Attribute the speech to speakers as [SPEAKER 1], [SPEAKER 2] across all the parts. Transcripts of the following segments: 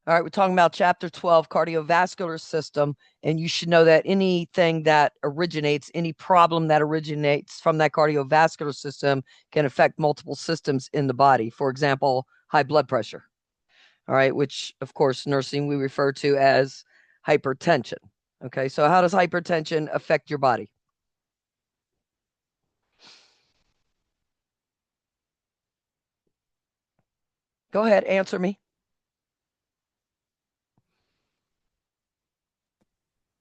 [SPEAKER 1] All right, we're talking about chapter 12, cardiovascular system. And you should know that anything that originates, any problem that originates from that cardiovascular system can affect multiple systems in the body. For example, high blood pressure. All right, which of course, nursing we refer to as hypertension. Okay, so how does hypertension affect your body? Go ahead, answer me.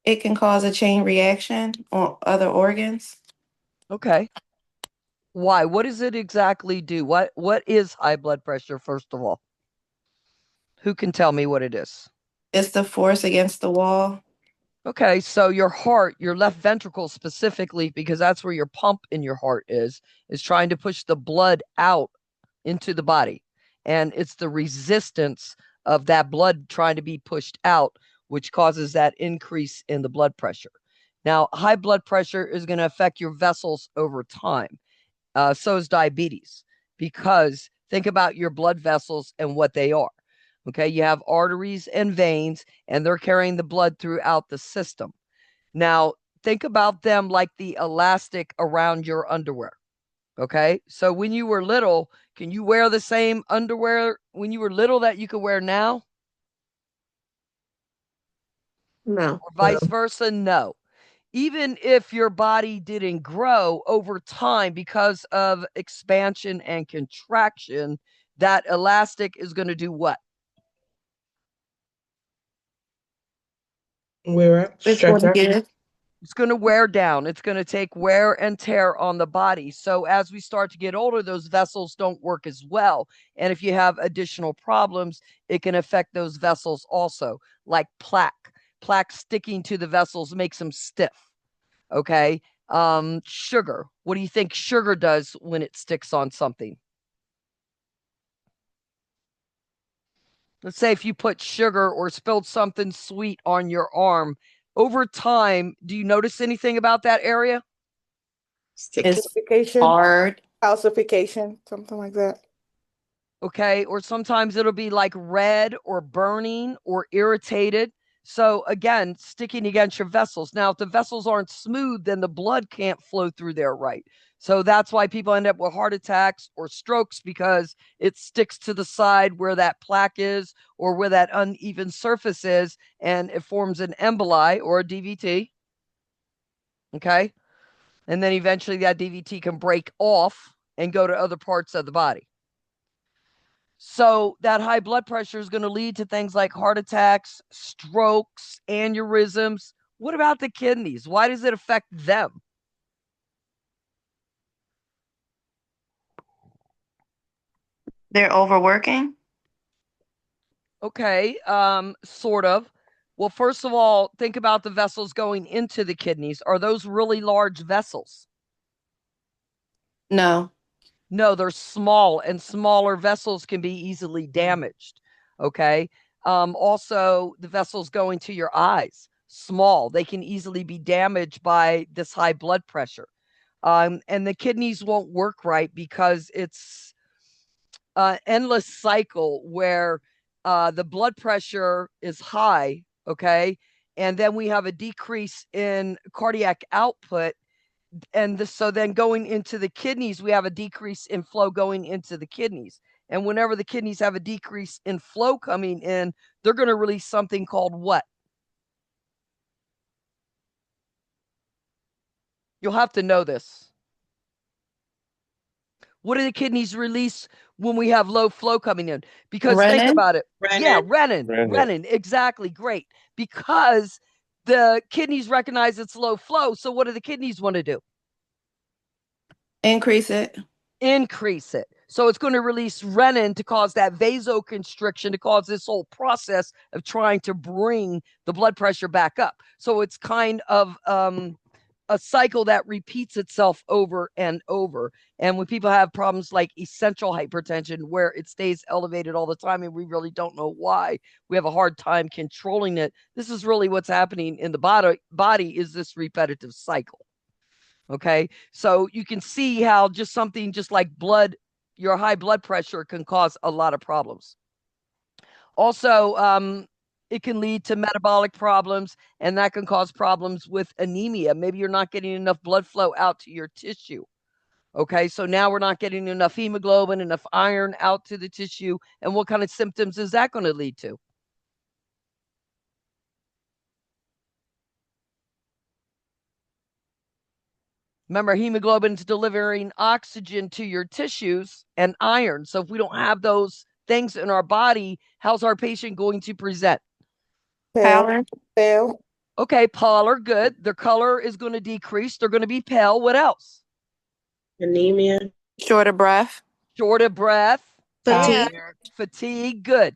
[SPEAKER 2] It can cause a chain reaction on other organs.
[SPEAKER 1] Okay. Why? What does it exactly do? What is high blood pressure, first of all? Who can tell me what it is?
[SPEAKER 2] It's the force against the wall.
[SPEAKER 1] Okay, so your heart, your left ventricle specifically, because that's where your pump in your heart is trying to push the blood out into the body. And it's the resistance of that blood trying to be pushed out, which causes that increase in the blood pressure. Now, high blood pressure is going to affect your vessels over time. So is diabetes, because think about your blood vessels and what they are. Okay, you have arteries and veins, and they're carrying the blood throughout the system. Now, think about them like the elastic around your underwear. Okay, so when you were little, can you wear the same underwear when you were little that you could wear now,
[SPEAKER 2] No.
[SPEAKER 1] or vice versa? No. Even if your body didn't grow over time because of expansion and contraction, that elastic is going to do what?
[SPEAKER 3] We're
[SPEAKER 2] It's going to get
[SPEAKER 1] It's going to wear down. It's going to take wear and tear on the body. So as we start to get older, those vessels don't work as well. And if you have additional problems, it can affect those vessels also, like plaque. Plaque sticking to the vessels makes them stiff. Okay. Sugar. What do you think sugar does when it sticks on something? Let's say if you put sugar or spilled something sweet on your arm, over time, do you notice anything about that area?
[SPEAKER 2] it's
[SPEAKER 3] Stickification,
[SPEAKER 2] hard.
[SPEAKER 3] calcification, something like that.
[SPEAKER 1] Okay. Or sometimes it'll be like red or burning or irritated. So again, sticking against your vessels. Now, if the vessels aren't smooth, then the blood can't flow through there right. So that's why people end up with heart attacks or strokes, because it sticks to the side where that plaque is or where that uneven surface is, and it forms an emboli or a DVT. Okay. And then eventually that DVT can break off and go to other parts of the body. So that high blood pressure is going to lead to things like heart attacks, strokes, aneurysms. What about the kidneys? Why does it affect them?
[SPEAKER 2] They're overworking.
[SPEAKER 1] Okay, sort of. Well, first of all, think about the vessels going into the kidneys. Are those really large vessels?
[SPEAKER 2] No.
[SPEAKER 1] No, they're small, and smaller vessels can be easily damaged. Okay. Also, the vessels going to your eyes, small, they can easily be damaged by this high blood pressure. And the kidneys won't work right because it's an endless cycle where the blood pressure is high. Okay. And then we have a decrease in cardiac output, and so then going into the kidneys, we have a decrease in flow going into the kidneys. And whenever the kidneys have a decrease in flow coming in, they're going to release something called what? You'll have to know this. What do the kidneys release when we have low flow coming in? Because think
[SPEAKER 2] Running.
[SPEAKER 1] about it. Yeah,
[SPEAKER 3] Renin.
[SPEAKER 1] renin, exactly, great. Because the kidneys recognize it's low flow. So what do the kidneys want to do?
[SPEAKER 2] Increase it.
[SPEAKER 1] Increase it. So it's going to release renin to cause that vasoconstriction, to cause this whole process of trying to bring the blood pressure back up. So it's kind of a cycle that repeats itself over and over. And when people have problems like essential hypertension, where it stays elevated all the time and we really don't know why, we have a hard time controlling it. This is really what's happening in the body is this repetitive cycle. Okay. So you can see how just something just like blood, your high blood pressure can cause a lot of problems. Also, it can lead to metabolic problems, and that can cause problems with anemia. Maybe you're not getting enough blood flow out to your tissue. Okay, so now we're not getting enough hemoglobin, enough iron out to the tissue. And what kind of symptoms is that going to lead to? Remember, hemoglobin is delivering oxygen to your tissues and iron. So if we don't have those things in our body, how's our patient going to present?
[SPEAKER 3] Pale,
[SPEAKER 2] Pallor,
[SPEAKER 3] pale,
[SPEAKER 1] Okay, pallor, good. Their color is going to decrease. They're going to be pale. What else?
[SPEAKER 4] Anemia,
[SPEAKER 2] short of breath,
[SPEAKER 1] Short of breath,
[SPEAKER 4] fatigue,
[SPEAKER 1] fatigue, good.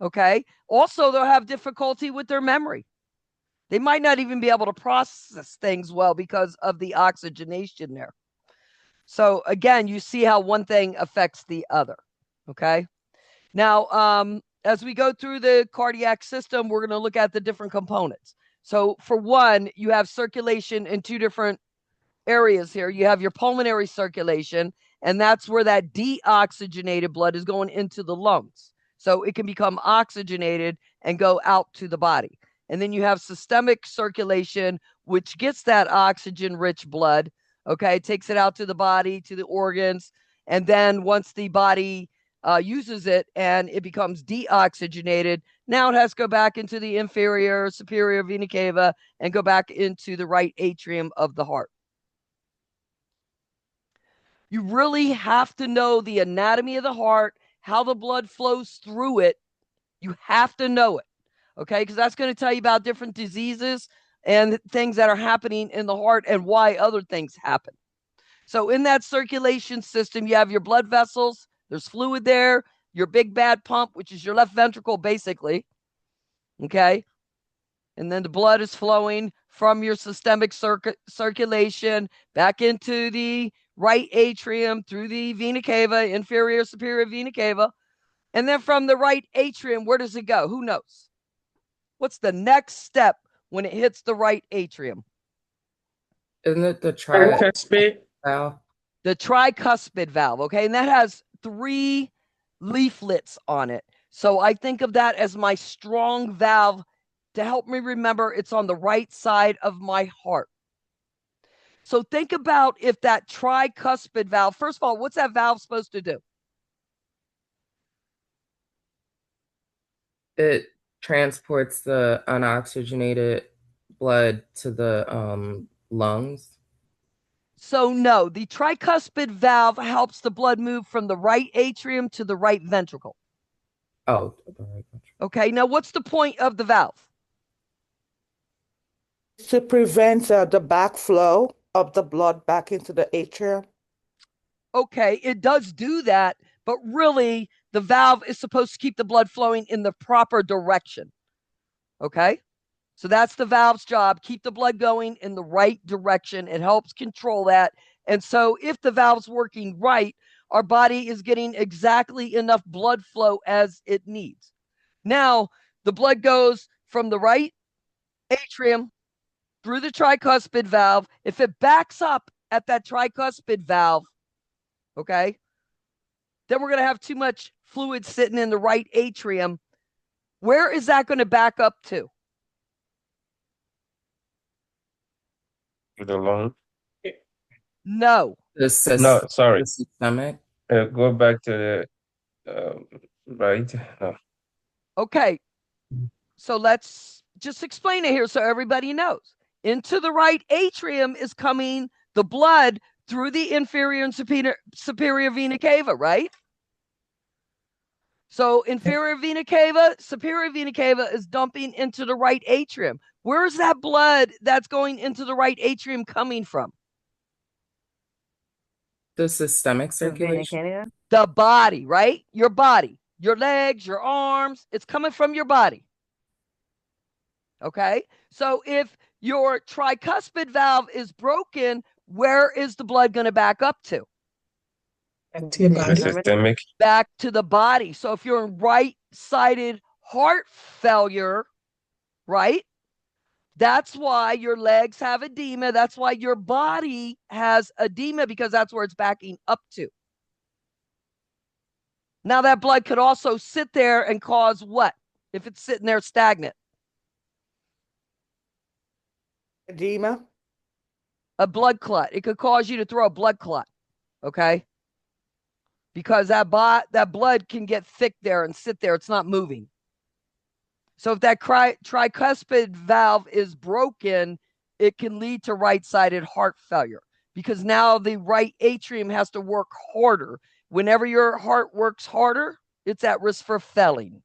[SPEAKER 1] Okay. Also, they'll have difficulty with their memory. They might not even be able to process things well because of the oxygenation there. So again, you see how one thing affects the other. Okay. Now, as we go through the cardiac system, we're going to look at the different components. So for one, you have circulation in two different areas here. You have your pulmonary circulation, and that's where that deoxygenated blood is going into the lungs. So it can become oxygenated and go out to the body. And then you have systemic circulation, which gets that oxygen rich blood. Okay, it takes it out to the body, to the organs. And then once the body uses it and it becomes deoxygenated, now it has to go back into the inferior, superior vena cava and go back into the right atrium of the heart. You really have to know the anatomy of the heart, how the blood flows through it. You have to know it, okay? Because that's going to tell you about different diseases and things that are happening in the heart and why other things happen. So, in that circulation system, you have your blood vessels, there's fluid there, your big bad pump, which is your left ventricle, basically, okay? And then the blood is flowing from your systemic circulation back into the right atrium through the vena cava, inferior, superior vena cava. And then from the right atrium, where does it go? Who knows? What's the next step when it hits the right atrium?
[SPEAKER 5] Isn't it the
[SPEAKER 4] tricuspid,
[SPEAKER 5] valve?
[SPEAKER 1] The tricuspid valve, okay? And that has 3 leaflets on it. So I think of that as my strong valve to help me remember it's on the right side of my heart. So think about if that tricuspid valve, first of all, what's that valve supposed to do?
[SPEAKER 5] It transports the unoxygenated blood to the lungs.
[SPEAKER 1] So no, the tricuspid valve helps the blood move from the right atrium to the right ventricle.
[SPEAKER 5] Oh, the right ventricle.
[SPEAKER 1] Okay, now what's the point of the valve?
[SPEAKER 3] to prevent the backflow of the blood back into the atrium.
[SPEAKER 1] Okay, it does do that, but really the valve is supposed to keep the blood flowing in the proper direction. Okay, so that's the valve's job, keep the blood going in the right direction. It helps control that. And so if the valve's working right, our body is getting exactly enough blood flow as it needs. Now, the blood goes from the right atrium through the tricuspid valve. If it backs up at that tricuspid valve, okay, then we're going to have too much fluid sitting in the right atrium. Where is that going to back up to?
[SPEAKER 6] The lung.
[SPEAKER 1] No.
[SPEAKER 6] No, sorry.
[SPEAKER 5] The systemic.
[SPEAKER 6] Go back to the right. No.
[SPEAKER 1] Okay. So let's just explain it here so everybody knows. Into the right atrium is coming the blood through the inferior and superior vena cava, right? So inferior vena cava, superior vena cava is dumping into the right atrium. Where's that blood that's going into the right atrium coming from?
[SPEAKER 5] The systemic circulation.
[SPEAKER 1] The body, right? Your body, your legs, your arms, it's coming from your body. Okay, so if your tricuspid valve is broken, where is the blood going to back up to?
[SPEAKER 6] The systemic.
[SPEAKER 1] Back to the body. So if you're in right-sided heart failure, right? That's why your legs have edema. That's why your body has edema, because that's where it's backing up to. Now that blood could also sit there and cause what? if it's sitting there stagnant?
[SPEAKER 3] Edema.
[SPEAKER 1] A blood clot. It could cause you to throw a blood clot. Okay. Because that blood can get thick there and sit there. It's not moving. So if that tricuspid valve is broken, it can lead to right-sided heart failure because now the right atrium has to work harder. Whenever your heart works harder, it's at risk for failing.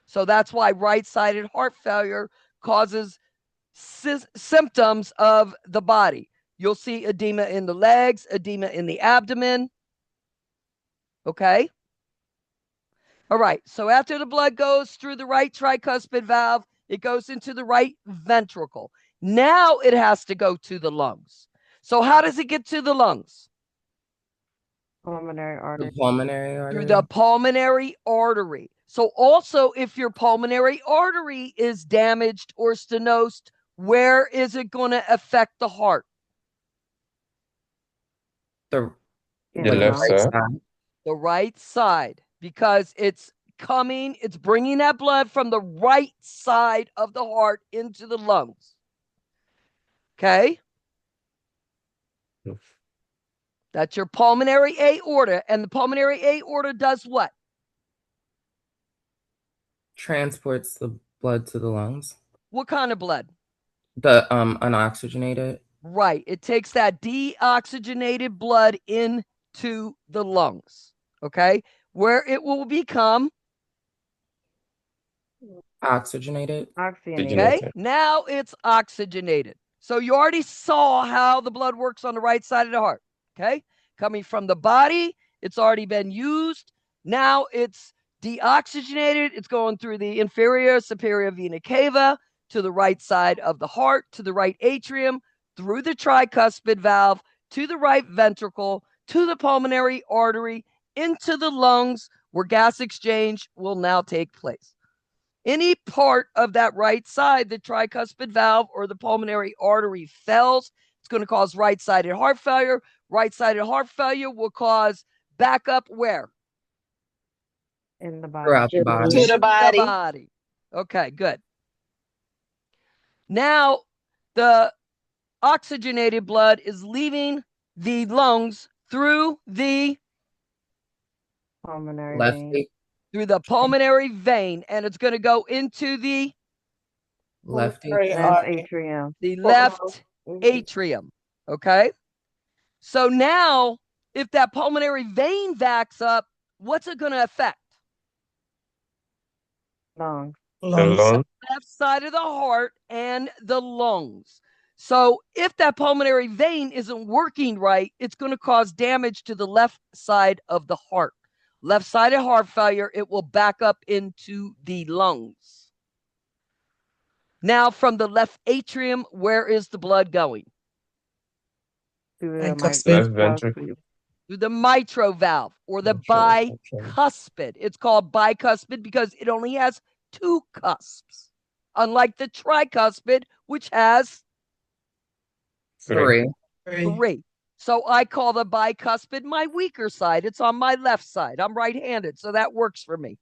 [SPEAKER 1] So that's why right-sided heart failure causes symptoms of the body. You'll see edema in the legs, edema in the abdomen. Okay. All right. So after the blood goes through the right tricuspid valve, it goes into the right ventricle. Now it has to go to the lungs. So how does it get to the lungs?
[SPEAKER 2] Pulmonary
[SPEAKER 5] The
[SPEAKER 2] artery.
[SPEAKER 5] pulmonary
[SPEAKER 1] Through
[SPEAKER 5] artery.
[SPEAKER 1] the pulmonary artery. So also, if your pulmonary artery is damaged or stenosed, where is it going to affect the heart?
[SPEAKER 5] The
[SPEAKER 6] The left
[SPEAKER 5] right
[SPEAKER 6] side.
[SPEAKER 5] side.
[SPEAKER 1] The right side, because it's bringing that blood from the right side of the heart into the lungs. Okay. That's your pulmonary aorta. And the pulmonary aorta does what?
[SPEAKER 5] Transports the blood to the lungs.
[SPEAKER 1] What kind of blood?
[SPEAKER 5] The unoxygenated.
[SPEAKER 1] Right. It takes that deoxygenated blood into the lungs. Okay. Where it will become
[SPEAKER 5] Oxygenated.
[SPEAKER 2] Oxygenated.
[SPEAKER 1] okay. Now it's oxygenated. So you already saw how the blood works on the right side of the heart. Okay. Coming from the body, it's already been used. Now it's deoxygenated. It's going through the inferior superior vena cava to the right side of the heart, to the right atrium, through the tricuspid valve, to the right ventricle, to the pulmonary artery, into the lungs, where gas exchange will now take place. Any part of that right side, the tricuspid valve or the pulmonary artery fails, it's going to cause right-sided heart failure. Right-sided heart failure will cause backup where?
[SPEAKER 2] In the body.
[SPEAKER 5] Throughout the body.
[SPEAKER 4] To the body.
[SPEAKER 1] The body. Okay, good. Now, the oxygenated blood is leaving the lungs through the
[SPEAKER 2] Pulmonary
[SPEAKER 5] Left
[SPEAKER 2] vein.
[SPEAKER 1] through the pulmonary vein, and it's going to go into the
[SPEAKER 5] left
[SPEAKER 3] Pulmonary
[SPEAKER 5] atrium.
[SPEAKER 2] Left
[SPEAKER 3] artery.
[SPEAKER 2] atrium.
[SPEAKER 1] left
[SPEAKER 2] Mhm.
[SPEAKER 1] atrium. Okay. So now, if that pulmonary vein backs up, what's it going to affect?
[SPEAKER 2] Lungs.
[SPEAKER 6] The lung.
[SPEAKER 1] Left side of the heart and the lungs. So if that pulmonary vein isn't working right, it's going to cause damage to the left side of the heart. Left-sided heart failure, it will back up into the lungs. Now, from the left atrium, where is the blood going?
[SPEAKER 2] Through the
[SPEAKER 6] Left ventricle.
[SPEAKER 1] Through the mitral valve or the bicuspid. It's called bicuspid because it only has two cusps, unlike the tricuspid, which has
[SPEAKER 5] Three.
[SPEAKER 1] three. So I call the bicuspid my weaker side. It's on my left side. I'm right-handed, so that works for me.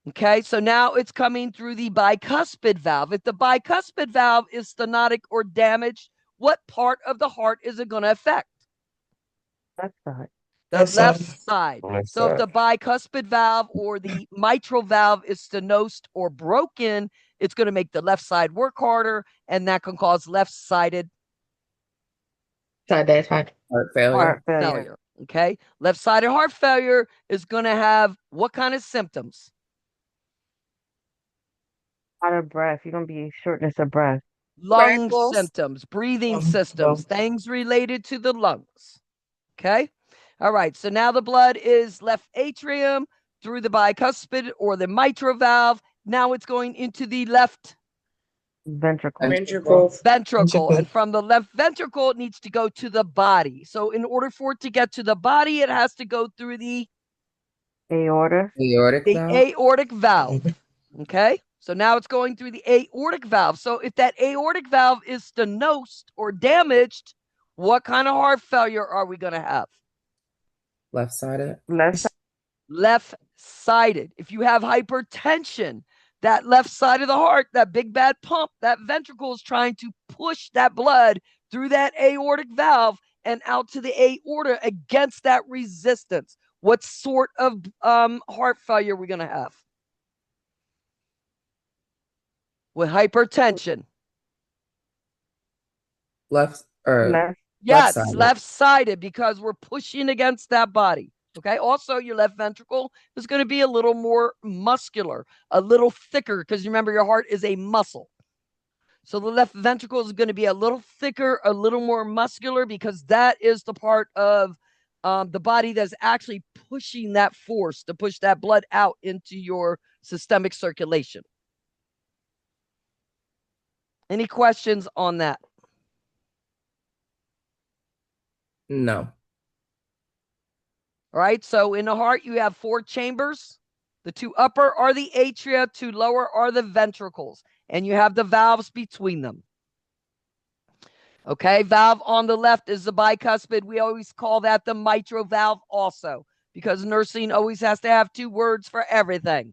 [SPEAKER 1] Okay, so now it's coming through the bicuspid valve. If the bicuspid valve is stenotic or damaged, what part of the heart is it going to affect?
[SPEAKER 2] Left side.
[SPEAKER 1] The left side.
[SPEAKER 6] Left
[SPEAKER 1] So if
[SPEAKER 6] side.
[SPEAKER 1] the bicuspid valve or the mitral valve is stenosed or broken, it's going to make the left side work harder, and that can cause left-sided
[SPEAKER 5] Heart failure.
[SPEAKER 2] Heart failure.
[SPEAKER 1] failure. Okay, left-sided heart failure is going to have what kind of symptoms?
[SPEAKER 2] Out of breath. You're gonna be shortness of breath.
[SPEAKER 1] Lung
[SPEAKER 3] Freckles.
[SPEAKER 1] symptoms, breathing systems, things related to the lungs. Okay. All right. So now the blood is left atrium through the bicuspid or the mitral valve. Now it's going into the left
[SPEAKER 2] Ventricle.
[SPEAKER 1] ventricle. And from the left ventricle, it needs to go to the body. So in order for it to get to the body, it has to go through the
[SPEAKER 2] Aorta.
[SPEAKER 5] Aortic valve.
[SPEAKER 1] aortic valve. Okay. So now it's going through the aortic valve. So if that aortic valve is stenosed or damaged, what kind of heart failure are we going to have?
[SPEAKER 5] Left sided.
[SPEAKER 2] Left side.
[SPEAKER 1] Left sided. If you have hypertension, that left side of the heart, that big bad pump, that ventricle is trying to push that blood through that aortic valve and out to the aorta against that resistance. What sort of heart failure are we going to have? With hypertension.
[SPEAKER 5] Left or
[SPEAKER 3] Left.
[SPEAKER 1] Yes,
[SPEAKER 5] left-sided.
[SPEAKER 1] left-sided, because we're pushing against that body. Okay. Also, your left ventricle is going to be a little more muscular, a little thicker, because remember, your heart is a muscle. So the left ventricle is going to be a little thicker, a little more muscular, because that is the part of the body that's actually pushing that force to push that blood out into your systemic circulation. Any questions on that?
[SPEAKER 5] No.
[SPEAKER 1] All right. So in the heart, you have 4 chambers. The 2 upper are the atria, 2 lower are the ventricles, and you have the valves between them. Okay. Valve on the left is the bicuspid. We always call that the mitral valve also, because nursing always has to have 2 words for everything.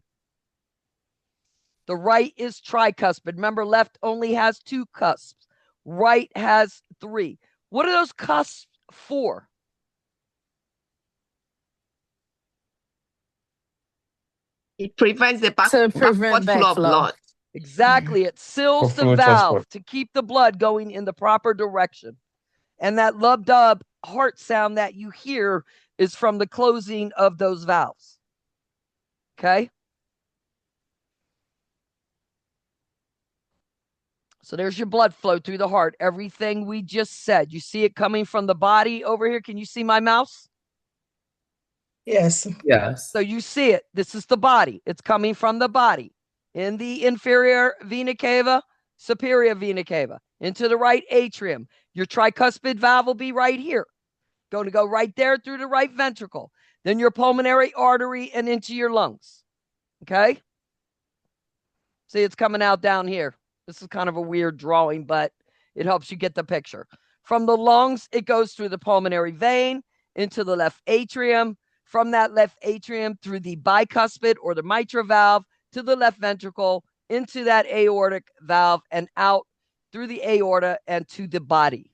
[SPEAKER 1] The right is tricuspid. Remember, left only has 2 cusps. Right has 3. What are those cusps for?
[SPEAKER 7] It prevents the
[SPEAKER 2] To prevent
[SPEAKER 7] backward flow of
[SPEAKER 2] backflow.
[SPEAKER 7] blood.
[SPEAKER 1] Exactly. It seals
[SPEAKER 6] For
[SPEAKER 1] the
[SPEAKER 6] fluid
[SPEAKER 1] valve
[SPEAKER 6] transport.
[SPEAKER 1] to keep the blood going in the proper direction. And that lub-dub heart sound that you hear is from the closing of those valves. Okay. So there's your blood flow through the heart. Everything we just said. You see it coming from the body over here. Can you see my mouse?
[SPEAKER 8] Yes.
[SPEAKER 5] Yes.
[SPEAKER 1] So you see it. This is the body. It's coming from the body. In the inferior vena cava, superior vena cava, into the right atrium. Your tricuspid valve will be right here. Going to go right there through the right ventricle. Then your pulmonary artery and into your lungs. Okay? See, it's coming out down here. This is kind of a weird drawing, but it helps you get the picture. From the lungs, it goes through the pulmonary vein into the left atrium. From that left atrium through the bicuspid or the mitral valve to the left ventricle, into that aortic valve, and out through the aorta and to the body.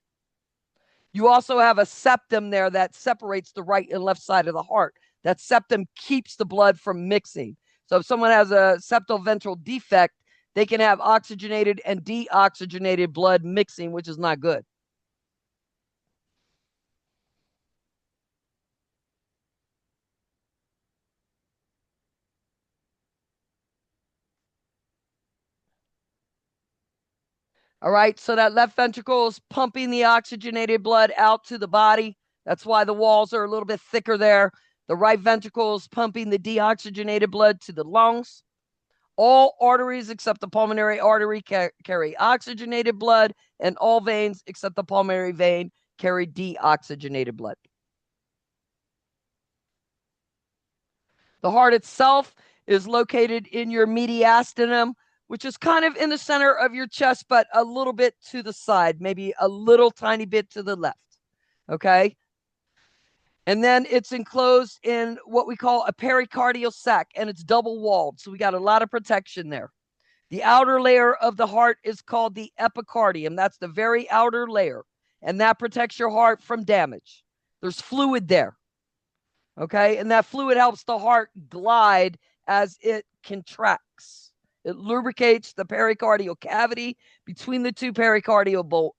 [SPEAKER 1] You also have a septum there that separates the right and left side of the heart. That septum keeps the blood from mixing. So if someone has a septal ventral defect, they can have oxygenated and deoxygenated blood mixing, which is not good. All right, so that left ventricle is pumping the oxygenated blood out to the body. That's why the walls are a little bit thicker there. The right ventricle is pumping the deoxygenated blood to the lungs. All arteries except the pulmonary artery carry oxygenated blood, and all veins except the pulmonary vein carry deoxygenated blood. The heart itself is located in your mediastinum, which is kind of in the center of your chest, but a little bit to the side, maybe a little tiny bit to the left. Okay. And then it's enclosed in what we call a pericardial sac, and it's double walled. So we got a lot of protection there. The outer layer of the heart is called the epicardium. That's the very outer layer, and that protects your heart from damage. There's fluid there. Okay. And that fluid helps the heart glide as it contracts. It lubricates the pericardial cavity between the 2 pericardial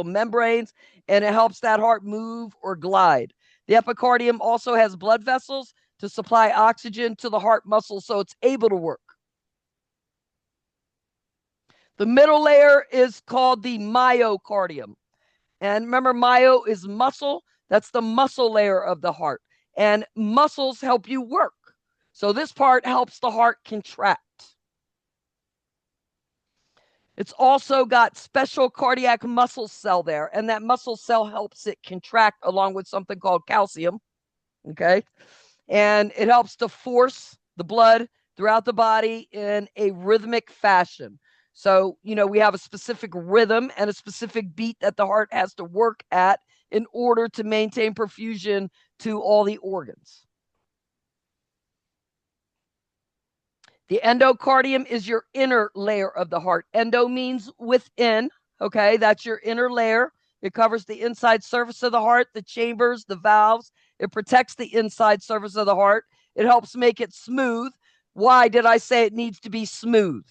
[SPEAKER 1] membranes, and it helps that heart move or glide. The epicardium also has blood vessels to supply oxygen to the heart muscle so it's able to work. The middle layer is called the myocardium. And remember, myo is muscle. That's the muscle layer of the heart. And muscles help you work. So this part helps the heart contract. It's also got special cardiac muscle cell there, and that muscle cell helps it contract along with something called calcium. Okay. And it helps to force the blood throughout the body in a rhythmic fashion. So, we have a specific rhythm and a specific beat that the heart has to work at in order to maintain perfusion to all the organs. The endocardium is your inner layer of the heart. Endo means within. Okay, that's your inner layer. It covers the inside surface of the heart, the chambers, the valves. It protects the inside surface of the heart. It helps make it smooth. Why did I say it needs to be smooth?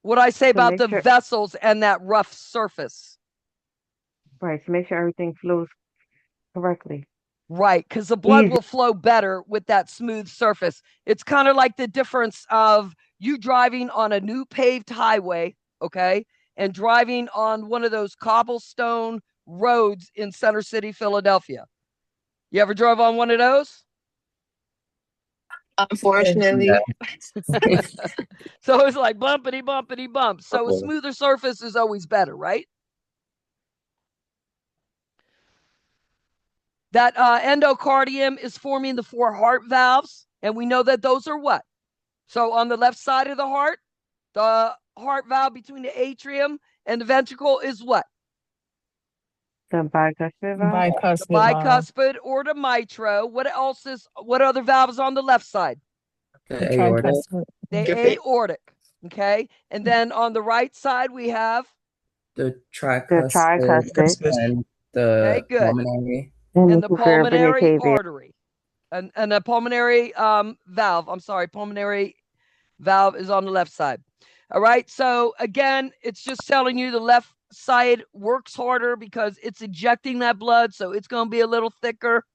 [SPEAKER 1] What I say
[SPEAKER 9] To
[SPEAKER 1] about
[SPEAKER 9] make
[SPEAKER 1] the
[SPEAKER 9] sure,
[SPEAKER 1] vessels and that rough surface.
[SPEAKER 9] right, to make sure everything flows correctly.
[SPEAKER 1] Right, because the blood
[SPEAKER 9] Easy.
[SPEAKER 1] will flow better with that smooth surface. It's kind of like the difference of you driving on a new paved highway, okay, and driving on one of those cobblestone roads in Center City, Philadelphia. You ever drove on one of those?
[SPEAKER 7] Unfortunately,
[SPEAKER 1] So it's like bumpity, bumpity, bump. So a
[SPEAKER 6] Okay.
[SPEAKER 1] smoother surface is always better, right? That endocardium is forming the 4 heart valves, and we know that those are what? So on the left side of the heart valve between the atrium and the ventricle is what?
[SPEAKER 9] The bicuspid valve.
[SPEAKER 1] The
[SPEAKER 8] Bicuspid valve.
[SPEAKER 1] bicuspid or the mitral. What other valve is on the left side?
[SPEAKER 8] The
[SPEAKER 5] The aorta,
[SPEAKER 8] tricuspid.
[SPEAKER 1] The
[SPEAKER 7] Good bit.
[SPEAKER 1] aortic. Okay. And then on the right side, we have,
[SPEAKER 5] the
[SPEAKER 9] The
[SPEAKER 5] tricuspid,
[SPEAKER 9] tricuspid.
[SPEAKER 8] Tricuspid.
[SPEAKER 5] and
[SPEAKER 1] okay,
[SPEAKER 5] the
[SPEAKER 1] good.
[SPEAKER 5] pulmonary.
[SPEAKER 9] And
[SPEAKER 1] And
[SPEAKER 9] the
[SPEAKER 1] the
[SPEAKER 9] superior vena
[SPEAKER 1] pulmonary
[SPEAKER 9] cava.
[SPEAKER 1] artery. And a pulmonary valve. I'm sorry, pulmonary valve is on the left side. All right. So again, it's just telling you the left side works harder because it's ejecting that blood. So it's going to be a little thicker.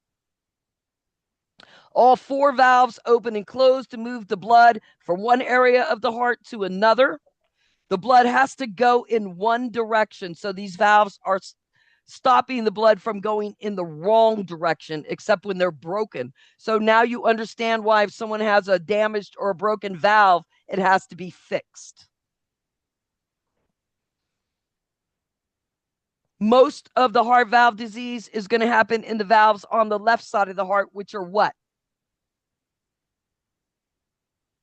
[SPEAKER 1] All 4 valves open and close to move the blood from one area of the heart to another. The blood has to go in one direction. So these valves are stopping the blood from going in the wrong direction, except when they're broken. So now you understand why if someone has a damaged or a broken valve, it has to be fixed. Most of the heart valve disease is going to happen in the valves on the left side of the heart, which are what?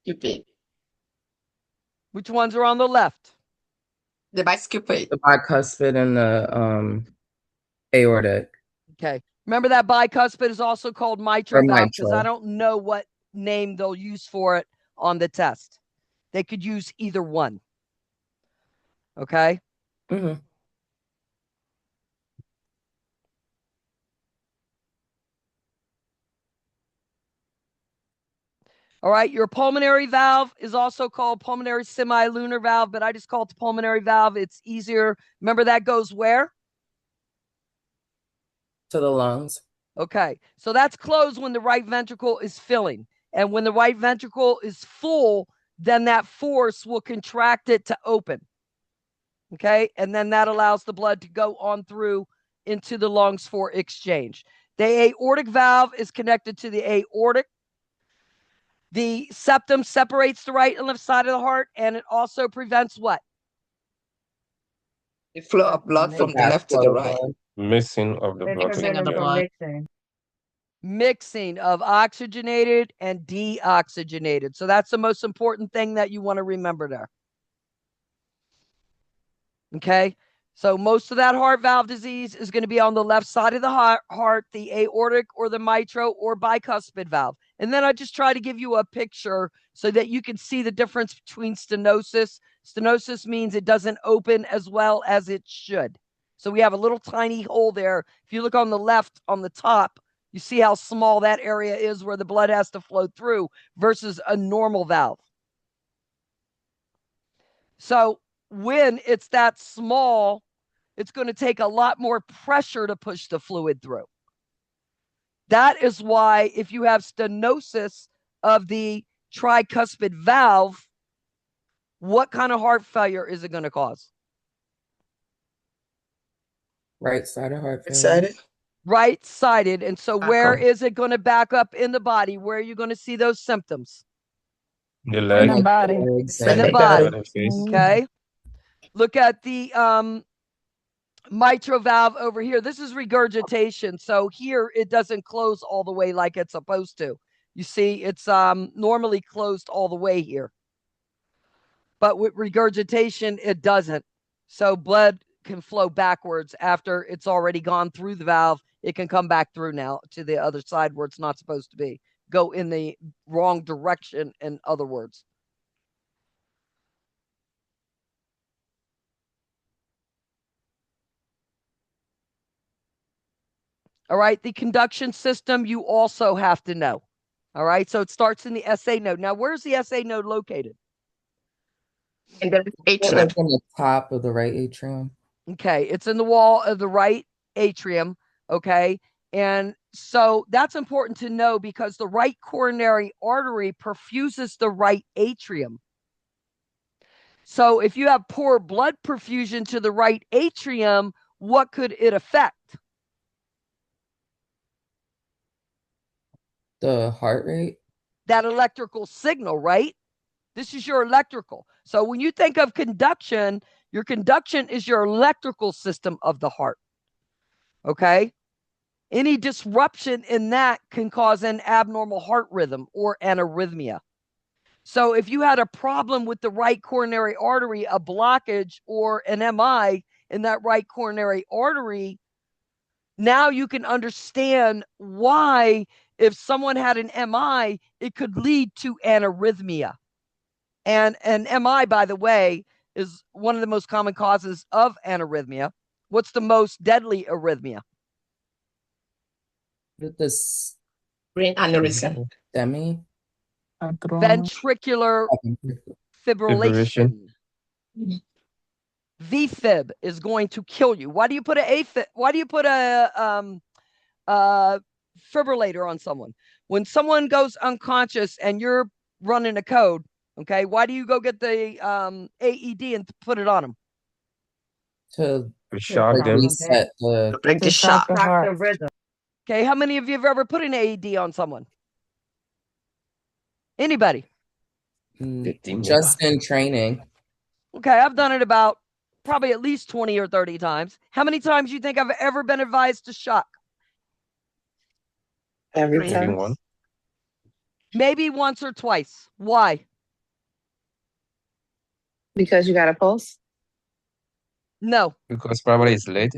[SPEAKER 7] Good bit.
[SPEAKER 1] Which ones are on the left?
[SPEAKER 7] The bicuspid.
[SPEAKER 5] The bicuspid and the aortic
[SPEAKER 1] Okay. Remember that bicuspid is also called mitral
[SPEAKER 5] or
[SPEAKER 1] valve because I
[SPEAKER 5] mitral.
[SPEAKER 1] don't know what name they'll use for it on the test. They could use either one. Okay.
[SPEAKER 5] Hmm.
[SPEAKER 1] All right. Your pulmonary valve is also called pulmonary semilunar valve, but I just call it the pulmonary valve. It's easier. Remember that goes where?
[SPEAKER 5] To the lungs.
[SPEAKER 1] Okay. So that's closed when the right ventricle is filling. And when the right ventricle is full, then that force will contract it to open. Okay. And then that allows the blood to go on through into the lungs for exchange. The aortic valve is connected to the aortic. The septum separates the right and left side of the heart, and it also prevents what?
[SPEAKER 7] The flow of blood
[SPEAKER 5] The
[SPEAKER 7] from the left to the
[SPEAKER 5] backflow of
[SPEAKER 7] right.
[SPEAKER 5] blood.
[SPEAKER 6] Missing of the
[SPEAKER 9] They
[SPEAKER 6] blood.
[SPEAKER 7] Mixing
[SPEAKER 9] prevent
[SPEAKER 7] of the
[SPEAKER 9] them
[SPEAKER 6] Yeah.
[SPEAKER 9] from
[SPEAKER 7] blood.
[SPEAKER 9] mixing.
[SPEAKER 1] Mixing of oxygenated and deoxygenated. So that's the most important thing that you want to remember there. Okay. So most of that heart valve disease is going to be on the left side of the heart, the aortic or the mitral or bicuspid valve. And then I just try to give you a picture so that you can see the difference between stenosis. Stenosis means it doesn't open as well as it should. So we have a little tiny hole there. If you look on the left on the top, you see how small that area is where the blood has to flow through versus a normal valve. So when it's that small, it's going to take a lot more pressure to push the fluid through. That is why if you have stenosis of the tricuspid valve, what kind of heart failure is it going to cause?
[SPEAKER 5] Right side of heart failure.
[SPEAKER 8] Excited?
[SPEAKER 1] Right sided. And so where
[SPEAKER 7] Echo.
[SPEAKER 1] is it going to back up in the body? Where are you going to see those symptoms?
[SPEAKER 6] The
[SPEAKER 8] In
[SPEAKER 6] leg.
[SPEAKER 8] the body.
[SPEAKER 5] Legs
[SPEAKER 1] In the
[SPEAKER 5] and
[SPEAKER 1] body.
[SPEAKER 6] The face.
[SPEAKER 1] Okay. Look at the mitral valve over here. This is regurgitation. So here it doesn't close all the way like it's supposed to. You see, it's normally closed all the way here. But with regurgitation, it doesn't. So blood can flow backwards after it's already gone through the valve. It can come back through now to the other side where it's not supposed to be. Go in the wrong direction, in other words. All right. The conduction system you also have to know. All right. So it starts in the SA node. Now, where's the SA node located?
[SPEAKER 7] In the
[SPEAKER 5] Like
[SPEAKER 7] atrium.
[SPEAKER 5] on the top of the right atrium.
[SPEAKER 1] Okay. It's in the wall of the right atrium. Okay. And so that's important to know because the right coronary artery perfuses the right atrium. So if you have poor blood perfusion to the right atrium, what could it affect?
[SPEAKER 5] The heart rate.
[SPEAKER 1] That electrical signal, right? This is your electrical. So when you think of conduction, your conduction is your electrical system of the heart. Okay. Any disruption in that can cause an abnormal heart rhythm or an arrhythmia. So if you had a problem with the right coronary artery, a blockage or an MI in that right coronary artery, now you can understand why, if someone had an MI, it could lead to an arrhythmia. And an MI, by the way, is one of the most common causes of an arrhythmia. What's the most deadly arrhythmia?
[SPEAKER 5] With this
[SPEAKER 7] Brain aneurysm.
[SPEAKER 5] STEMI.
[SPEAKER 1] Ventricular fibrillation. VFib is going to kill you. Why do you put a fibrillator on someone? When someone goes unconscious and you're running a code, okay, why do you go get the AED and put it on them?
[SPEAKER 5] To
[SPEAKER 6] shock
[SPEAKER 5] like
[SPEAKER 6] them.
[SPEAKER 5] reset the
[SPEAKER 7] Break the
[SPEAKER 2] To shock
[SPEAKER 7] shock.
[SPEAKER 2] the heart.
[SPEAKER 1] Okay, how many of you have ever put an AED on someone? Anybody?
[SPEAKER 5] Just in training.
[SPEAKER 1] Okay, I've done it about probably at least 20 or 30 times. How many times do you think I've ever been advised to shock?
[SPEAKER 4] Every
[SPEAKER 7] Maybe
[SPEAKER 6] Maybe
[SPEAKER 4] time.
[SPEAKER 6] one.
[SPEAKER 1] Maybe once or twice. Why?
[SPEAKER 2] Because you got a pulse?
[SPEAKER 1] No,
[SPEAKER 6] Because probably it's late.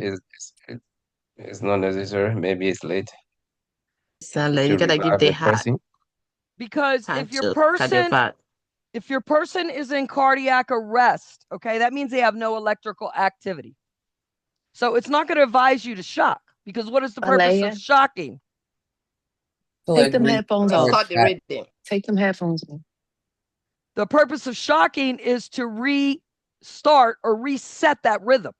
[SPEAKER 6] It's not necessary. Maybe it's late
[SPEAKER 7] so like,
[SPEAKER 6] to
[SPEAKER 7] you gotta give
[SPEAKER 6] revive
[SPEAKER 7] the
[SPEAKER 6] the
[SPEAKER 7] heart
[SPEAKER 6] person.
[SPEAKER 1] because
[SPEAKER 7] time
[SPEAKER 1] if your
[SPEAKER 7] to
[SPEAKER 1] person
[SPEAKER 7] cardiovascular.
[SPEAKER 1] if your person is in cardiac arrest, okay, that means they have no electrical activity. So it's not going to advise you to shock because what is the purpose of
[SPEAKER 2] Alea,
[SPEAKER 1] shocking?
[SPEAKER 5] To
[SPEAKER 2] take
[SPEAKER 5] like
[SPEAKER 2] them headphones
[SPEAKER 5] restart
[SPEAKER 2] off.
[SPEAKER 7] Restart the
[SPEAKER 5] that.
[SPEAKER 7] rhythm.
[SPEAKER 2] Take them headphones off.
[SPEAKER 1] The purpose of shocking is to restart or reset that rhythm.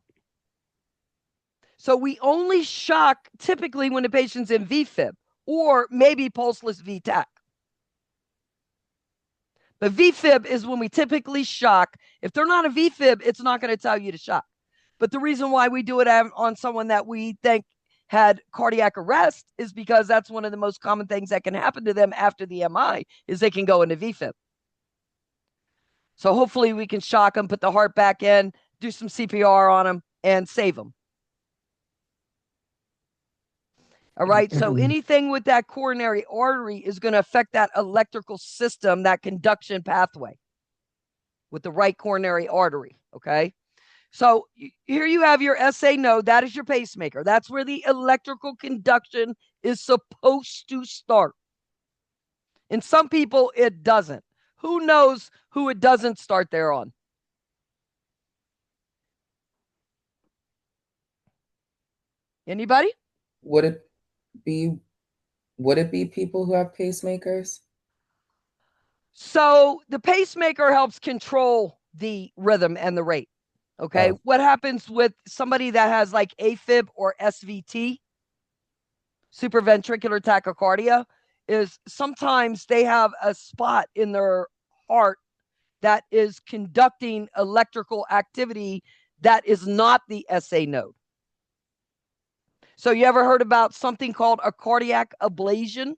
[SPEAKER 1] So we only shock typically when the patient's in VFib or maybe pulseless VTAC. But VFib is when we typically shock. If they're not a VFib, it's not going to tell you to shock. But the reason why we do it on someone that we think had cardiac arrest is because that's one of the most common things that can happen to them after the MI is they can go into VFib. So hopefully we can shock them, put the heart back in, do some CPR on them, and save them. All right. So anything with that coronary artery is going to affect that electrical system, that conduction pathway with the right coronary artery. Okay. So here you have your SA node. That is your pacemaker. That's where the electrical conduction is supposed to start. In some people, it doesn't. Who knows who it doesn't start there on? Anybody?
[SPEAKER 5] Would it be people who have pacemakers?
[SPEAKER 1] So the pacemaker helps control the rhythm and the rate. Okay.
[SPEAKER 5] Oh.
[SPEAKER 1] What happens with somebody that has like AFib or SVT, supraventricular tachycardia, is sometimes they have a spot in their heart that is conducting electrical activity that is not the SA node. So you ever heard about something called a cardiac ablation?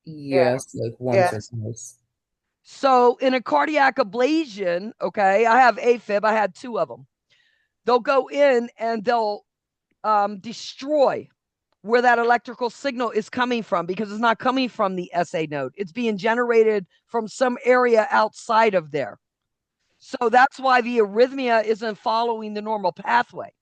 [SPEAKER 5] Yes, like once
[SPEAKER 3] Yeah.
[SPEAKER 5] or twice.
[SPEAKER 1] So in a cardiac ablation, okay, I have AFib. I had 2 of them. They'll go in and they'll destroy where that electrical signal is coming from because it's not coming from the SA node. It's being generated from some area outside of there. So that's why the arrhythmia isn't following the normal pathway.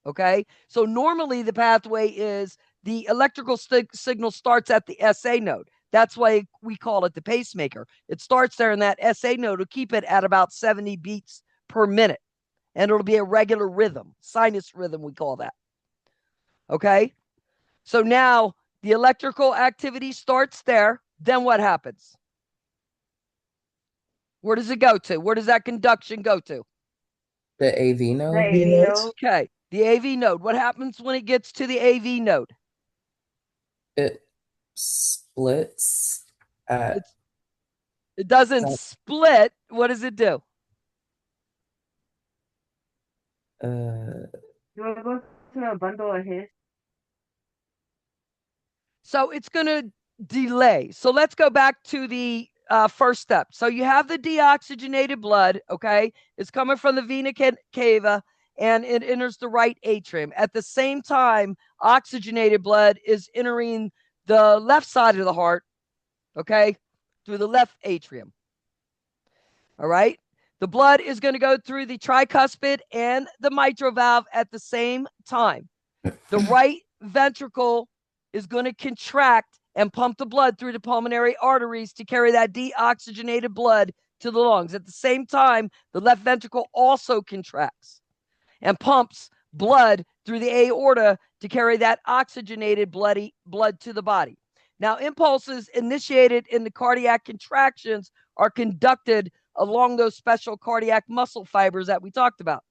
[SPEAKER 1] Okay. So normally the pathway is the electrical signal starts at the SA node. That's why we call it the pacemaker. It starts there in that SA node to keep it at about 70 beats per minute. And it'll be a regular rhythm, sinus rhythm, we call that. Okay. So now the electrical activity starts there. Then what happens? Where does it go to? Where does that conduction go to?
[SPEAKER 5] The AV
[SPEAKER 9] The
[SPEAKER 5] node?
[SPEAKER 9] AV
[SPEAKER 8] Venus.
[SPEAKER 9] node.
[SPEAKER 1] Okay. The AV node. What happens when it gets to the AV node?
[SPEAKER 5] It splits at
[SPEAKER 1] It doesn't
[SPEAKER 5] that,
[SPEAKER 1] split. What does it do?
[SPEAKER 5] uh
[SPEAKER 9] Do it go to a bundle of his?
[SPEAKER 1] So it's going to delay. So let's go back to the first step. So you have the deoxygenated blood, okay? It's coming from the vena cava and it enters the right atrium. At the same time, oxygenated blood is entering the left side of the heart, okay, through the left atrium. All right. The blood is going to go through the tricuspid and the mitral valve at the same time. The right ventricle is going to contract and pump the blood through the pulmonary arteries to carry that deoxygenated blood to the lungs. At the same time, the left ventricle also contracts and pumps blood through the aorta to carry that oxygenated blood to the body. Now, impulses initiated in the cardiac contractions are conducted along those special cardiac muscle fibers that we talked about.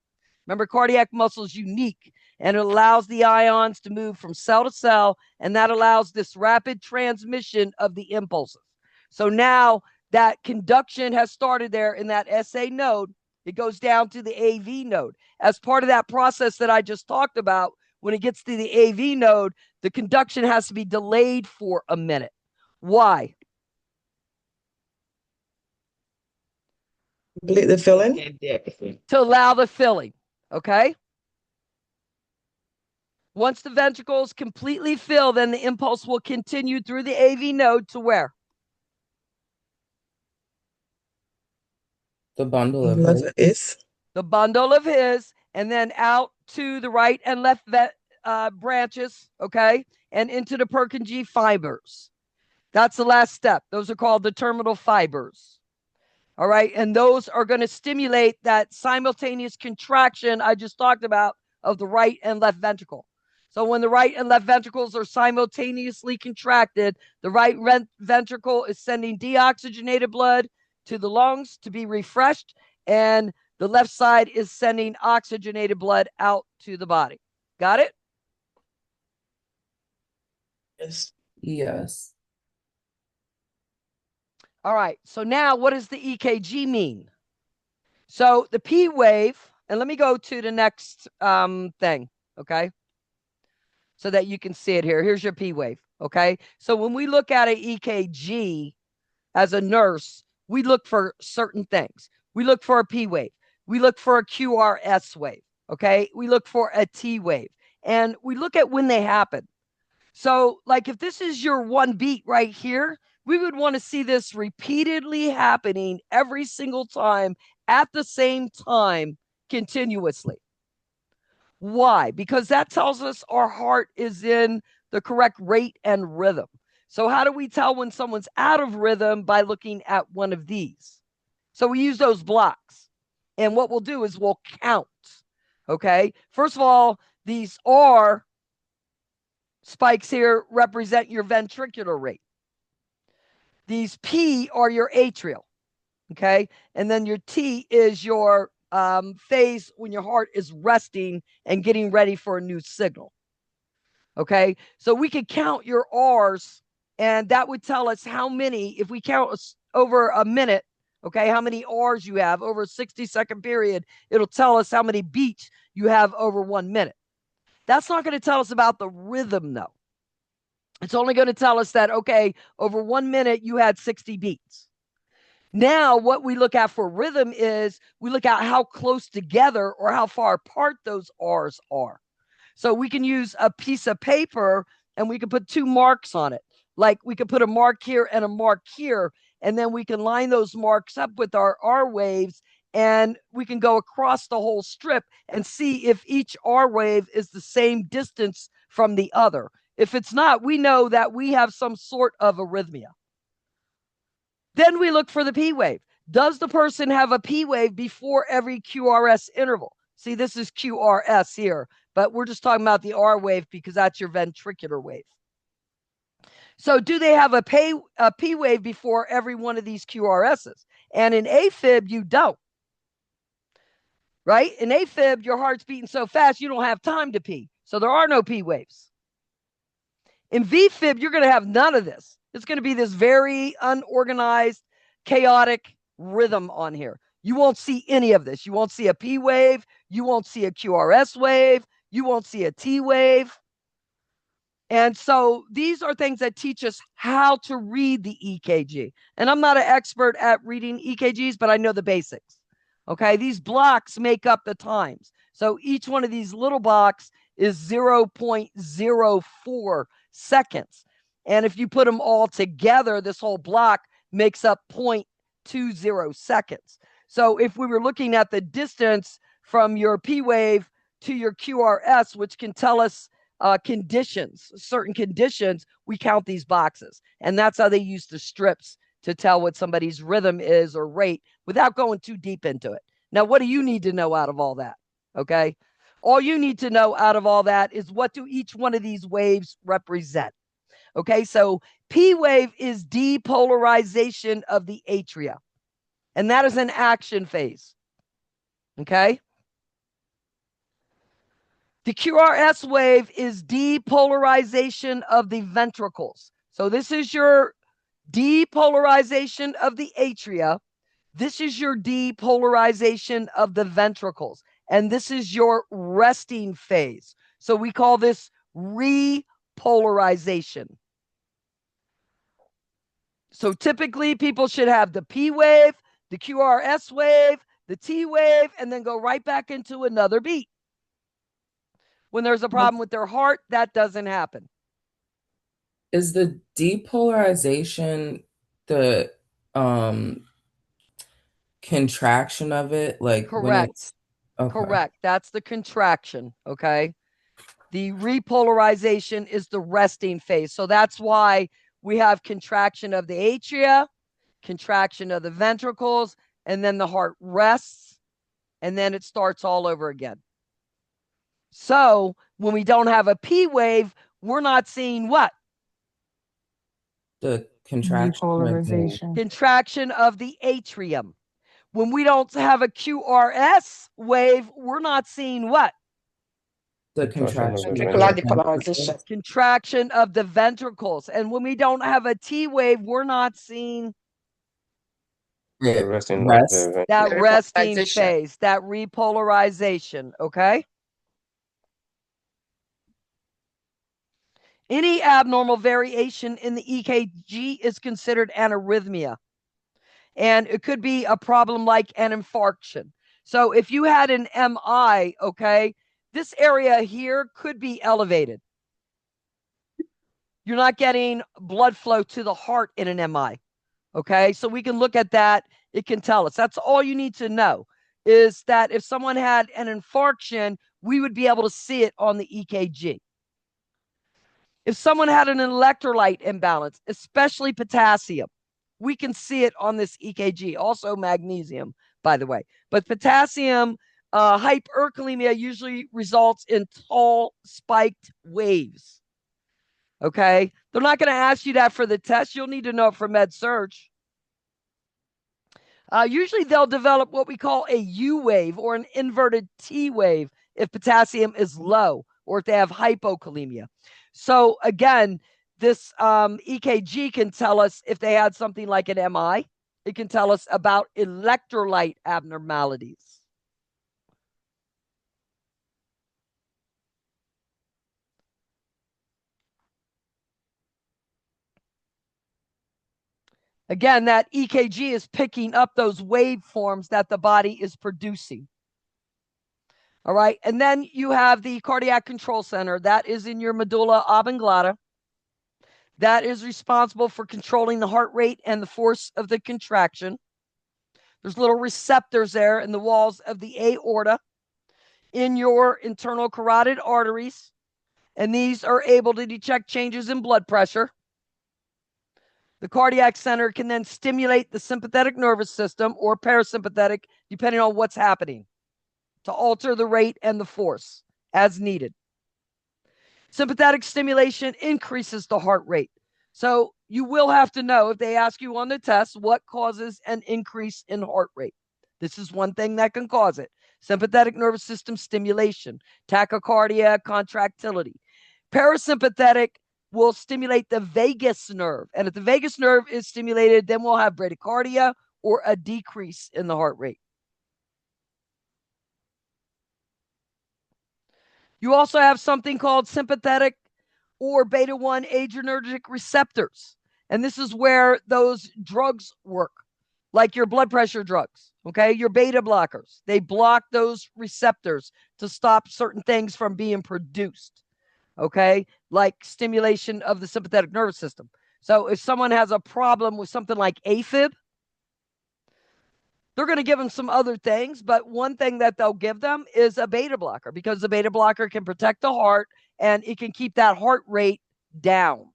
[SPEAKER 1] Remember, cardiac muscle is unique and it allows the ions to move from cell to cell, and that allows this rapid transmission of the impulses. So now that conduction has started there in that SA node, it goes down to the AV node. As part of that process that I just talked about, when it gets to the AV node, the conduction has to be delayed for a minute. Why?
[SPEAKER 8] Complete the filling.
[SPEAKER 7] Get there.
[SPEAKER 1] To allow the filling. Okay. Once the ventricles completely fill, then the impulse will continue through the AV node to where?
[SPEAKER 5] the bundle of
[SPEAKER 8] Letter
[SPEAKER 5] his.
[SPEAKER 8] is.
[SPEAKER 1] The bundle of his, and then out to the right and left branches, okay, and into the Purkinje fibers. That's the last step. Those are called the terminal fibers. All right, and those are going to stimulate that simultaneous contraction I just talked about of the right and left ventricle. So when the right and left ventricles are simultaneously contracted, the right ventricle is sending deoxygenated blood to the lungs to be refreshed, and the left side is sending oxygenated blood out to the body. Got it?
[SPEAKER 8] Yes.
[SPEAKER 5] Yes.
[SPEAKER 1] All right. So now what does the EKG mean? So the P wave, and let me go to the next thing, okay? So that you can see it here. Here's your P wave, okay? So when we look at an EKG as a nurse, we look for certain things. We look for a P wave. We look for a QRS wave, okay? We look for a T wave. And we look at when they happen. So, like, if this is your one beat right here, we would want to see this repeatedly happening every single time at the same time continuously. Why? Because that tells us our heart is in the correct rate and rhythm. So, how do we tell when someone's out of rhythm? By looking at one of these. So, we use those blocks. And what we'll do is we'll count. Okay. First of all, these are spikes here represent your ventricular rate. These P are your atrial, okay? And then your T is your phase when your heart is resting and getting ready for a new signal, okay? So we could count your R's, and that would tell us how many, if we count over a minute, okay, how many R's you have over a 60-second period, it'll tell us how many beats you have over 1 minute. That's not going to tell us about the rhythm, though. It's only going to tell us that, okay, over 1 minute, you had 60 beats. Now, what we look at for rhythm is we look at how close together or how far apart those R's are. So we can use a piece of paper and we can put 2 marks on it. Like we could put a mark here and a mark here, and then we can line those marks up with our R waves and we can go across the whole strip and see if each R wave is the same distance from the other. If it's not, we know that we have some sort of arrhythmia. Then we look for the P wave. Does the person have a P wave before every QRS interval? See, this is QRS here, but we're just talking about the R wave because that's your ventricular wave. So do they have a P wave before every one of these QRSs? And in AFib, you don't. Right? In AFib, your heart's beating so fast, you don't have time to pee. So there are no P waves. In VFib, you're going to have none of this. It's going to be this very unorganized, chaotic rhythm on here. You won't see any of this. You won't see a P wave. You won't see a QRS wave. You won't see a T wave. And so these are things that teach us how to read the EKG. And I'm not an expert at reading EKGs, but I know the basics. Okay, these blocks make up the times. So each one of these little blocks is 0.04 seconds. And if you put them all together, this whole block makes up 0.20 seconds. So if we were looking at the distance from your P wave to your QRS, which can tell us conditions, certain conditions, we count these boxes. And that's how they use the strips to tell what somebody's rhythm is or rate without going too deep into it. Now, what do you need to know out of all that? Okay. All you need to know out of all that is what do each one of these waves represent? Okay. So P wave is depolarization of the atria, and that is an action phase. Okay. The QRS wave is depolarization of the ventricles. So this is your depolarization of the atria. This is your depolarization of the ventricles. And this is your resting phase. So we call this repolarization. So typically people should have the P wave, the QRS wave, the T wave, and then go right back into another beat. When there's a problem with their heart, that doesn't happen.
[SPEAKER 5] Is the depolarization the contraction of it? Like when
[SPEAKER 1] Correct.
[SPEAKER 5] it's okay.
[SPEAKER 1] Correct. That's the contraction. Okay. The repolarization is the resting phase. So that's why we have contraction of the atria, contraction of the ventricles, and then the heart rests, and then it starts all over again. So when we don't have a P wave, we're not seeing what?
[SPEAKER 5] The contraction of the
[SPEAKER 2] Repolarization.
[SPEAKER 1] Contraction of the atrium. When we don't have a QRS wave, we're not seeing what?
[SPEAKER 5] the
[SPEAKER 6] Contraction of the
[SPEAKER 5] contraction of
[SPEAKER 7] Ventricular
[SPEAKER 5] the
[SPEAKER 7] depolarization.
[SPEAKER 5] ventricles.
[SPEAKER 1] Contraction of the ventricles. And when we don't have a T wave, we're not seeing
[SPEAKER 6] The
[SPEAKER 5] It
[SPEAKER 6] resting of
[SPEAKER 5] rests.
[SPEAKER 6] the
[SPEAKER 1] that
[SPEAKER 7] The
[SPEAKER 1] resting
[SPEAKER 7] repolarization.
[SPEAKER 1] phase, that repolarization. Okay. Any abnormal variation in the EKG is considered an arrhythmia. And it could be a problem like an infarction. So if you had an MI, okay, this area here could be elevated. You're not getting blood flow to the heart in an MI. Okay, so we can look at that. It can tell us. That's all you need to know is that if someone had an infarction, we would be able to see it on the EKG. If someone had an electrolyte imbalance, especially potassium, we can see it on this EKG. Also magnesium, by the way. But potassium hyperkalemia usually results in tall spiked waves. Okay. They're not going to ask you that for the test. You'll need to know it for med surge. Usually they'll develop what we call a U wave or an inverted T wave if potassium is low or if they have hypokalemia. So again, this EKG can tell us if they had something like an MI. It can tell us about electrolyte abnormalities. Again, that EKG is picking up those waveforms that the body is producing. All right. And then you have the cardiac control center that is in your medulla oblongata. That is responsible for controlling the heart rate and the force of the contraction. There's little receptors there in the walls of the aorta in your internal carotid arteries, and these are able to detect changes in blood pressure. The cardiac center can then stimulate the sympathetic nervous system or parasympathetic, depending on what's happening, to alter the rate and the force as needed. Sympathetic stimulation increases the heart rate. So you will have to know, if they ask you on the test, what causes an increase in heart rate. This is one thing that can cause it. Sympathetic nervous system stimulation, tachycardia, contractility. Parasympathetic will stimulate the vagus nerve. And if the vagus nerve is stimulated, then we'll have bradycardia or a decrease in the heart rate. You also have something called sympathetic or beta 1 adrenergic receptors. And this is where those drugs work, like your blood pressure drugs, okay? Your beta blockers. They block those receptors to stop certain things from being produced, okay? Like stimulation of the sympathetic nervous system. So if someone has a problem with something like AFib, they're going to give them some other things, but one thing that they'll give them is a beta blocker, because the beta blocker can protect the heart and it can keep that heart rate down.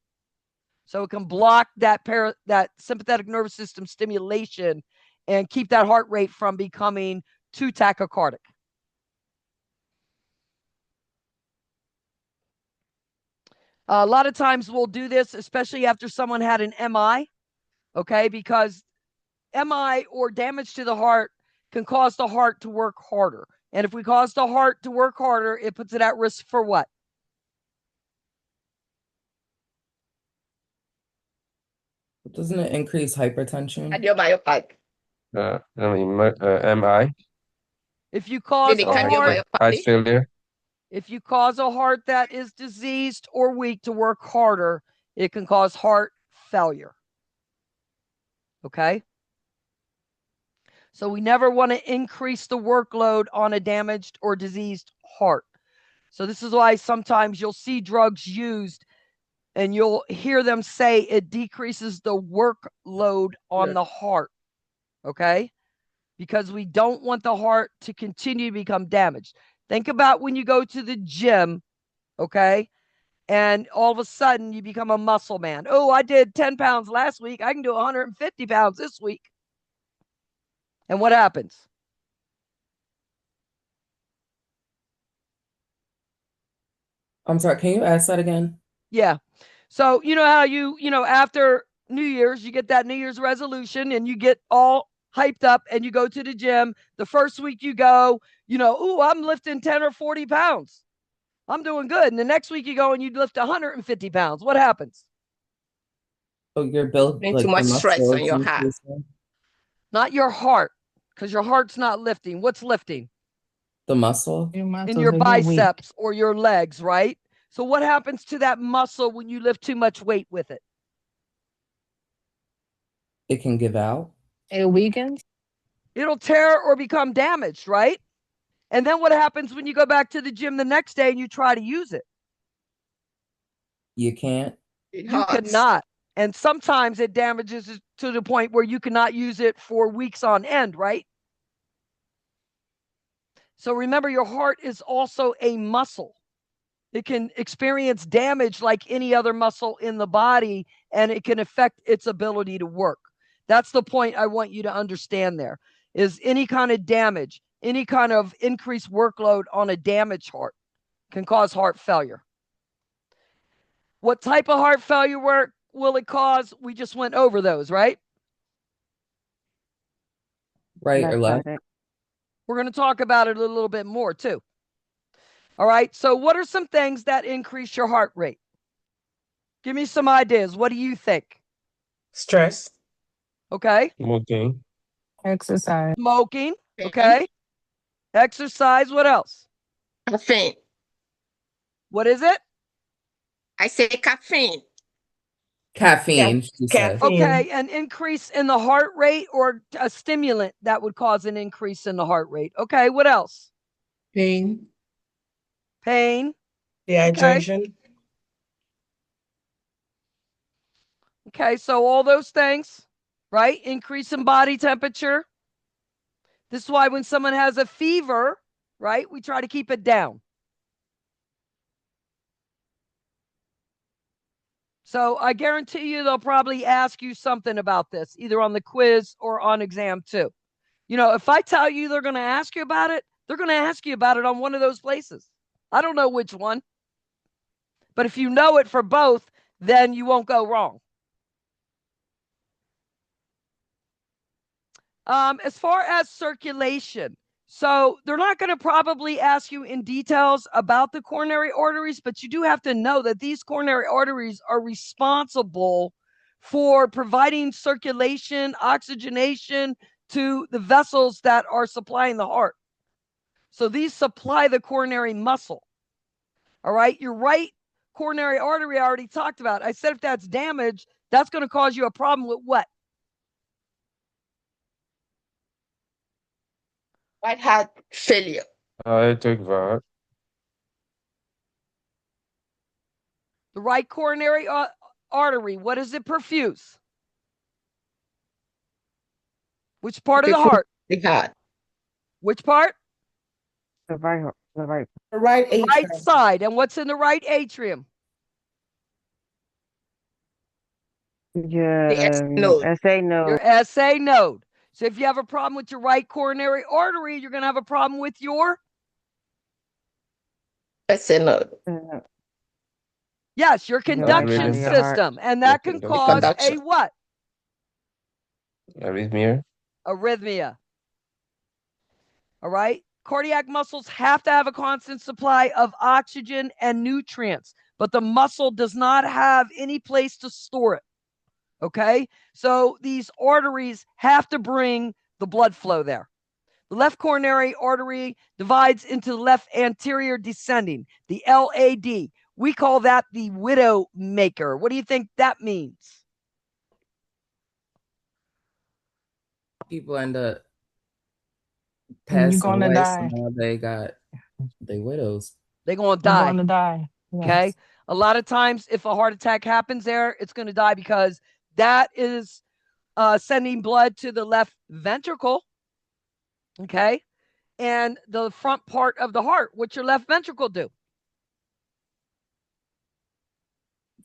[SPEAKER 1] So it can block that sympathetic nervous system stimulation and keep that heart rate from becoming too tachycardic. A lot of times we'll do this, especially after someone had an MI, okay, because MI or damage to the heart can cause the heart to work harder. And if we cause the heart to work harder, it puts it at risk for what?
[SPEAKER 5] Doesn't it increase hypertension?
[SPEAKER 7] Cardiomyopathy.
[SPEAKER 6] MI,
[SPEAKER 1] If you cause
[SPEAKER 7] The
[SPEAKER 1] a heart,
[SPEAKER 6] heart
[SPEAKER 7] cardiomyopathy.
[SPEAKER 6] failure.
[SPEAKER 1] if you cause a heart that is diseased or weak to work harder, it can cause heart failure. Okay? So we never want to increase the workload on a damaged or diseased heart. So this is why sometimes you'll see drugs used and you'll hear them say it decreases the workload on the heart. Okay? Because we don't want the heart to continue to become damaged. Think about when you go to the gym, okay? And all of a sudden you become a muscle man. Oh, I did 10 pounds last week. I can do 150 pounds this week. And what happens?
[SPEAKER 5] I'm sorry, can you ask that again?
[SPEAKER 1] Yeah. So you know how after New Year's, you get that New Year's resolution and you get all hyped up and you go to the gym. The first week you go, ooh, I'm lifting 10 or 40 pounds. I'm doing good. And the next week you go and you lift 150 pounds. What happens?
[SPEAKER 5] Oh, you're built
[SPEAKER 7] Putting
[SPEAKER 5] like
[SPEAKER 7] too
[SPEAKER 5] the
[SPEAKER 7] much stress on
[SPEAKER 5] muscles
[SPEAKER 7] your heart.
[SPEAKER 5] increasing?
[SPEAKER 1] Not your heart, because your heart's not lifting. What's lifting?
[SPEAKER 5] The muscle?
[SPEAKER 8] Your
[SPEAKER 1] In
[SPEAKER 8] muscles
[SPEAKER 1] your
[SPEAKER 8] are weak.
[SPEAKER 1] biceps or your legs, right? So what happens to that muscle when you lift too much weight with it?
[SPEAKER 5] It can give out.
[SPEAKER 8] It weakens.
[SPEAKER 1] It'll tear or become damaged, right? And then what happens when you go back to the gym the next day and you try to use it?
[SPEAKER 5] You can't.
[SPEAKER 7] It
[SPEAKER 1] You
[SPEAKER 7] hurts.
[SPEAKER 1] cannot. And sometimes it damages it to the point where you cannot use it for weeks on end, right? So remember, your heart is also a muscle. It can experience damage like any other muscle in the body, and it can affect its ability to work. That's the point I want you to understand there, is any kind of damage, any kind of increased workload on a damaged heart can cause heart failure. What type of heart failure will it cause? We just went over those, right?
[SPEAKER 5] Right or left?
[SPEAKER 9] Left-sided.
[SPEAKER 1] We're going to talk about it a little bit more too. All right. So what are some things that increase your heart rate? Give me some ideas. What do you think?
[SPEAKER 4] Stress.
[SPEAKER 1] Okay.
[SPEAKER 6] Smoking.
[SPEAKER 8] Exercise.
[SPEAKER 1] Smoking. Okay. Exercise. What else?
[SPEAKER 7] Caffeine.
[SPEAKER 1] What is it?
[SPEAKER 7] I say caffeine.
[SPEAKER 5] Caffeine, she said.
[SPEAKER 4] Caffeine.
[SPEAKER 1] Okay. An increase in the heart rate or a stimulant that would cause an increase in the heart rate. Okay. What else?
[SPEAKER 4] Pain.
[SPEAKER 1] Pain.
[SPEAKER 4] Dehydration.
[SPEAKER 1] Okay. So all those things, right? Increase in body temperature. This is why when someone has a fever, right, we try to keep it down. So I guarantee you they'll probably ask you something about this, either on the quiz or on exam 2. You know, if I tell you they're going to ask you about it, they're going to ask you about it on one of those places. I don't know which one. But if you know it for both, then you won't go wrong. As far as circulation, so they're not going to probably ask you in details about the coronary arteries, but you do have to know that these coronary arteries are responsible for providing circulation, oxygenation to the vessels that are supplying the heart. So these supply the coronary muscle. All right. Your right coronary artery, I already talked about. I said if that's damaged, that's going to cause you a problem with what?
[SPEAKER 7] Right heart failure.
[SPEAKER 6] I took that.
[SPEAKER 1] The right coronary artery, what does it perfuse? Which part of the heart?
[SPEAKER 7] The heart.
[SPEAKER 1] Which part?
[SPEAKER 9] The right, the right.
[SPEAKER 3] The right
[SPEAKER 1] The right
[SPEAKER 3] atrium.
[SPEAKER 1] side. And what's in the right atrium?
[SPEAKER 7] The S
[SPEAKER 9] Your
[SPEAKER 7] node.
[SPEAKER 9] SA node.
[SPEAKER 1] Your SA node. So if you have a problem with your right coronary artery, you're going to have a problem with your?
[SPEAKER 7] SA node.
[SPEAKER 1] Yes, your
[SPEAKER 9] Your right
[SPEAKER 1] conduction
[SPEAKER 9] side of your heart.
[SPEAKER 1] system. And that can
[SPEAKER 6] The
[SPEAKER 1] cause a
[SPEAKER 7] conduction.
[SPEAKER 1] what?
[SPEAKER 6] Arrhythmia.
[SPEAKER 1] Arrhythmia. All right. Cardiac muscles have to have a constant supply of oxygen and nutrients, but the muscle does not have any place to store it. Okay. So these arteries have to bring the blood flow there. The left coronary artery divides into the left anterior descending, the LAD. We call that the widow maker. What do you think that means?
[SPEAKER 5] People end up
[SPEAKER 8] You're
[SPEAKER 5] passing
[SPEAKER 8] gonna
[SPEAKER 5] away, so
[SPEAKER 8] die.
[SPEAKER 5] now they widows.
[SPEAKER 1] They're going to
[SPEAKER 8] You're
[SPEAKER 1] die.
[SPEAKER 8] gonna die.
[SPEAKER 1] Okay.
[SPEAKER 8] Yes.
[SPEAKER 1] A lot of times, if a heart attack happens there, it's going to die because that is sending blood to the left ventricle. Okay. And the front part of the heart. What's your left ventricle do?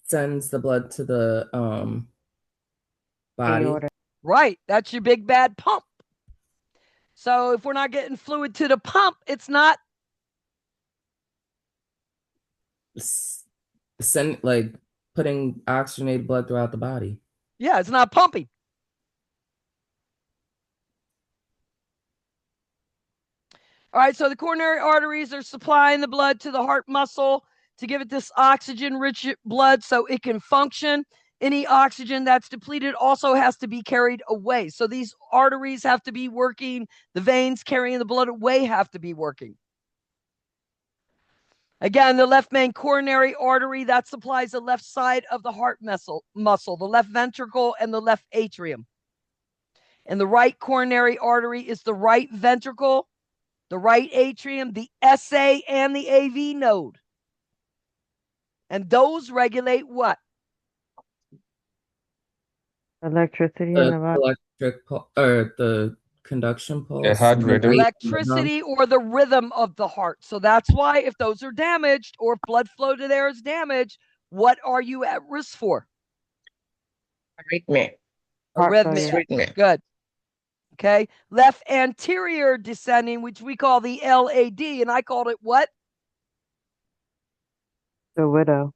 [SPEAKER 5] Sends the blood to the body.
[SPEAKER 9] Aorta.
[SPEAKER 1] Right. That's your big bad pump. So if we're not getting fluid to the pump, it's not.
[SPEAKER 5] Send like putting oxygenated blood throughout the body.
[SPEAKER 1] Yeah, it's not pumping. All right, so the coronary arteries are supplying the blood to the heart muscle to give it this oxygen-rich blood so it can function. Any oxygen that's depleted also has to be carried away. So these arteries have to be working. The veins carrying the blood away have to be working. Again, the left main coronary artery, that supplies the left side of the heart muscle, the left ventricle and the left atrium. And the right coronary artery is the right ventricle, the right atrium, the SA, and the AV node. And those regulate what?
[SPEAKER 9] Electricity in
[SPEAKER 5] The
[SPEAKER 9] the body.
[SPEAKER 5] electric or the conduction pulse.
[SPEAKER 6] heart
[SPEAKER 5] and the
[SPEAKER 6] rhythm.
[SPEAKER 5] rate-
[SPEAKER 1] Electricity or the rhythm of the heart. So that's why if those are damaged or if blood flow to there is damaged, what are you at risk for?
[SPEAKER 7] Arrhythmia.
[SPEAKER 9] Heart
[SPEAKER 1] Arrhythmia.
[SPEAKER 9] failure.
[SPEAKER 7] Arrhythmia.
[SPEAKER 1] Good. Okay. Left anterior descending, which we call the LAD, and I called it what?
[SPEAKER 9] The widow.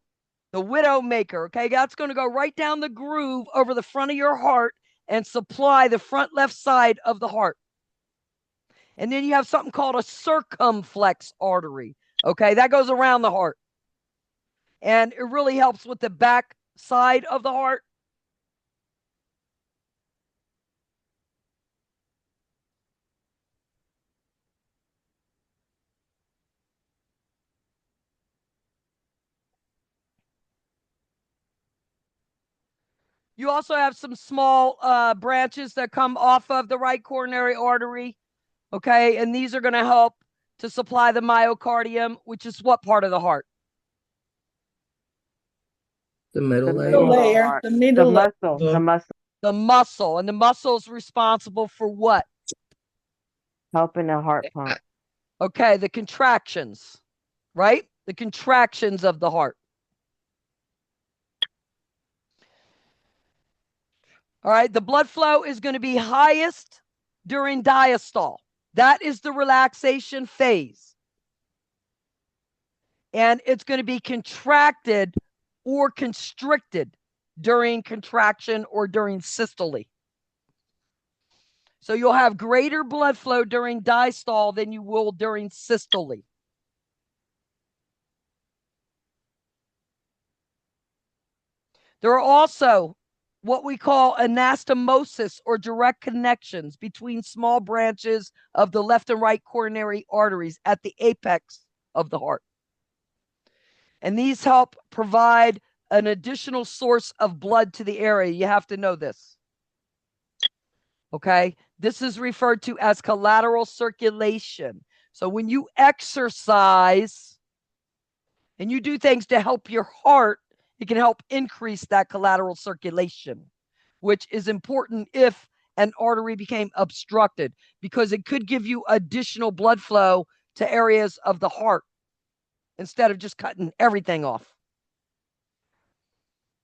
[SPEAKER 1] The widow maker. Okay. That's going to go right down the groove over the front of your heart and supply the front left side of the heart. And then you have something called a circumflex artery. Okay. That goes around the heart. And it really helps with the back side of the heart. You also have some small branches that come off of the right coronary artery. Okay. And these are going to help to supply the myocardium, which is what part of the heart?
[SPEAKER 5] The middle
[SPEAKER 9] The
[SPEAKER 5] layer.
[SPEAKER 9] middle
[SPEAKER 3] layer,
[SPEAKER 9] part.
[SPEAKER 3] the
[SPEAKER 9] The
[SPEAKER 3] middle layer.
[SPEAKER 9] muscle. The muscle.
[SPEAKER 1] The muscle. And the muscle is responsible for what?
[SPEAKER 9] Helping the heart pump.
[SPEAKER 1] Okay, the contractions, right? The contractions of the heart. All right, the blood flow is going to be highest during diastole. That is the relaxation phase. And it's going to be contracted or constricted during contraction or during systole. So you'll have greater blood flow during diastole than you will during systole. There are also what we call anastomosis or direct connections between small branches of the left and right coronary arteries at the apex of the heart. And these help provide an additional source of blood to the area. You have to know this. Okay, this is referred to as collateral circulation. So when you exercise and you do things to help your heart, it can help increase that collateral circulation, which is important if an artery became obstructed, because it could give you additional blood flow to areas of the heart instead of just cutting everything off.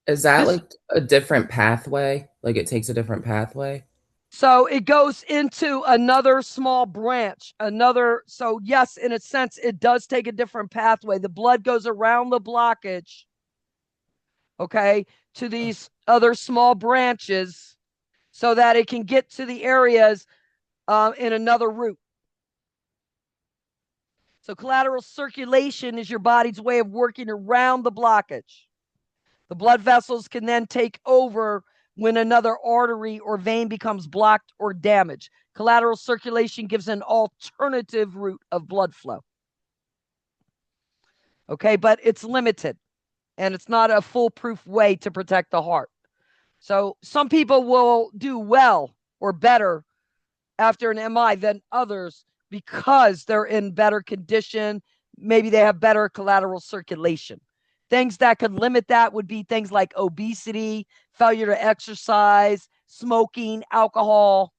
[SPEAKER 5] Is that
[SPEAKER 1] This,
[SPEAKER 5] like a different pathway? Like it takes a different pathway?
[SPEAKER 1] so it goes into another small branch, so yes, in a sense, it does take a different pathway. The blood goes around the blockage, okay, to these other small branches so that it can get to the areas in another route. So collateral circulation is your body's way of working around the blockage. The blood vessels can then take over when another artery or vein becomes blocked or damaged. Collateral circulation gives an alternative route of blood flow. Okay, but it's limited and it's not a foolproof way to protect the heart. So some people will do well or better after an MI than others because they're in better condition. Maybe they have better collateral circulation. Things that could limit that would be things like obesity, failure to exercise, smoking, alcohol.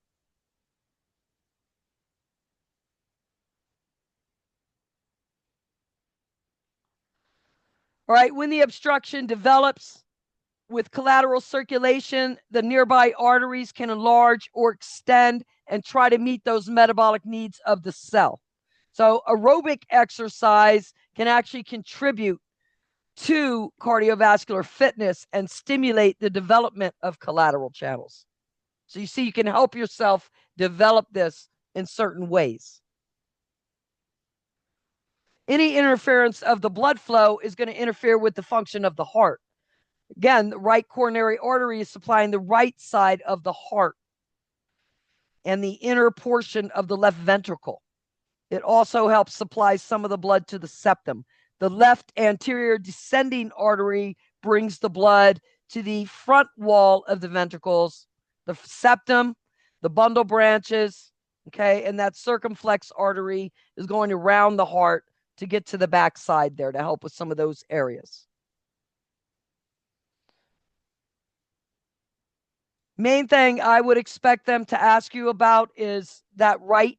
[SPEAKER 1] All right, when the obstruction develops with collateral circulation, the nearby arteries can enlarge or extend and try to meet those metabolic needs of the cell. So aerobic exercise can actually contribute to cardiovascular fitness and stimulate the development of collateral channels. So you see, you can help yourself develop this in certain ways. Any interference of the blood flow is going to interfere with the function of the heart. Again, the right coronary artery is supplying the right side of the heart and the inner portion of the left ventricle. It also helps supply some of the blood to the septum. The left anterior descending artery brings the blood to the front wall of the ventricles, the septum, the bundle branches, okay, and that circumflex artery is going around the heart to get to the back side there to help with some of those areas. Main thing I would expect them to ask you about is that right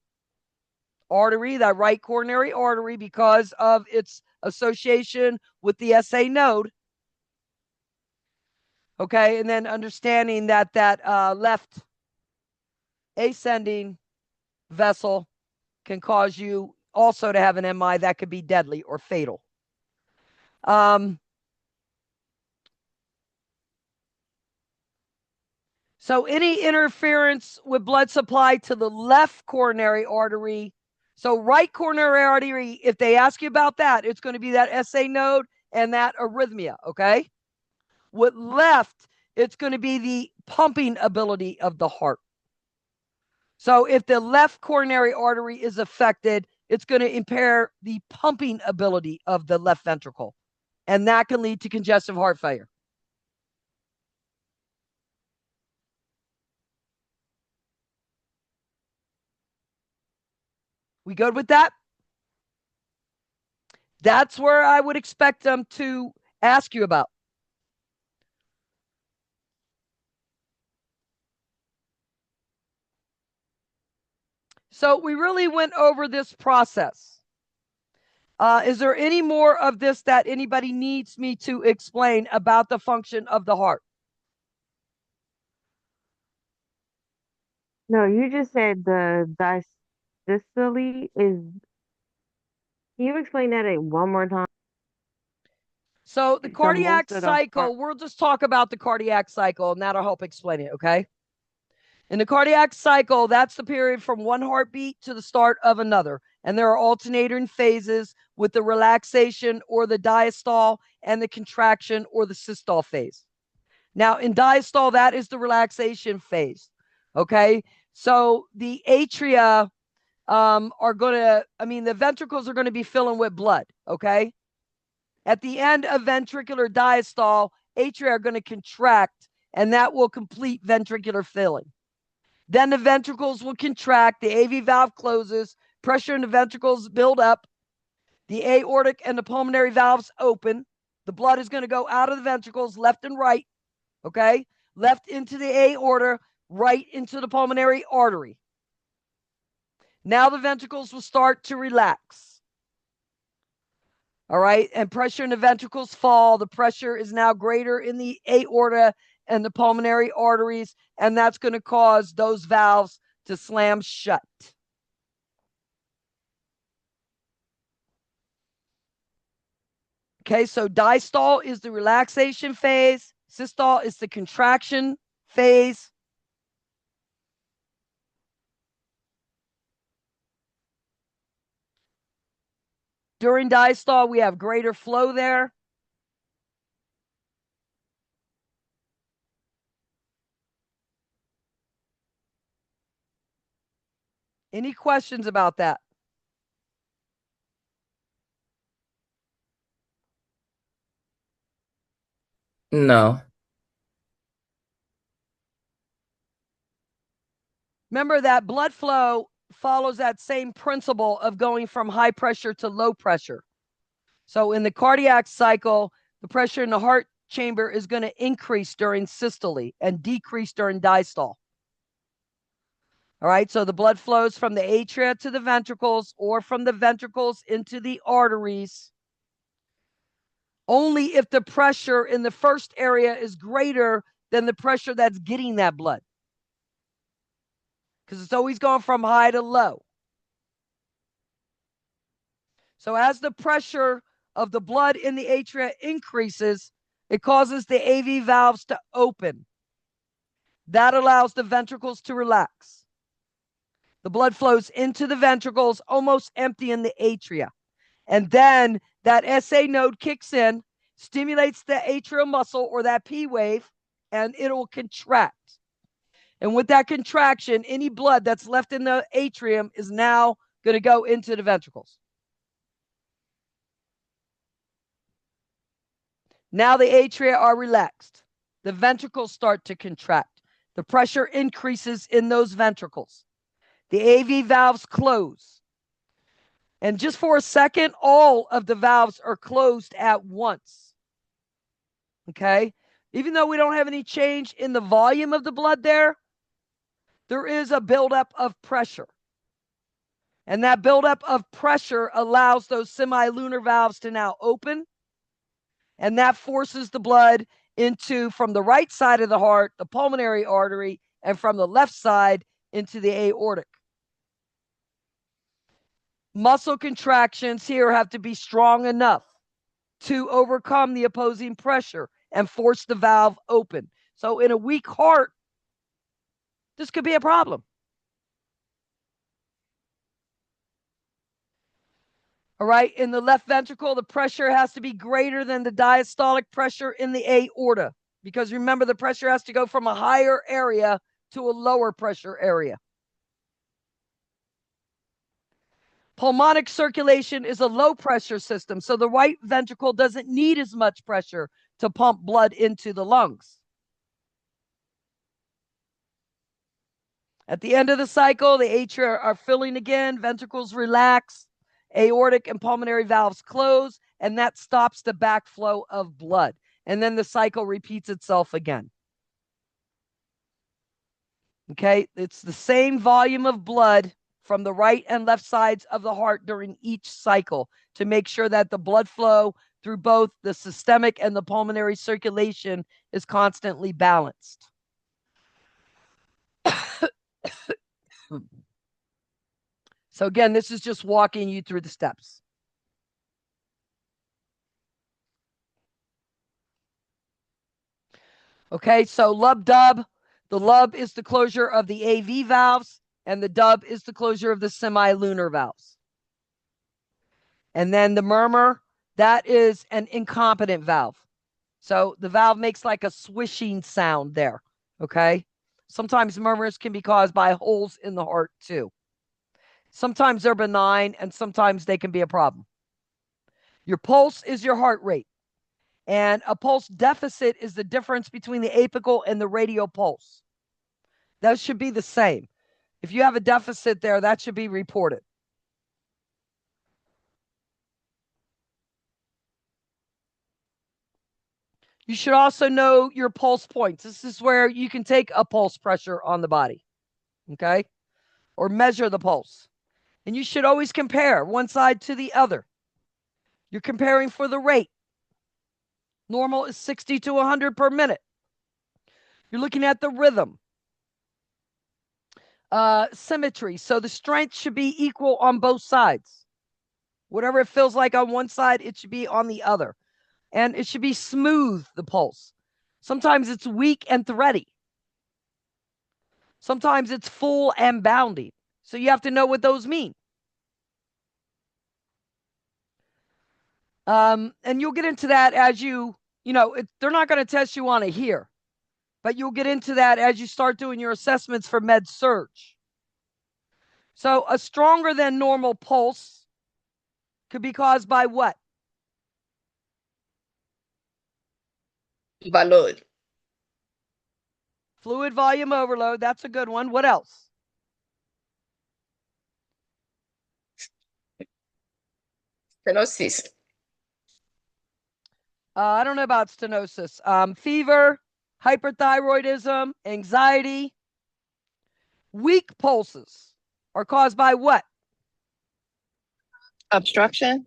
[SPEAKER 1] artery, that right coronary artery, because of its association with the SA node. Okay, and then understanding that left ascending vessel can cause you also to have an MI that could be deadly or fatal. So any interference with blood supply to the left coronary artery. So right coronary artery, if they ask you about that, it's going to be that SA node and that arrhythmia, okay? With left, it's going to be the pumping ability of the heart. So if the left coronary artery is affected, it's going to impair the pumping ability of the left ventricle. And that can lead to congestive heart failure. We good with that? That's where I would expect them to ask you about. So we really went over this process. Is there any more of this that anybody needs me to explain about the function of the heart?
[SPEAKER 9] No, you just said the diastole is. Can you explain that one more time?
[SPEAKER 1] So the
[SPEAKER 9] So
[SPEAKER 1] cardiac
[SPEAKER 9] most of the heart.
[SPEAKER 1] cycle, we'll just talk about the cardiac cycle and that'll help explain it, okay? In the cardiac cycle, that's the period from one heartbeat to the start of another. And there are alternating phases with the relaxation or the diastole and the contraction or the systole phase. Now, in diastole, that is the relaxation phase. Okay. So the atria are going to, the ventricles are going to be filling with blood. Okay. At the end of ventricular diastole, atria are going to contract, and that will complete ventricular filling. Then the ventricles will contract, the AV valve closes, pressure in the ventricles build up, the aortic and the pulmonary valves open. The blood is going to go out of the ventricles left and right, okay? Left into the aorta, right into the pulmonary artery. Now the ventricles will start to relax. All right, and pressure in the ventricles fall. The pressure is now greater in the aorta and the pulmonary arteries, and that's going to cause those valves to slam shut. Okay, so diastole is the relaxation phase, systole is the contraction phase. During diastole, we have greater flow there. Any questions about that?
[SPEAKER 5] No.
[SPEAKER 1] Remember that blood flow follows that same principle of going from high pressure to low pressure. So in the cardiac cycle, the pressure in the heart chamber is going to increase during systole and decrease during diastole. All right, so the blood flows from the atria to the ventricles or from the ventricles into the arteries only if the pressure in the first area is greater than the pressure that's getting that blood. Because it's always going from high to low. So as the pressure of the blood in the atria increases, it causes the AV valves to open. That allows the ventricles to relax. The blood flows into the ventricles, almost emptying the atria. And then that SA node kicks in, stimulates the atrial muscle or that P wave, and it'll contract. And with that contraction, any blood that's left in the atrium is now going to go into the ventricles. Now the atria are relaxed. The ventricles start to contract. The pressure increases in those ventricles. The AV valves close. And just for a second, all of the valves are closed at once. Okay? Even though we don't have any change in the volume of the blood there is a buildup of pressure. And that buildup of pressure allows those semilunar valves to now open. And that forces the blood into, from the right side of the heart, the pulmonary artery, and from the left side into the aortic. Muscle contractions here have to be strong enough to overcome the opposing pressure and force the valve open. So in a weak heart, this could be a problem. All right, in the left ventricle, the pressure has to be greater than the diastolic pressure in the aorta, because remember, the pressure has to go from a higher area to a lower pressure area. Pulmonic circulation is a low pressure system, so the right ventricle doesn't need as much pressure to pump blood into the lungs. At the end of the cycle, the atria are filling again, ventricles relax, aortic and pulmonary valves close, and that stops the backflow of blood. And then the cycle repeats itself again. Okay, it's the same volume of blood from the right and left sides of the heart during each cycle to make sure that the blood flow through both the systemic and the pulmonary circulation is constantly balanced. So again, this is just walking you through the steps. Okay, so lub dub. The lub is the closure of the AV valves, and the dub is the closure of the semilunar valves. And then the murmur, that is an incompetent valve. So the valve makes like a swishing sound there. Okay. Sometimes murmurs can be caused by holes in the heart too. Sometimes they're benign and sometimes they can be a problem. Your pulse is your heart rate. And a pulse deficit is the difference between the apical and the radial pulse. That should be the same. If you have a deficit there, that should be reported. You should also know your pulse points. This is where you can take a pulse pressure on the body, okay? Or measure the pulse. And you should always compare one side to the other. You're comparing for the rate. Normal is 60 to 100 per minute. You're looking at the rhythm. Symmetry. So the strength should be equal on both sides. Whatever it feels like on one side, it should be on the other. And it should be smooth, the pulse. Sometimes it's weak and thready. Sometimes it's full and bounding. So you have to know what those mean. And you'll get into that as they're not going to test you on it here, but you'll get into that as you start doing your assessments for med surge. So a stronger than normal pulse could be caused by what?
[SPEAKER 7] Overload.
[SPEAKER 1] Fluid volume overload. That's a good one. What else?
[SPEAKER 7] Stenosis.
[SPEAKER 1] I don't know about stenosis. Fever, hyperthyroidism, anxiety. Weak pulses are caused by what?
[SPEAKER 7] Obstruction.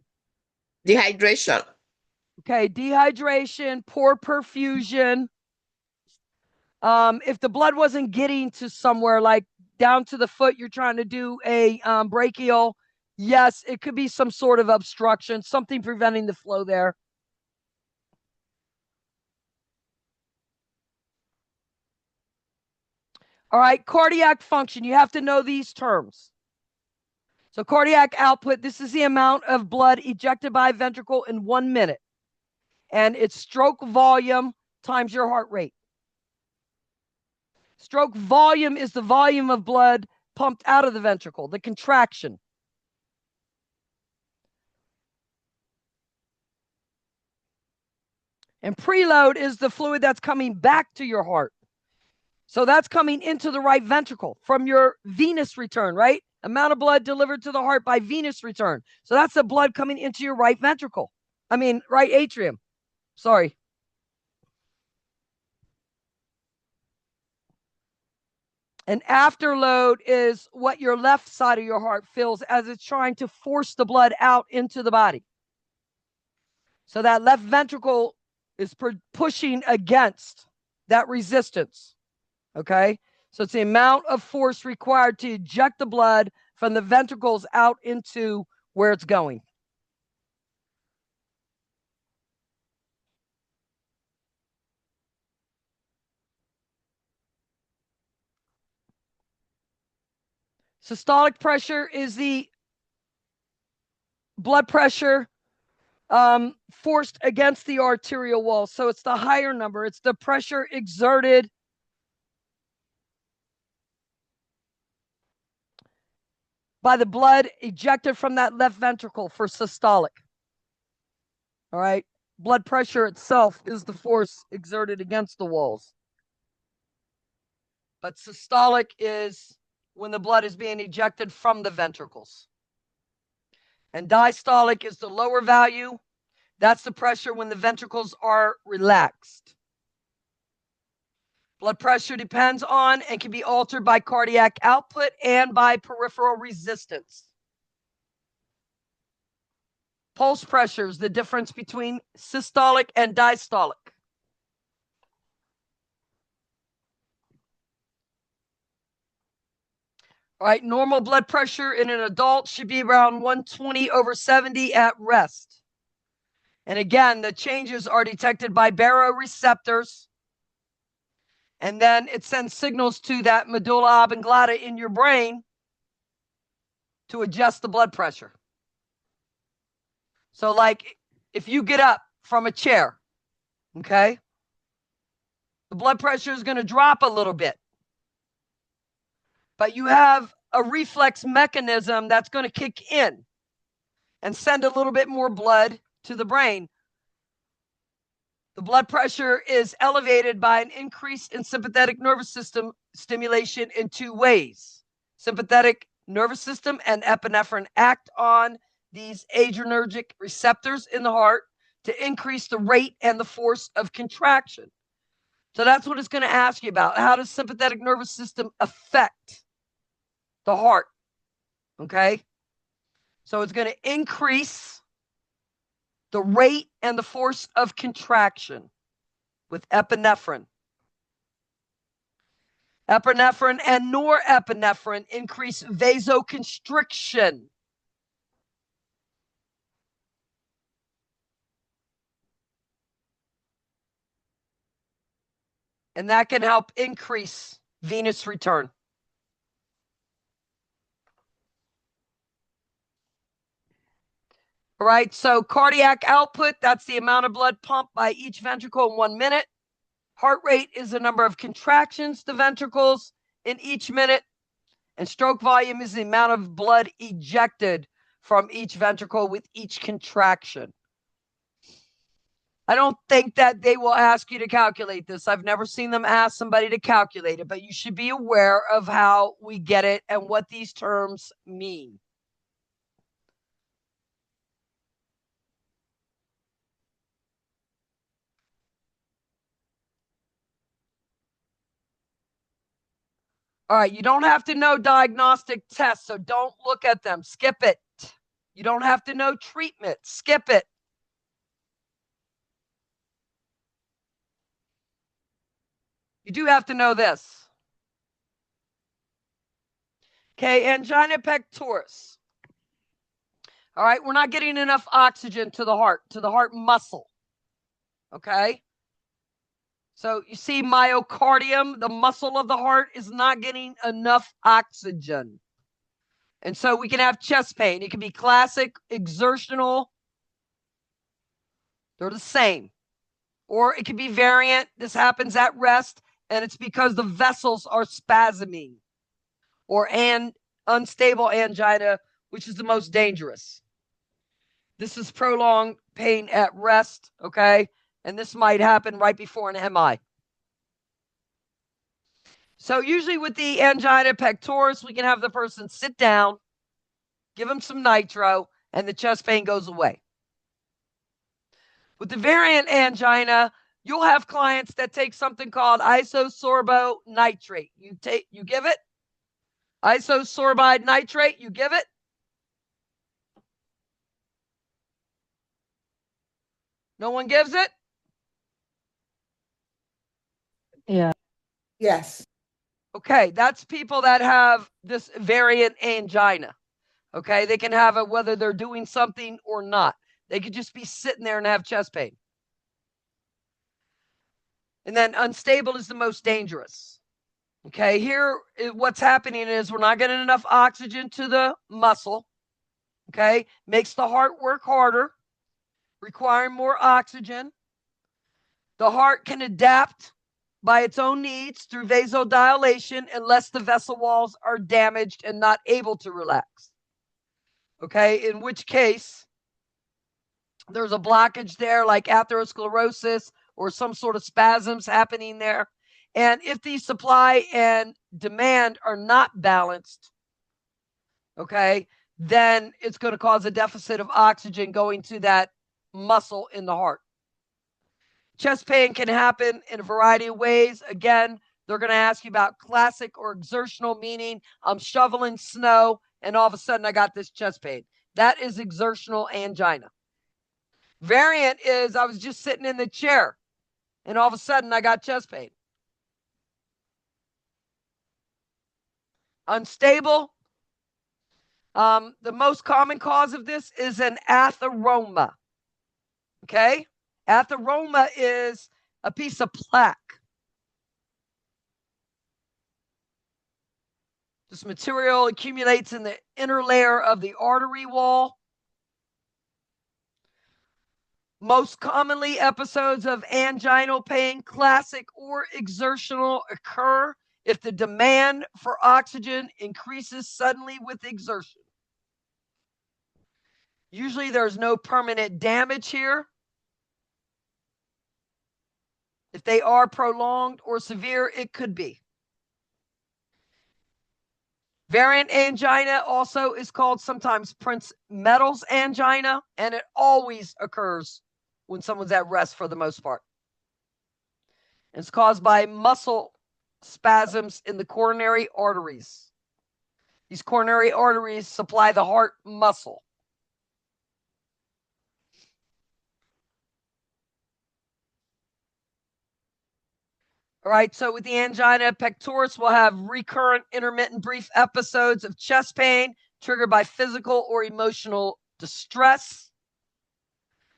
[SPEAKER 7] Dehydration.
[SPEAKER 1] Okay, dehydration, poor perfusion. If the blood wasn't getting to somewhere like down to the foot, you're trying to do a brachial, yes, it could be some sort of obstruction, something preventing the flow there. All right, cardiac function. You have to know these terms. So cardiac output, this is the amount of blood ejected by a ventricle in 1 minute. And it's stroke volume times your heart rate. Stroke volume is the volume of blood pumped out of the ventricle, the contraction. And preload is the fluid that's coming back to your heart. So that's coming into the right ventricle from your venous return, right? Amount of blood delivered to the heart by venous return. So that's the blood coming into your right ventricle. Right atrium. Sorry. And afterload is what your left side of your heart feels as it's trying to force the blood out into the body. So that left ventricle is pushing against that resistance. Okay? So it's the amount of force required to eject the blood from the ventricles out into where it's going. Systolic pressure is the blood pressure forced against the arterial wall. So it's the higher number. It's the pressure exerted by the blood ejected from that left ventricle for systolic. All right. Blood pressure itself is the force exerted against the walls. But systolic is when the blood is being ejected from the ventricles. And diastolic is the lower value. That's the pressure when the ventricles are relaxed. Blood pressure depends on and can be altered by cardiac output and by peripheral resistance. Pulse pressure is the difference between systolic and diastolic. All right, normal blood pressure in an adult should be around 120/70 at rest. And again, the changes are detected by baroreceptors. And then it sends signals to that medulla oblongata in your brain to adjust the blood pressure. So, like, if you get up from a chair, okay, the blood pressure is going to drop a little bit. But you have a reflex mechanism that's going to kick in and send a little bit more blood to the brain. The blood pressure is elevated by an increase in sympathetic nervous system stimulation in two ways. Sympathetic nervous system and epinephrine act on these adrenergic receptors in the heart to increase the rate and the force of contraction. So that's what it's going to ask you about. How does sympathetic nervous system affect the heart? Okay. So it's going to increase the rate and the force of contraction with epinephrine. Epinephrine and norepinephrine increase vasoconstriction. And that can help increase venous return. All right, so cardiac output, that's the amount of blood pumped by each ventricle in 1 minute. Heart rate is the number of contractions to ventricles in each minute. And stroke volume is the amount of blood ejected from each ventricle with each contraction. I don't think that they will ask you to calculate this. I've never seen them ask somebody to calculate it, but you should be aware of how we get it and what these terms mean. All right, you don't have to know diagnostic tests, so don't look at them. Skip it. You don't have to know treatment. Skip it. You do have to know this. Okay, angina pectoris. All right, we're not getting enough oxygen to the heart muscle. Okay? So you see myocardium, the muscle of the heart, is not getting enough oxygen. And so we can have chest pain. It can be classic, exertional. They're the same. Or it can be variant. This happens at rest, and it's because the vessels are spasming. Or unstable angina, which is the most dangerous. This is prolonged pain at rest, okay? And this might happen right before an MI. So usually with the angina pectoris, we can have the person sit down, give them some nitro, and the chest pain goes away. With the variant angina, you'll have clients that take something called isosorbide nitrate. You give it. Isosorbide nitrate, you give it. No one gives it?
[SPEAKER 9] Yeah.
[SPEAKER 3] Yes.
[SPEAKER 1] Okay, that's people that have this variant angina. Okay, they can have it whether they're doing something or not. They could just be sitting there and have chest pain. And then unstable is the most dangerous. Okay, here what's happening is we're not getting enough oxygen to the muscle. Okay, makes the heart work harder, requiring more oxygen. The heart can adapt by its own needs through vasodilation unless the vessel walls are damaged and not able to relax. Okay, in which case there's a blockage there like atherosclerosis or some sort of spasms happening there. And if the supply and demand are not balanced, okay, then it's going to cause a deficit of oxygen going to that muscle in the heart. Chest pain can happen in a variety of ways. Again, they're going to ask you about classic or exertional, meaning I'm shoveling snow and all of a sudden I got this chest pain. That is exertional angina. Variant is I was just sitting in the chair and all of a sudden I got chest pain. Unstable. The most common cause of this is an atheroma. Okay? Atheroma is a piece of plaque. This material accumulates in the inner layer of the artery wall. Most commonly, episodes of anginal pain, classic or exertional, occur if the demand for oxygen increases suddenly with exertion. Usually there's no permanent damage here. If they are prolonged or severe, it could be. Variant angina also is called sometimes Prince Metals angina, and it always occurs when someone's at rest for the most part. It's caused by muscle spasms in the coronary arteries. These coronary arteries supply the heart muscle. All right, so with the angina pectoris, we'll have recurrent, intermittent, brief episodes of chest pain triggered by physical or emotional distress.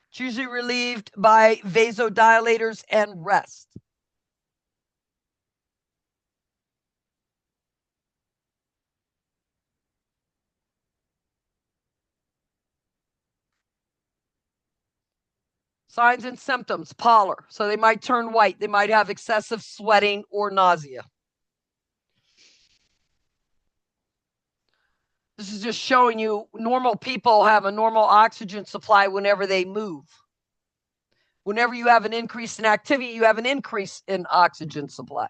[SPEAKER 1] It's usually relieved by vasodilators and rest. Signs and symptoms, pallor. So they might turn white. They might have excessive sweating or nausea. This is just showing you normal people have a normal oxygen supply whenever they move. Whenever you have an increase in activity, you have an increase in oxygen supply.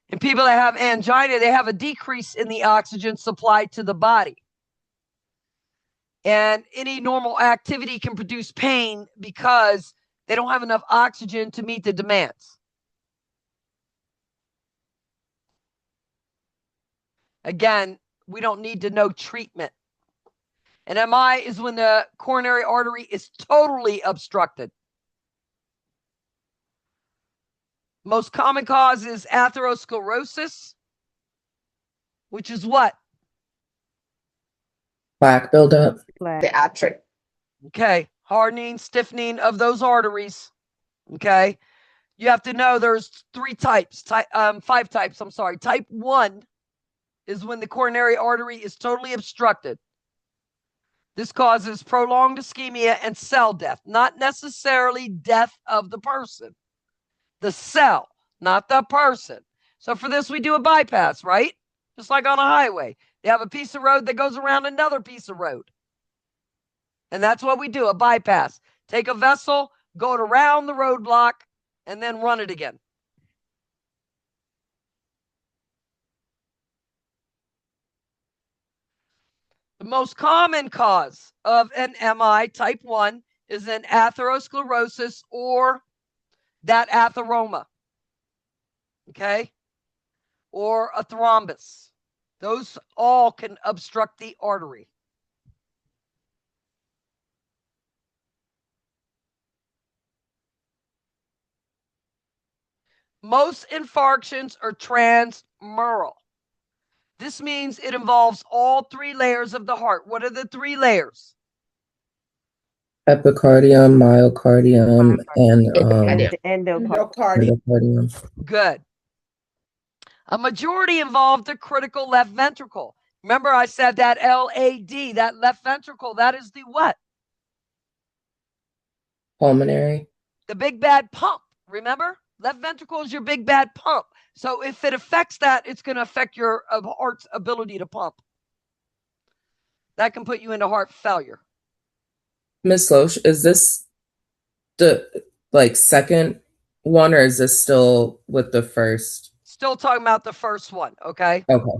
[SPEAKER 1] In people that have angina, they have a decrease in the oxygen supply to the body. And any normal activity can produce pain because they don't have enough oxygen to meet the demands. Again, we don't need to know treatment. An MI is when the coronary artery is totally obstructed. Most common cause is atherosclerosis, which is what?
[SPEAKER 5] Plaque buildup.
[SPEAKER 7] The artery.
[SPEAKER 1] Okay, hardening, stiffening of those arteries. Okay, you have to know there's five types. I'm sorry. Type 1 is when the coronary artery is totally obstructed. This causes prolonged ischemia and cell death, not necessarily death of the person. The cell, not the person. So for this, we do a bypass, right? Just like on a highway. They have a piece of road that goes around another piece of road. And that's what we do, a bypass. Take a vessel, go around the roadblock, and then run it again. The most common cause of an MI type 1 is an atherosclerosis or that atheroma. Okay? Or a thrombus. Those all can obstruct the artery. Most infarctions are transmural. This means it involves all three layers of the heart. What are the three layers?
[SPEAKER 5] Epicardium, myocardium, and
[SPEAKER 9] Endocardium.
[SPEAKER 5] endocardium.
[SPEAKER 1] Good. A majority involve the critical left ventricle. Remember I said that LAD, that left ventricle, that is the what?
[SPEAKER 5] Pulmonary.
[SPEAKER 1] The big bad pump, remember? Left ventricle is your big bad pump. So if it affects that, it's going to affect your heart's ability to pump. That can put you into heart failure.
[SPEAKER 5] Miss Loesch, is this the second one, or is this still with the first?
[SPEAKER 1] Still talking about the first one, okay?
[SPEAKER 5] Okay.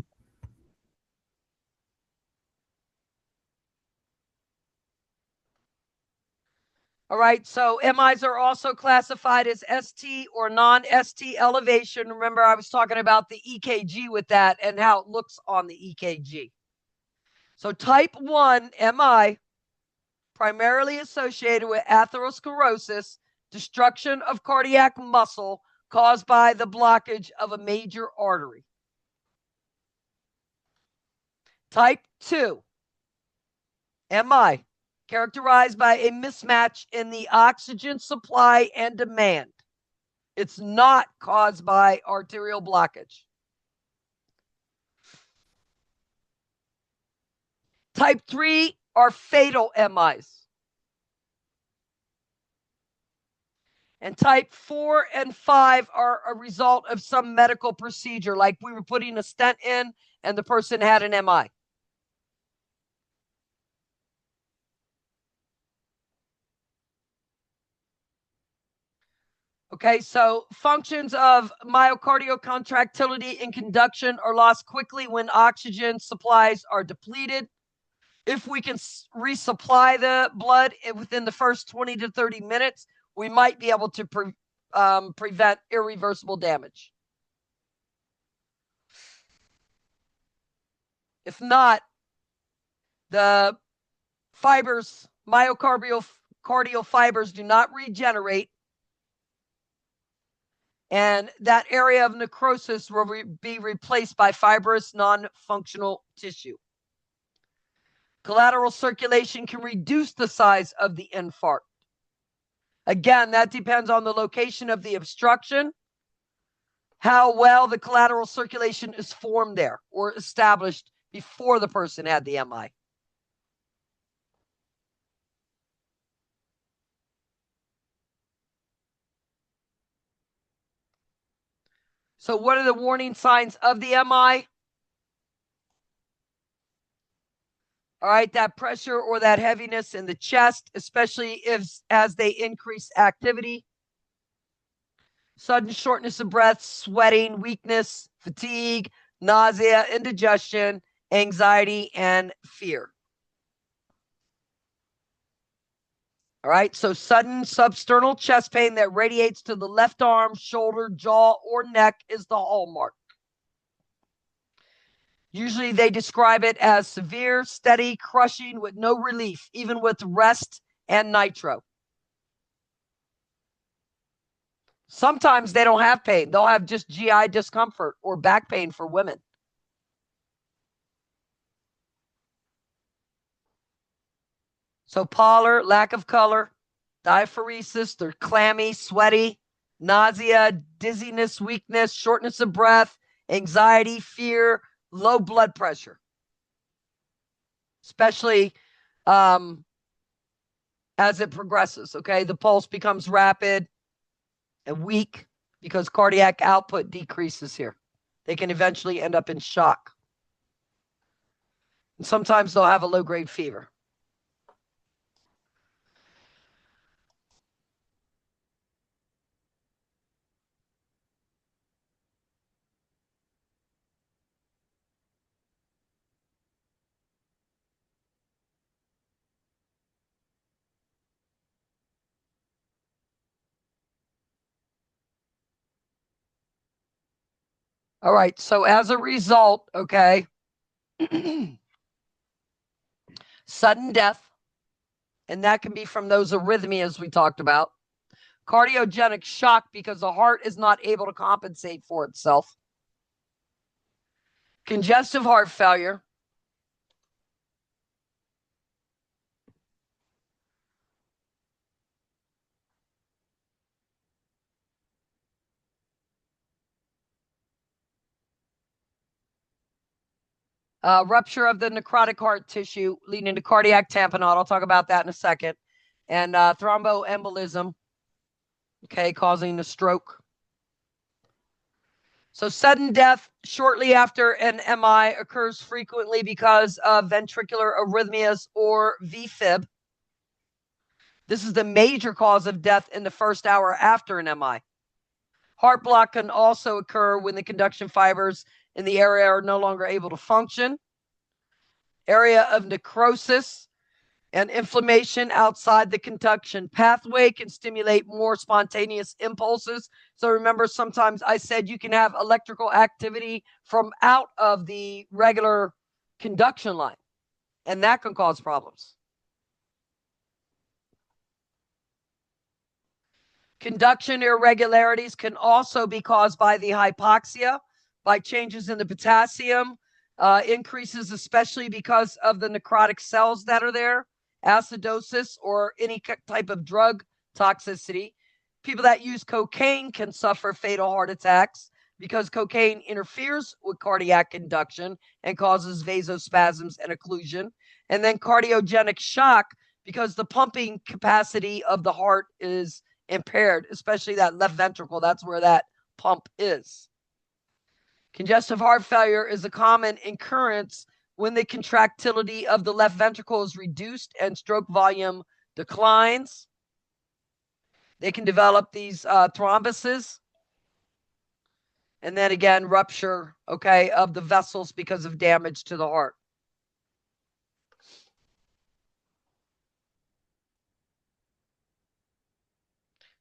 [SPEAKER 1] All right, so MIs are also classified as ST or non-ST elevation. Remember, I was talking about the EKG with that and how it looks on the EKG. So type 1 MI, primarily associated with atherosclerosis, destruction of cardiac muscle caused by the blockage of a major artery. Type 2 MI, characterized by a mismatch in the oxygen supply and demand. It's not caused by arterial blockage. Type 3 are fatal MIs. And type 4 and 5 are a result of some medical procedure, like we were putting a stent in and the person had an MI. Okay, so functions of myocardial contractility and conduction are lost quickly when oxygen supplies are depleted. If we can resupply the blood within the first 20 to 30 minutes, we might be able to prevent irreversible damage. If not, the fibers, myocardial fibers, do not regenerate, and that area of necrosis will be replaced by fibrous, non-functional tissue. Collateral circulation can reduce the size of the infarct. Again, that depends on the location of the obstruction, how well the collateral circulation is formed there or established before the person had the MI. So what are the warning signs of the MI? All right, that pressure or that heaviness in the chest, especially as they increase activity. Sudden shortness of breath, sweating, weakness, fatigue, nausea, indigestion, anxiety, and fear. All right, so sudden substernal chest pain that radiates to the left arm, shoulder, jaw, or neck is the hallmark. Usually they describe it as severe, steady, crushing with no relief, even with rest and nitro. Sometimes they don't have pain. They'll have just GI discomfort or back pain for women. So pallor, lack of color, diaphoresis, they're clammy, sweaty, nausea, dizziness, weakness, shortness of breath, anxiety, fear, low blood pressure, especially as it progresses, okay? The pulse becomes rapid and weak because cardiac output decreases here. They can eventually end up in shock. And sometimes they'll have a low-grade fever. All right, so as a result, okay, sudden death, and that can be from those arrhythmias we talked about. Cardiogenic shock because the heart is not able to compensate for itself. Congestive heart failure. Rupture of the necrotic heart tissue leading to cardiac tamponade. I'll talk about that in a second. And thromboembolism, okay, causing a stroke. So sudden death shortly after an MI occurs frequently because of ventricular arrhythmias or VFib. This is the major cause of death in the first hour after an MI. Heart block can also occur when the conduction fibers in the area are no longer able to function. Area of necrosis And inflammation outside the conduction pathway can stimulate more spontaneous impulses. So remember, sometimes I said you can have electrical activity from out of the regular conduction line, and that can cause problems. Conduction irregularities can also be caused by the hypoxia, by changes in the potassium, increases especially because of the necrotic cells that are there, acidosis, or any type of drug toxicity. People that use cocaine can suffer fatal heart attacks because cocaine interferes with cardiac conduction and causes vasospasms and occlusion. And then cardiogenic shock, because the pumping capacity of the heart is impaired, especially that left ventricle. That's where that pump is. Congestive heart failure is a common occurrence when the contractility of the left ventricle is reduced and stroke volume declines. They can develop these thrombosis, and then again, rupture, okay, of the vessels because of damage to the heart.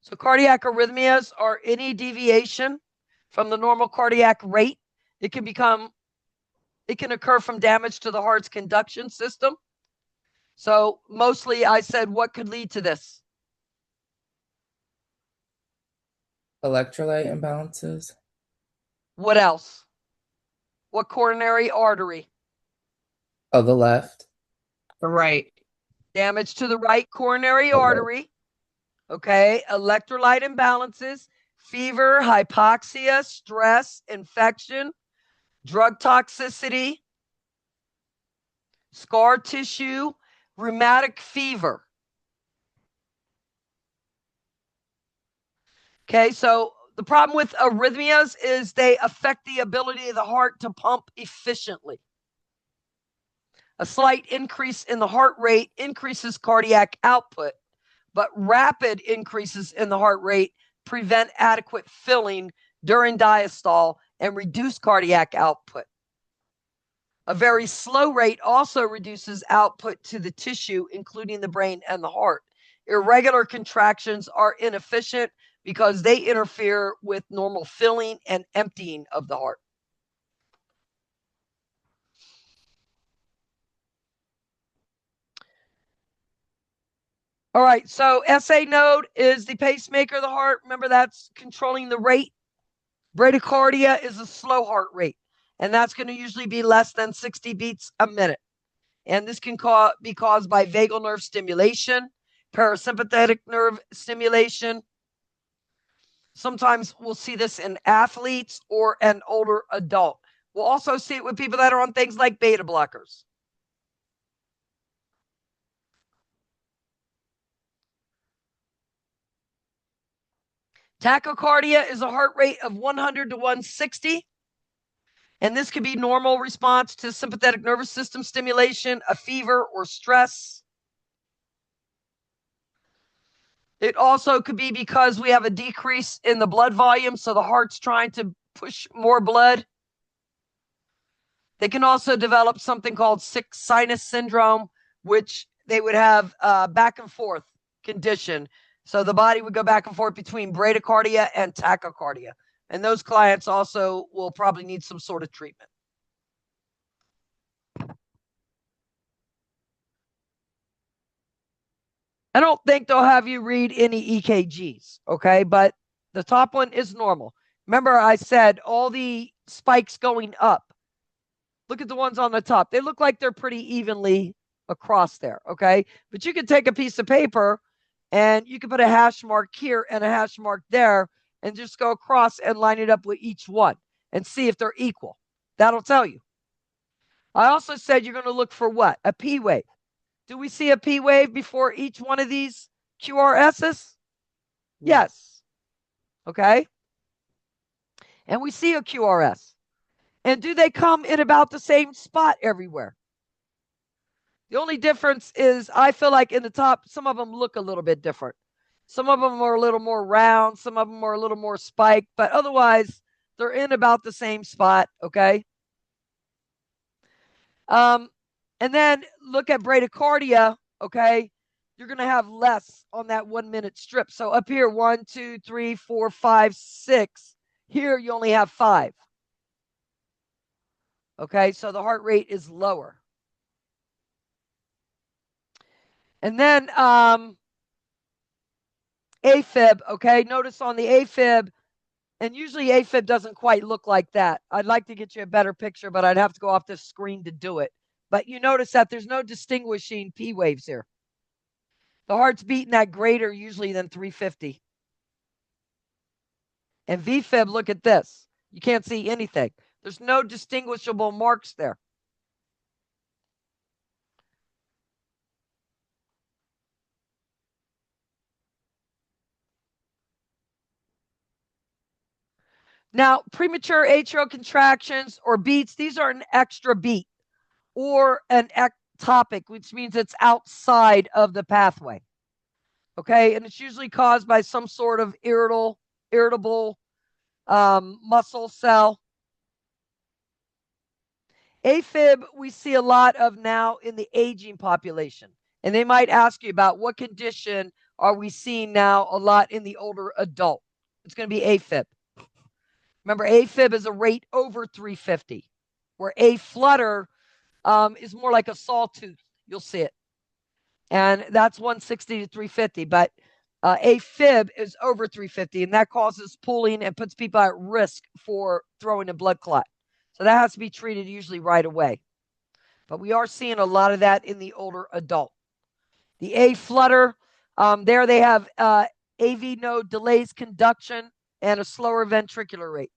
[SPEAKER 1] So cardiac arrhythmias are any deviation from the normal cardiac rate. It can occur from damage to the heart's conduction system. So mostly I said, what could lead to this?
[SPEAKER 5] Electrolyte imbalances.
[SPEAKER 1] What else? What coronary artery?
[SPEAKER 5] Oh, the left.
[SPEAKER 4] Right.
[SPEAKER 1] Damage to the right coronary artery. Okay. Electrolyte imbalances, fever, hypoxia, stress, infection, drug toxicity, scar tissue, rheumatic fever. Okay, so the problem with arrhythmias is they affect the ability of the heart to pump efficiently. A slight increase in the heart rate increases cardiac output, but rapid increases in the heart rate prevent adequate filling during diastole and reduce cardiac output. A very slow rate also reduces output to the tissue, including the brain and the heart. Irregular contractions are inefficient because they interfere with normal filling and emptying of the heart. All right, so SA node is the pacemaker of the heart. Remember, that's controlling the rate. Bradycardia is a slow heart rate, and that's going to usually be less than 60 beats a minute. And this can be caused by vagal nerve stimulation, parasympathetic nerve stimulation. Sometimes we'll see this in athletes or an older adult. We'll also see it with people that are on things like beta blockers. Tachycardia is a heart rate of 100 to 160. And this could be normal response to sympathetic nervous system stimulation, a fever, or stress. It also could be because we have a decrease in the blood volume, so the heart's trying to push more blood. They can also develop something called sick sinus syndrome, which they would have back and forth condition. So the body would go back and forth between bradycardia and tachycardia. And those clients also will probably need some sort of treatment. I don't think they'll have you read any EKGs, okay? But the top one is normal. Remember, I said all the spikes going up. Look at the ones on the top. They look like they're pretty evenly across there, okay? But you can take a piece of paper and you can put a hash mark here and a hash mark there and just go across and line it up with each one and see if they're equal. That'll tell you. I also said you're going to look for what? A P wave. Do we see a P wave before each one of these QRSs? Yes. Okay. And we see a QRS. And do they come in about the same spot everywhere? The only difference is I feel like in the top, some of them look a little bit different. Some of them are a little more round. Some of them are a little more spiked. But otherwise, they're in about the same spot. Okay. And then look at bradycardia. okay, you're going to have less on that 1 minute strip. So up here, 1, 2, 3, 4, 5, 6. Here, you only have 5. Okay, so the heart rate is lower. And then AFib, okay, notice on the AFib, and usually AFib doesn't quite look like that. I'd like to get you a better picture, but I'd have to go off this screen to do it. But you notice that there's no distinguishing P waves here. The heart's beating at greater usually than 350. And VFib, look at this. You can't see anything. There's no distinguishable marks there. Now, premature atrial contractions or beats, these are an extra beat or an ectopic, which means it's outside of the pathway. Okay, and it's usually caused by some sort of irritable muscle cell. AFib, we see a lot of now in the aging population. And they might ask you about what condition are we seeing now a lot in the older adult. It's going to be AFib. Remember, AFib is a rate over 350, where A flutter is more like a sawtooth. You'll see it. And that's 160 to 350. But AFib is over 350, and that causes pooling and puts people at risk for throwing a blood clot. So that has to be treated usually right away. But we are seeing a lot of that in the older adult. The A flutter, there they have AV node delays conduction and a slower ventricular rate.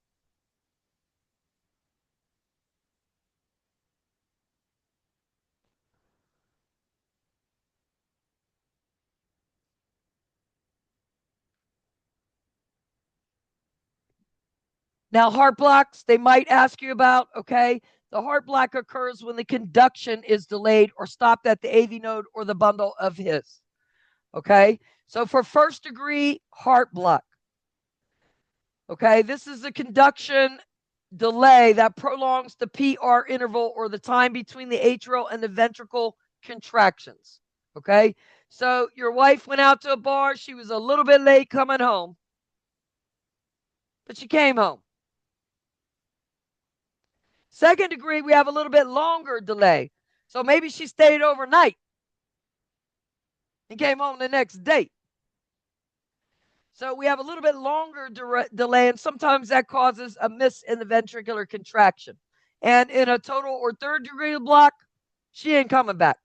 [SPEAKER 1] Now, heart blocks, they might ask you about, okay? The heart block occurs when the conduction is delayed or stopped at the AV node or the bundle of His. Okay? So for first degree heart block, okay, this is the conduction delay that prolongs the PR interval or the time between the atrial and the ventricle contractions. Okay? So your wife went out to a bar. She was a little bit late coming home, but she came home. Second degree, we have a little bit longer delay. So maybe she stayed overnight and came home the next day. So we have a little bit longer delay, and sometimes that causes a miss in the ventricular contraction. And in a total or third degree block, she ain't coming back.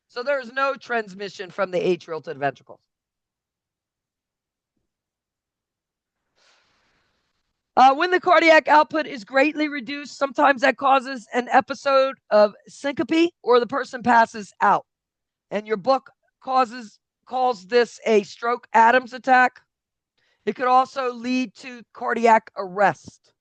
[SPEAKER 1] So there is no transmission from the atrial to the ventricles. When the cardiac output is greatly reduced, sometimes that causes an episode of syncope or the person passes out. And your book calls this a stroke Adams attack. It could also lead to cardiac arrest.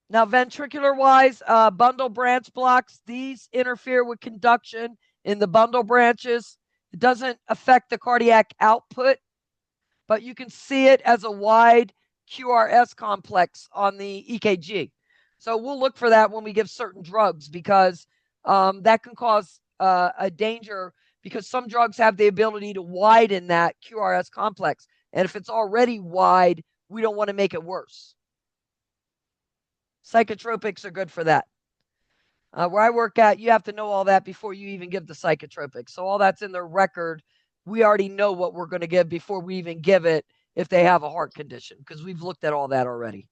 [SPEAKER 1] Now, ventricular-wise, bundle branch blocks, these interfere with conduction in the bundle branches. It doesn't affect the cardiac output, but you can see it as a wide QRS complex on the EKG. So we'll look for that when we give certain drugs because that can cause a danger because some drugs have the ability to widen that QRS complex. And if it's already wide, we don't want to make it worse. Psychotropics are good for that. Where I work at, you have to know all that before you even give the psychotropics. So all that's in their record. We already know what we're going to give before we even give it if they have a heart condition because we've looked at all that already.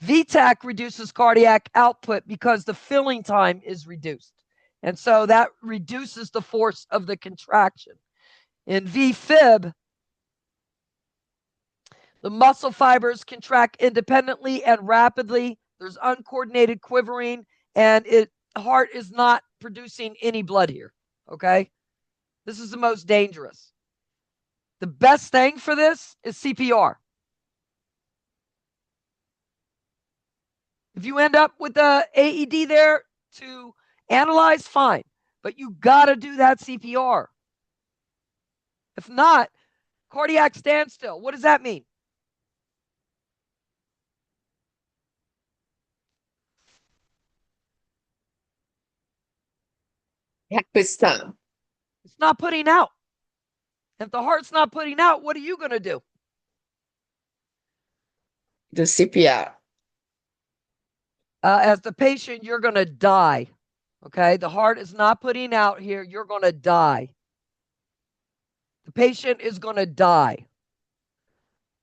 [SPEAKER 1] VTAC reduces cardiac output because the filling time is reduced. And so that reduces the force of the contraction. In VFib, the muscle fibers contract independently and rapidly. There's uncoordinated quivering, and the heart is not producing any blood here. Okay? This is the most dangerous. The best thing for this is CPR. If you end up with the AED there to analyze, fine. But you got to do that CPR. If not, cardiac standstill. What does that mean?
[SPEAKER 7] Heart response.
[SPEAKER 1] It's not putting out. If the heart's not putting out, what are you going to do?
[SPEAKER 7] The CPR.
[SPEAKER 1] As the patient, you're going to die. Okay. The heart is not putting out here. You're going to die. The patient is going to die.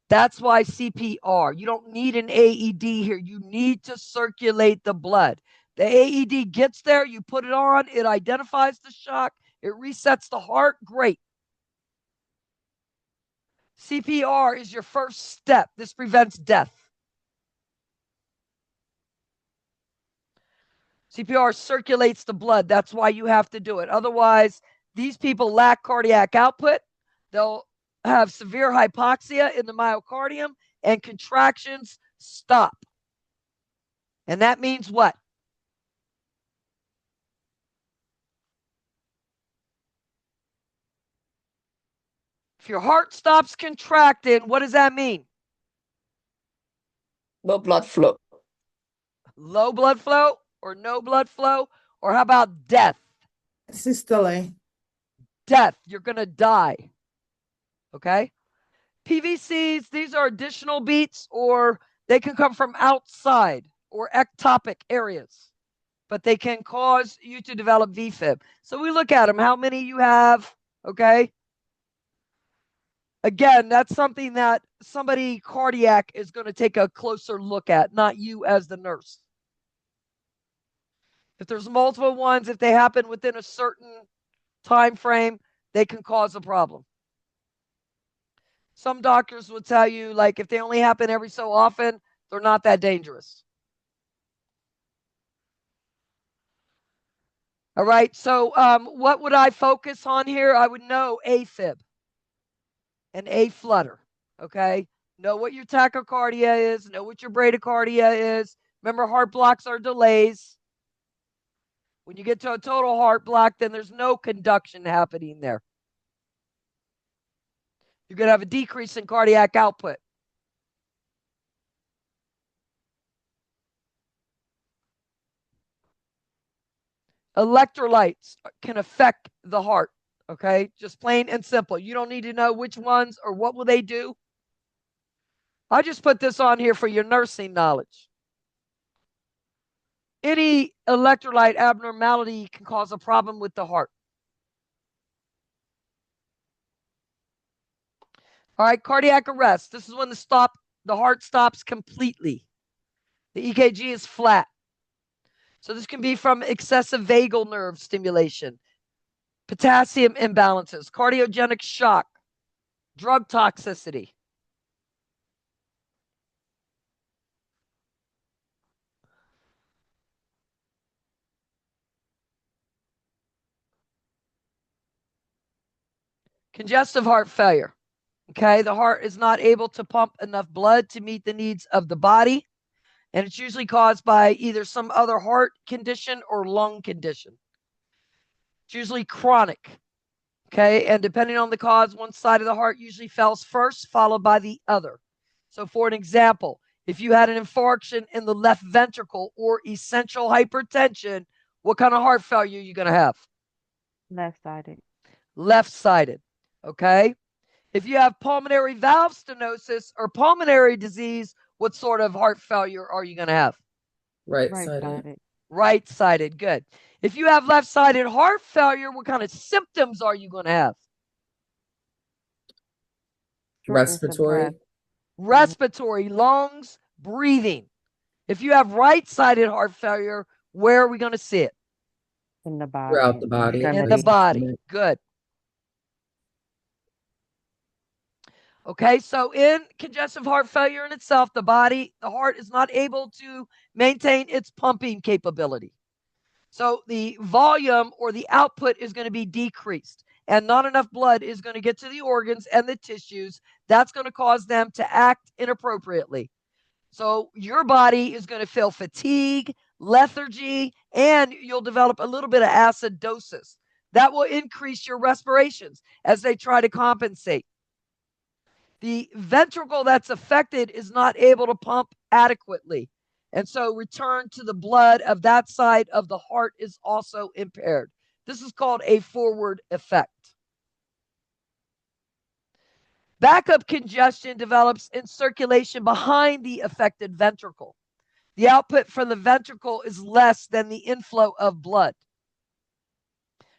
[SPEAKER 1] That's why CPR. You don't need an AED here. You need to circulate the blood. The AED gets there, you put it on, it identifies the shock, it resets the heart. Great. CPR is your first step. This prevents death. CPR circulates the blood. That's why you have to do it. Otherwise, these people lack cardiac output. They'll have severe hypoxia in the myocardium and contractions stop. And that means what? If your heart stops contracting, what does that mean?
[SPEAKER 7] No blood flow.
[SPEAKER 1] Low blood flow or no blood flow? Or how about death?
[SPEAKER 3] Systole.
[SPEAKER 1] Death. You're going to die. Okay? PVCs, these are additional beats, or they can come from outside or ectopic areas, but they can cause you to develop VFib. So we look at them, how many you have, okay? Again, that's something that somebody cardiac is going to take a closer look at, not you as the nurse. If there's multiple ones, if they happen within a certain time frame, they can cause a problem. Some doctors will tell you, like, if they only happen every so often, they're not that dangerous. All right, so what would I focus on here? I would know AFib and A-flutter, okay? Know what your tachycardia is, know what your bradycardia is. Remember, heart blocks are delays. When you get to a total heart block, then there's no conduction happening there. You're going to have a decrease in cardiac output. Electrolytes can affect the heart, okay? Just plain and simple. You don't need to know which ones or what will they do. I just put this on here for your nursing knowledge. Any electrolyte abnormality can cause a problem with the heart. All right, cardiac arrest. This is when the heart stops completely. The EKG is flat. So this can be from excessive vagal nerve stimulation, potassium imbalances, cardiogenic shock, drug toxicity. Congestive heart failure. Okay, the heart is not able to pump enough blood to meet the needs of the body, and it's usually caused by either some other heart condition or lung condition. It's usually chronic. Okay, and depending on the cause, one side of the heart usually fails first, followed by the other. So, for an example, if you had an infarction in the left ventricle or essential hypertension, what kind of heart failure are you going to have?
[SPEAKER 9] Left-sided.
[SPEAKER 1] Left-sided. Okay. If you have pulmonary valve stenosis or pulmonary disease, what sort of heart failure are you going to have?
[SPEAKER 5] Right-sided.
[SPEAKER 9] Right-sided.
[SPEAKER 1] Right-sided. Good. If you have left-sided heart failure, what kind of symptoms are you going to have?
[SPEAKER 9] Shortness of
[SPEAKER 5] Respiratory.
[SPEAKER 9] breath.
[SPEAKER 1] Respiratory, lungs, breathing. If you have right-sided heart failure, where are we going to see it?
[SPEAKER 9] In the body.
[SPEAKER 5] Throughout the body.
[SPEAKER 1] In the
[SPEAKER 9] Extremities.
[SPEAKER 1] body. Good. Okay, so in congestive heart failure in itself, the heart is not able to maintain its pumping capability. So the volume or the output is going to be decreased, and not enough blood is going to get to the organs and the tissues. That's going to cause them to act inappropriately. So your body is going to feel fatigue, lethargy, and you'll develop a little bit of acidosis. That will increase your respirations as they try to compensate. The ventricle that's affected is not able to pump adequately. And so return to the blood of that side of the heart is also impaired. This is called a forward effect. Backup congestion develops in circulation behind the affected ventricle. The output from the ventricle is less than the inflow of blood.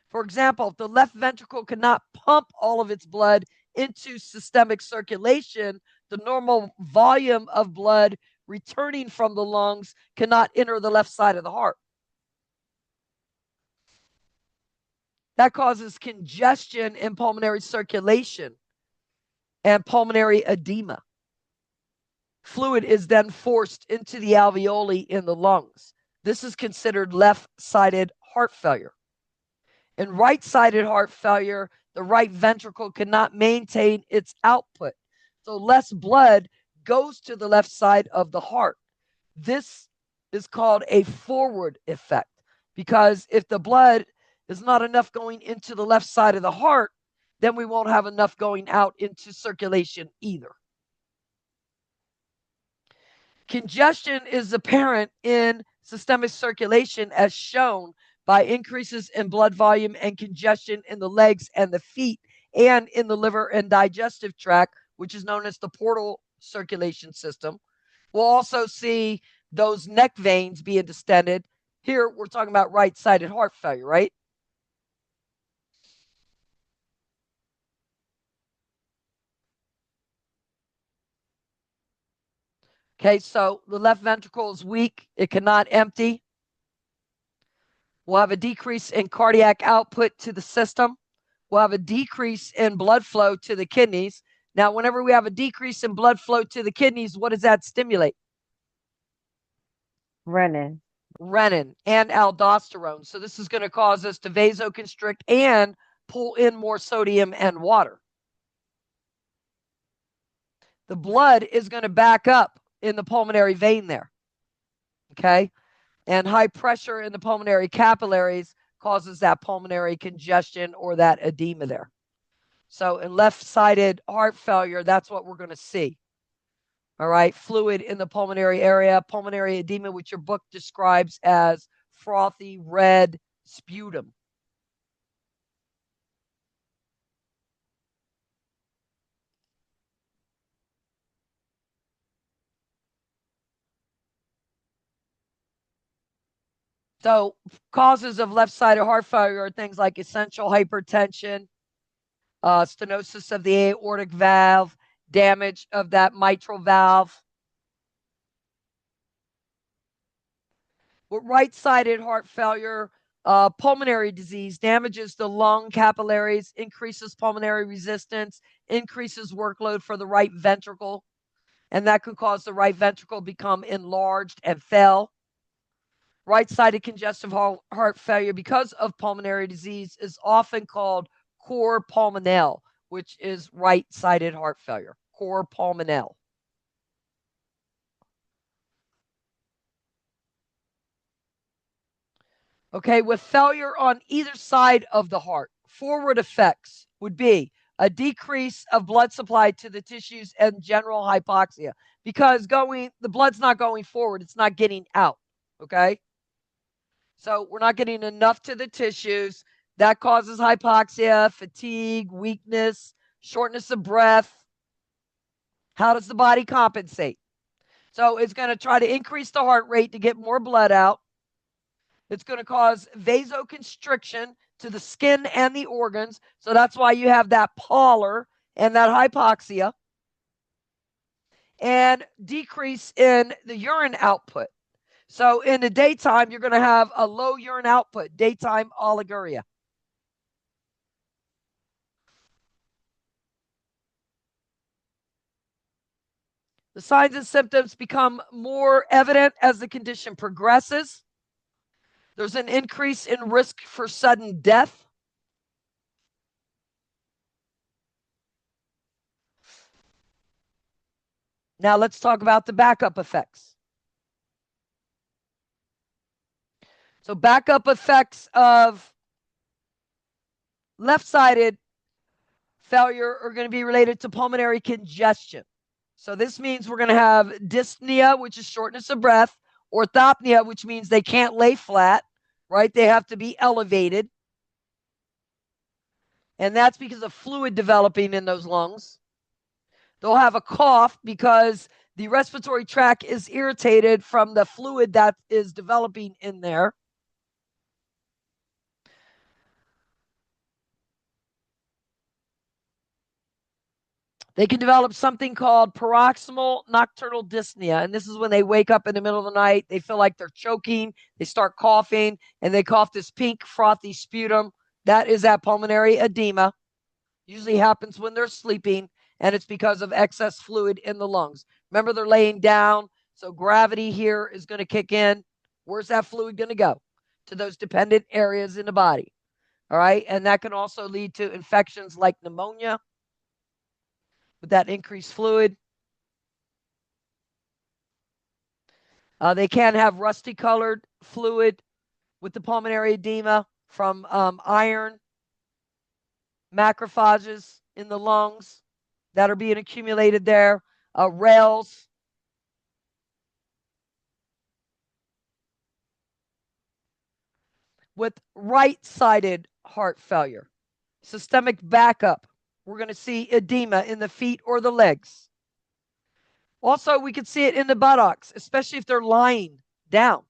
[SPEAKER 1] For example, if the left ventricle cannot pump all of its blood into systemic circulation, the normal volume of blood returning from the lungs cannot enter the left side of the heart. That causes congestion in pulmonary circulation and pulmonary edema. Fluid is then forced into the alveoli in the lungs. This is considered left-sided heart failure. In right-sided heart failure, the right ventricle cannot maintain its output. So less blood goes to the left side of the heart. This is called a forward effect, because if the blood is not enough going into the left side of the heart, then we won't have enough going out into circulation either. Congestion is apparent in systemic circulation as shown by increases in blood volume and congestion in the legs and the feet and in the liver and digestive tract, which is known as the portal circulation system. We'll also see those neck veins being distended. Here, we're talking about right-sided heart failure, right? Okay, so the left ventricle is weak. It cannot empty. We'll have a decrease in cardiac output to the system. We'll have a decrease in blood flow to the kidneys. Now, whenever we have a decrease in blood flow to the kidneys, what does that stimulate?
[SPEAKER 9] Renin.
[SPEAKER 1] Renin and aldosterone. So this is going to cause us to vasoconstrict and pull in more sodium and water. The blood is going to back up in the pulmonary vein there. Okay? And high pressure in the pulmonary capillaries causes that pulmonary congestion or that edema there. So in left-sided heart failure, that's what we're going to see. All right, fluid in the pulmonary area, pulmonary edema, which your book describes as frothy red sputum. So causes of left-sided heart failure are things like essential hypertension, stenosis of the aortic valve, damage of that mitral valve. With right-sided heart failure, pulmonary disease damages the lung capillaries, increases pulmonary resistance, increases workload for the right ventricle, and that could cause the right ventricle to become enlarged and fail. Right-sided congestive heart failure, because of pulmonary disease, is often called cor pulmonale, which is right-sided heart failure, cor pulmonale. Okay, with failure on either side of the heart, forward effects would be a decrease of blood supply to the tissues and general hypoxia, because the blood's not going forward, it's not getting out. Okay, so we're not getting enough to the tissues. That causes hypoxia, fatigue, weakness, shortness of breath. How does the body compensate? So it's going to try to increase the heart rate to get more blood out. It's going to cause vasoconstriction to the skin and the organs. So that's why you have that pallor and that hypoxia. And decrease in the urine output. So in the daytime, you're going to have a low urine output, daytime oliguria. The signs and symptoms become more evident as the condition progresses. There's an increase in risk for sudden death. Now let's talk about the backup effects. So backup effects of left-sided failure are going to be related to pulmonary congestion. So this means we're going to have dyspnea, which is shortness of breath, orthopnea, which means they can't lay flat, right? They have to be elevated. and that's because of fluid developing in those lungs. They'll have a cough because the respiratory tract is irritated from the fluid that is developing in there. They can develop something called paroxysmal nocturnal dyspnea. And this is when they wake up in the middle of the night. They feel like they're choking. They start coughing and they cough this pink, frothy sputum. That is that pulmonary edema. Usually happens when they're sleeping, and it's because of excess fluid in the lungs. Remember, they're laying down. So gravity here is going to kick in. Where's that fluid going to go? To those dependent areas in the body. All right. And that can also lead to infections like pneumonia with that increased fluid. They can have rusty colored fluid with the pulmonary edema from iron macrophages in the lungs that are being accumulated there. Rails. With right-sided heart failure, systemic backup, we're going to see edema in the feet or the legs. Also, we can see it in the buttocks, especially if they're lying down.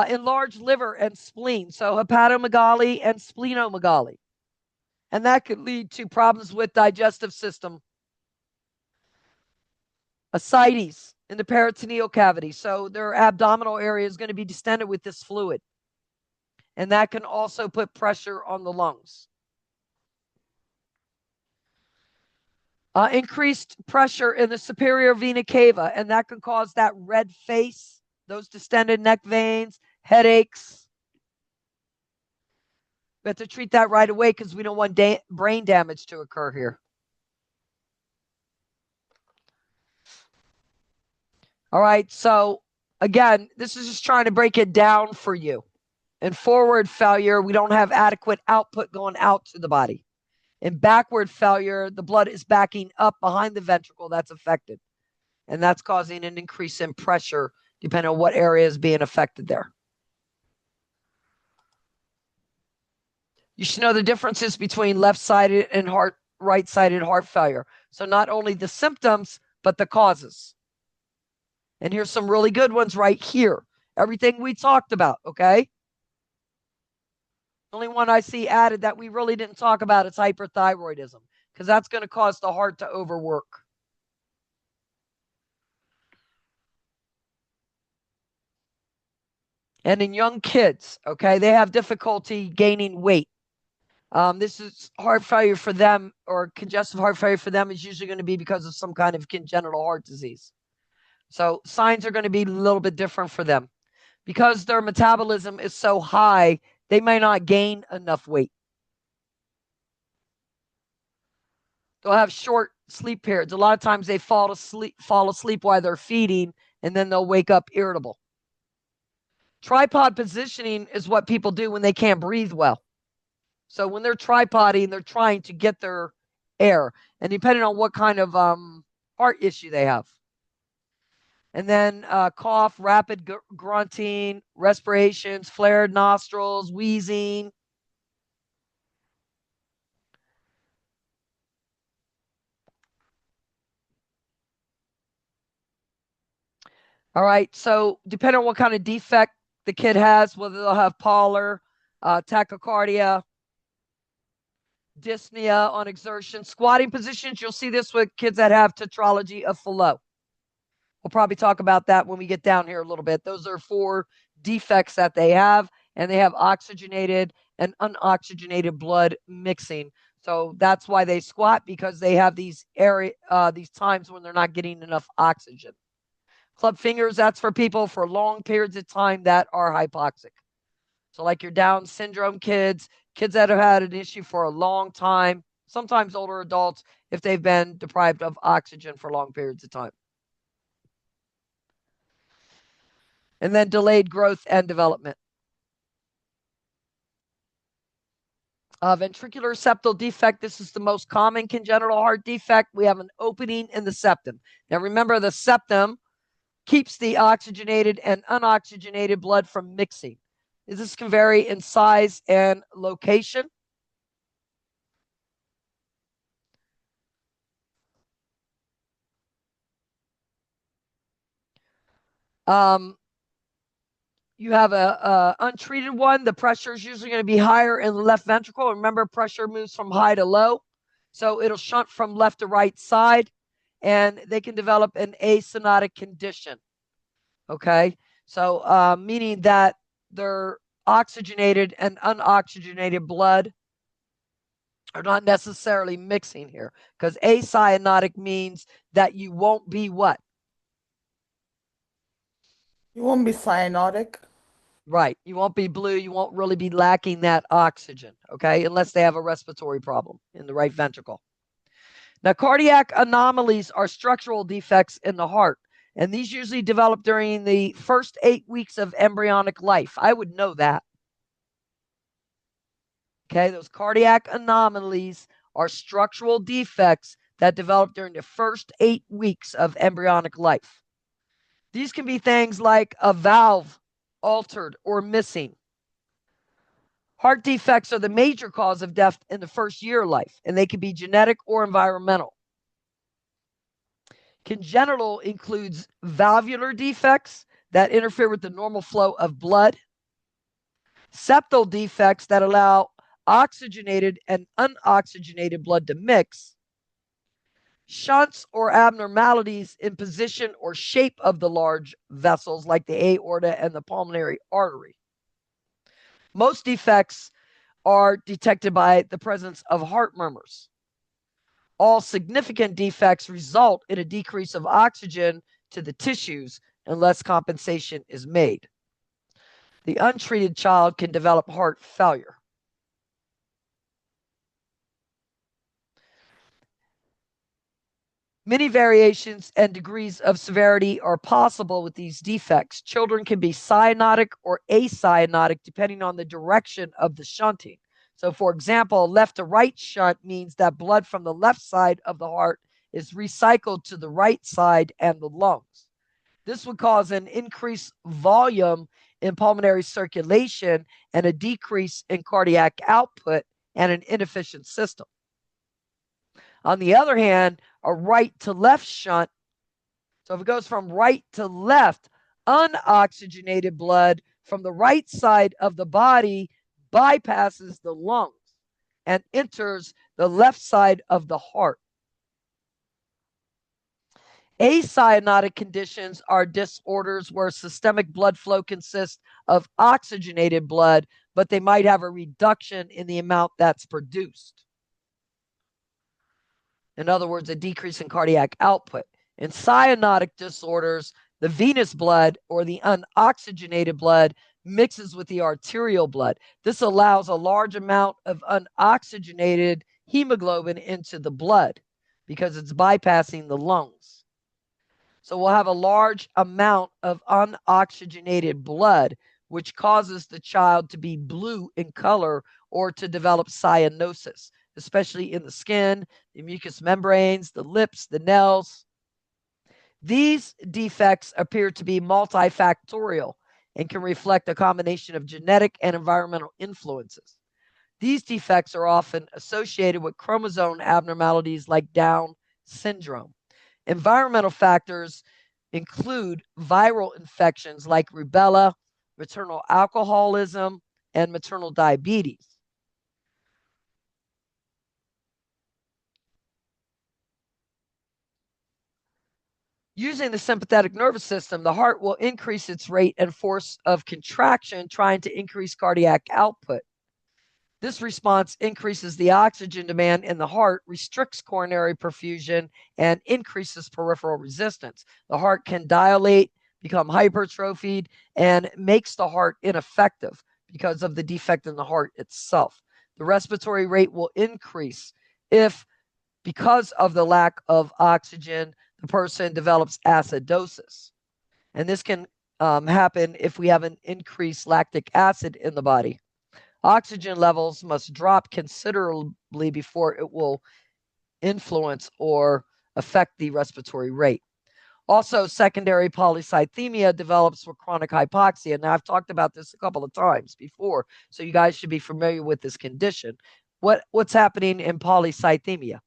[SPEAKER 1] Enlarged liver and spleen, so hepatomegaly and splenomegaly. And that could lead to problems with digestive system. Ascites in the peritoneal cavity, so their abdominal area is going to be distended with this fluid. And that can also put pressure on the lungs. Increased pressure in the superior vena cava, and that can cause that red face, those distended neck veins, headaches. We have to treat that right away because we don't want brain damage to occur here. All right, so again, this is just trying to break it down for you. In forward failure, we don't have adequate output going out to the body. In backward failure, the blood is backing up behind the ventricle that's affected. And that's causing an increase in pressure depending on what area is being affected there. You should know the differences between left-sided and right-sided heart failure. So not only the symptoms, but the causes. And here's some really good ones right here. Everything we talked about, okay? Only one I see added that we really didn't talk about is hyperthyroidism, because that's going to cause the heart to overwork. And in young kids, okay, they have difficulty gaining weight. This is heart failure for them, or congestive heart failure for them is usually going to be because of some kind of congenital heart disease. So signs are going to be a little bit different for them. Because their metabolism is so high, they may not gain enough weight. They'll have short sleep periods. A lot of times they fall asleep while they're feeding, and then they'll wake up irritable. Tripod positioning is what people do when they can't breathe well. So when they're tripoding, they're trying to get their air, and depending on what kind of heart issue they have. And then cough, rapid grunting, respirations, flared nostrils, wheezing. All right, so depending on what kind of defect the kid has, whether they'll have pallor, tachycardia, dyspnea on exertion, squatting positions. You'll see this with kids that have tetralogy of Fallot. We'll probably talk about that when we get down here a little bit. Those are 4 defects that they have, and they have oxygenated and unoxygenated blood mixing. So that's why they squat, because they have these times when they're not getting enough oxygen. Club fingers, that's for people for long periods of time that are hypoxic. So like your Down syndrome kids that have had an issue for a long time, sometimes older adults if they've been deprived of oxygen for long periods of time. And then delayed growth and development. Ventricular septal defect. This is the most common congenital heart defect. We have an opening in the septum. Now remember, the septum keeps the oxygenated and unoxygenated blood from mixing. This can vary in size and location. You have a untreated one. The pressure is usually going to be higher in the left ventricle. Remember, pressure moves from high to low. So it'll shunt from left to right side, and they can develop an acyanotic condition. Okay. So meaning that their oxygenated and unoxygenated blood are not necessarily mixing here, because acyanotic means that you won't be what?
[SPEAKER 3] You won't be cyanotic.
[SPEAKER 1] Right. You won't be blue. You won't really be lacking that oxygen, okay, unless they have a respiratory problem in the right ventricle. Now, cardiac anomalies are structural defects in the heart, and these usually develop during the first 8 weeks of embryonic life. I would know that. Okay, those cardiac anomalies are structural defects that develop during the first 8 weeks of embryonic life. These can be things like a valve altered or missing. Heart defects are the major cause of death in the first year of life, and they can be genetic or environmental. Congenital includes valvular defects that interfere with the normal flow of blood, septal defects that allow oxygenated and unoxygenated blood to mix, shunts or abnormalities in position or shape of the large vessels like the aorta and the pulmonary artery. Most defects are detected by the presence of heart murmurs. All significant defects result in a decrease of oxygen to the tissues unless compensation is made. The untreated child can develop heart failure. Many variations and degrees of severity are possible with these defects. Children can be cyanotic or acyanotic depending on the direction of the shunting. So, for example, left to right shunt means that blood from the left side of the heart is recycled to the right side and the lungs. This would cause an increased volume in pulmonary circulation and a decrease in cardiac output and an inefficient system. On the other hand, a right to left shunt, so if it goes from right to left, unoxygenated blood from the right side of the body bypasses the lungs and enters the left side of the heart. Acyanotic conditions are disorders where systemic blood flow consists of oxygenated blood, but they might have a reduction in the amount that's produced. In other words, a decrease in cardiac output. In cyanotic disorders, the venous blood or the unoxygenated blood mixes with the arterial blood. This allows a large amount of unoxygenated hemoglobin into the blood because it's bypassing the lungs. So we'll have a large amount of unoxygenated blood, which causes the child to be blue in color or to develop cyanosis, especially in the skin, the mucous membranes, the lips, the nails. These defects appear to be multifactorial and can reflect a combination of genetic and environmental influences. These defects are often associated with chromosome abnormalities like Down syndrome. Environmental factors include viral infections like rubella, maternal alcoholism, and maternal diabetes. Using the sympathetic nervous system, the heart will increase its rate and force of contraction, trying to increase cardiac output. This response increases the oxygen demand in the heart, restricts coronary perfusion, and increases peripheral resistance. The heart can dilate, become hypertrophied, and makes the heart ineffective because of the defect in the heart itself. The respiratory rate will increase if, because of the lack of oxygen, the person develops acidosis. And this can happen if we have an increased lactic acid in the body. Oxygen levels must drop considerably before it will influence or affect the respiratory rate. Also, secondary polycythemia develops with chronic hypoxia. Now, I've talked about this a couple of times before, so you guys should be familiar with this condition. What's happening in polycythemia?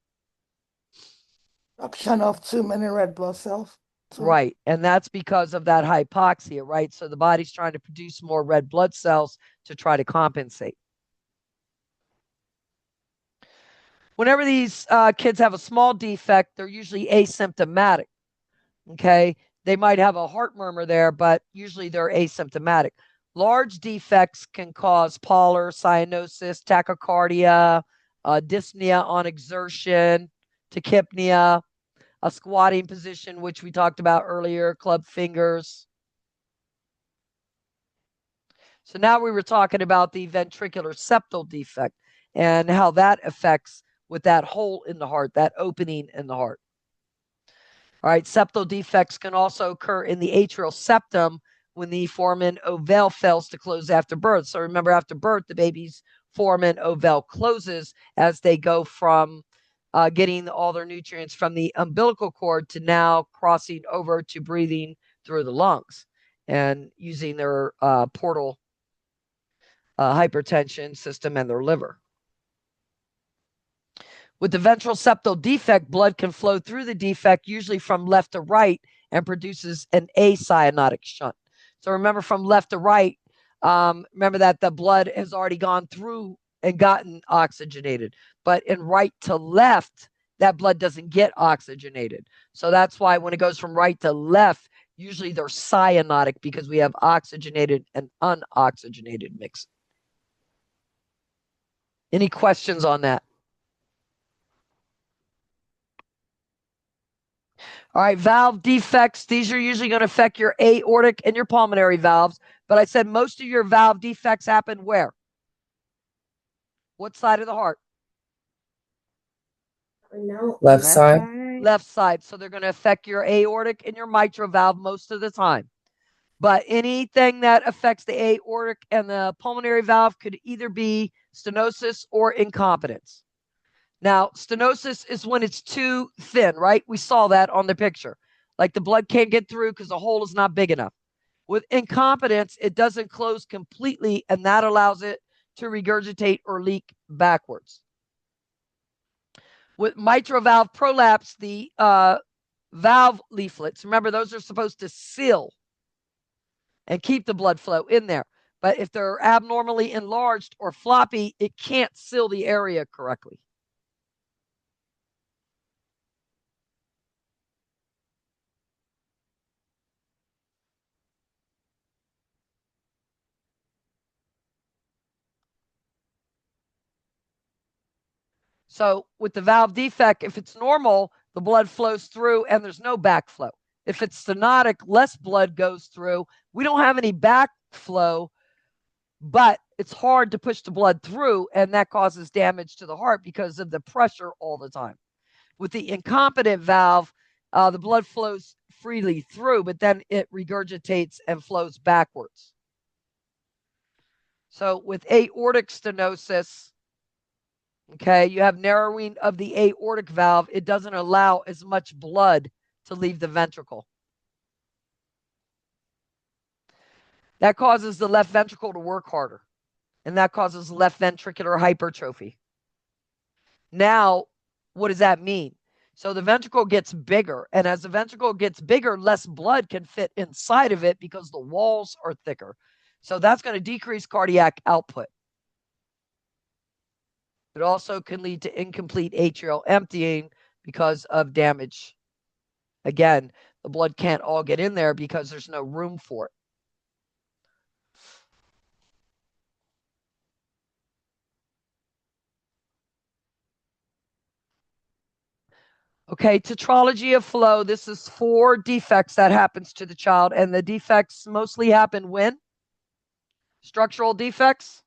[SPEAKER 3] Production of too many red blood cells.
[SPEAKER 1] Right. And that's because of that hypoxia, right? So the body's trying to produce more red blood cells to try to compensate. Whenever these kids have a small defect, they're usually asymptomatic. Okay. They might have a heart murmur there, but usually they're asymptomatic. Large defects can cause pallor, cyanosis, tachycardia, dyspnea on exertion, tachypnea, a squatting position, which we talked about earlier, club fingers. So now we were talking about the ventricular septal defect and how that affects with that hole in the heart, that opening in the heart. All right, septal defects can also occur in the atrial septum when the foramen ovale fails to close after birth. So remember, after birth, the baby's foramen ovale closes as they go from getting all their nutrients from the umbilical cord to now crossing over to breathing through the lungs and using their portal hypertension system and their liver. With the ventral septal defect, blood can flow through the defect, usually from left to right, and produces an acyanotic shunt. So remember, from left to right, remember that the blood has already gone through and gotten oxygenated. But in right to left, that blood doesn't get oxygenated. So that's why when it goes from right to left, usually they're cyanotic because we have oxygenated and unoxygenated mix. Any questions on that? All right, valve defects. These are usually going to affect your aortic and your pulmonary valves. But I said most of your valve defects happen where? What side of the heart?
[SPEAKER 5] Left side.
[SPEAKER 1] Left side. So they're going to affect your aortic and your mitral valve most of the time. But anything that affects the aortic and the pulmonary valve could either be stenosis or incompetence. Now, stenosis is when it's too thin, right? We saw that on the picture. Like the blood can't get through because the hole is not big enough. With incompetence, it doesn't close completely, and that allows it to regurgitate or leak backwards. With mitral valve prolapse, the valve leaflets, remember, those are supposed to seal and keep the blood flow in there. But if they're abnormally enlarged or floppy, it can't seal the area correctly. So with the valve defect, if it's normal, the blood flows through and there's no backflow. If it's stenotic, less blood goes through. We don't have any backflow, but it's hard to push the blood through, and that causes damage to the heart because of the pressure all the time. With the incompetent valve, the blood flows freely through, but then it regurgitates and flows backwards. So with aortic stenosis, okay, you have narrowing of the aortic valve. It doesn't allow as much blood to leave the ventricle. That causes the left ventricle to work harder, and that causes left ventricular hypertrophy. Now, what does that mean? So the ventricle gets bigger, and as the ventricle gets bigger, less blood can fit inside of it because the walls are thicker. So that's going to decrease cardiac output. It also can lead to incomplete atrial emptying because of damage. Again, the blood can't all get in there because there's no room for it. Okay, tetralogy of flow. This is 4 defects that happens to the child, and the defects mostly happen when? Structural defects?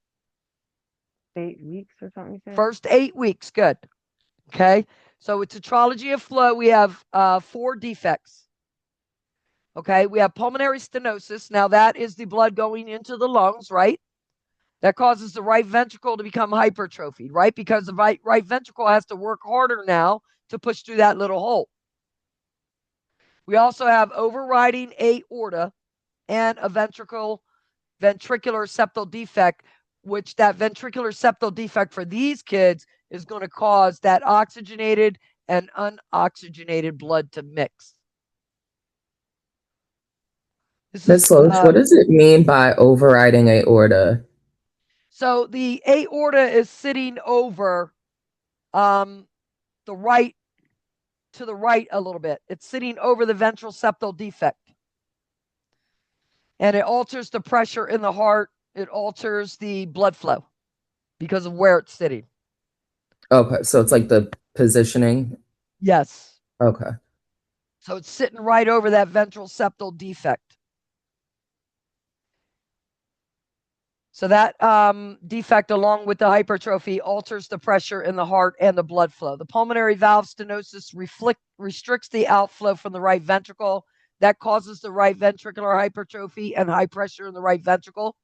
[SPEAKER 9] 8 weeks or something you said?
[SPEAKER 1] First 8 weeks, good. Okay, so with tetralogy of flow, we have 4 defects. Okay, we have pulmonary stenosis. Now that is the blood going into the lungs, right? That causes the right ventricle to become hypertrophied, right? Because the right ventricle has to work harder now to push through that little hole. We also have overriding aorta and a ventricular septal defect, which that ventricular septal defect for these kids is going to cause that oxygenated and unoxygenated blood to mix. This
[SPEAKER 5] Miss
[SPEAKER 1] is
[SPEAKER 5] Loach, what does it mean by overriding aorta?
[SPEAKER 1] so the aorta is sitting over the right to the right a little bit. It's sitting over the ventral septal defect. And it alters the pressure in the heart. It alters the blood flow because of where it's sitting.
[SPEAKER 5] Okay, so it's like the positioning.
[SPEAKER 1] Yes.
[SPEAKER 5] Okay.
[SPEAKER 1] So it's sitting right over that ventral septal defect. So that defect, along with the hypertrophy, alters the pressure in the heart and the blood flow. The pulmonary valve stenosis restricts the outflow from the right ventricle. That causes the right ventricular hypertrophy and high pressure in the right ventricle.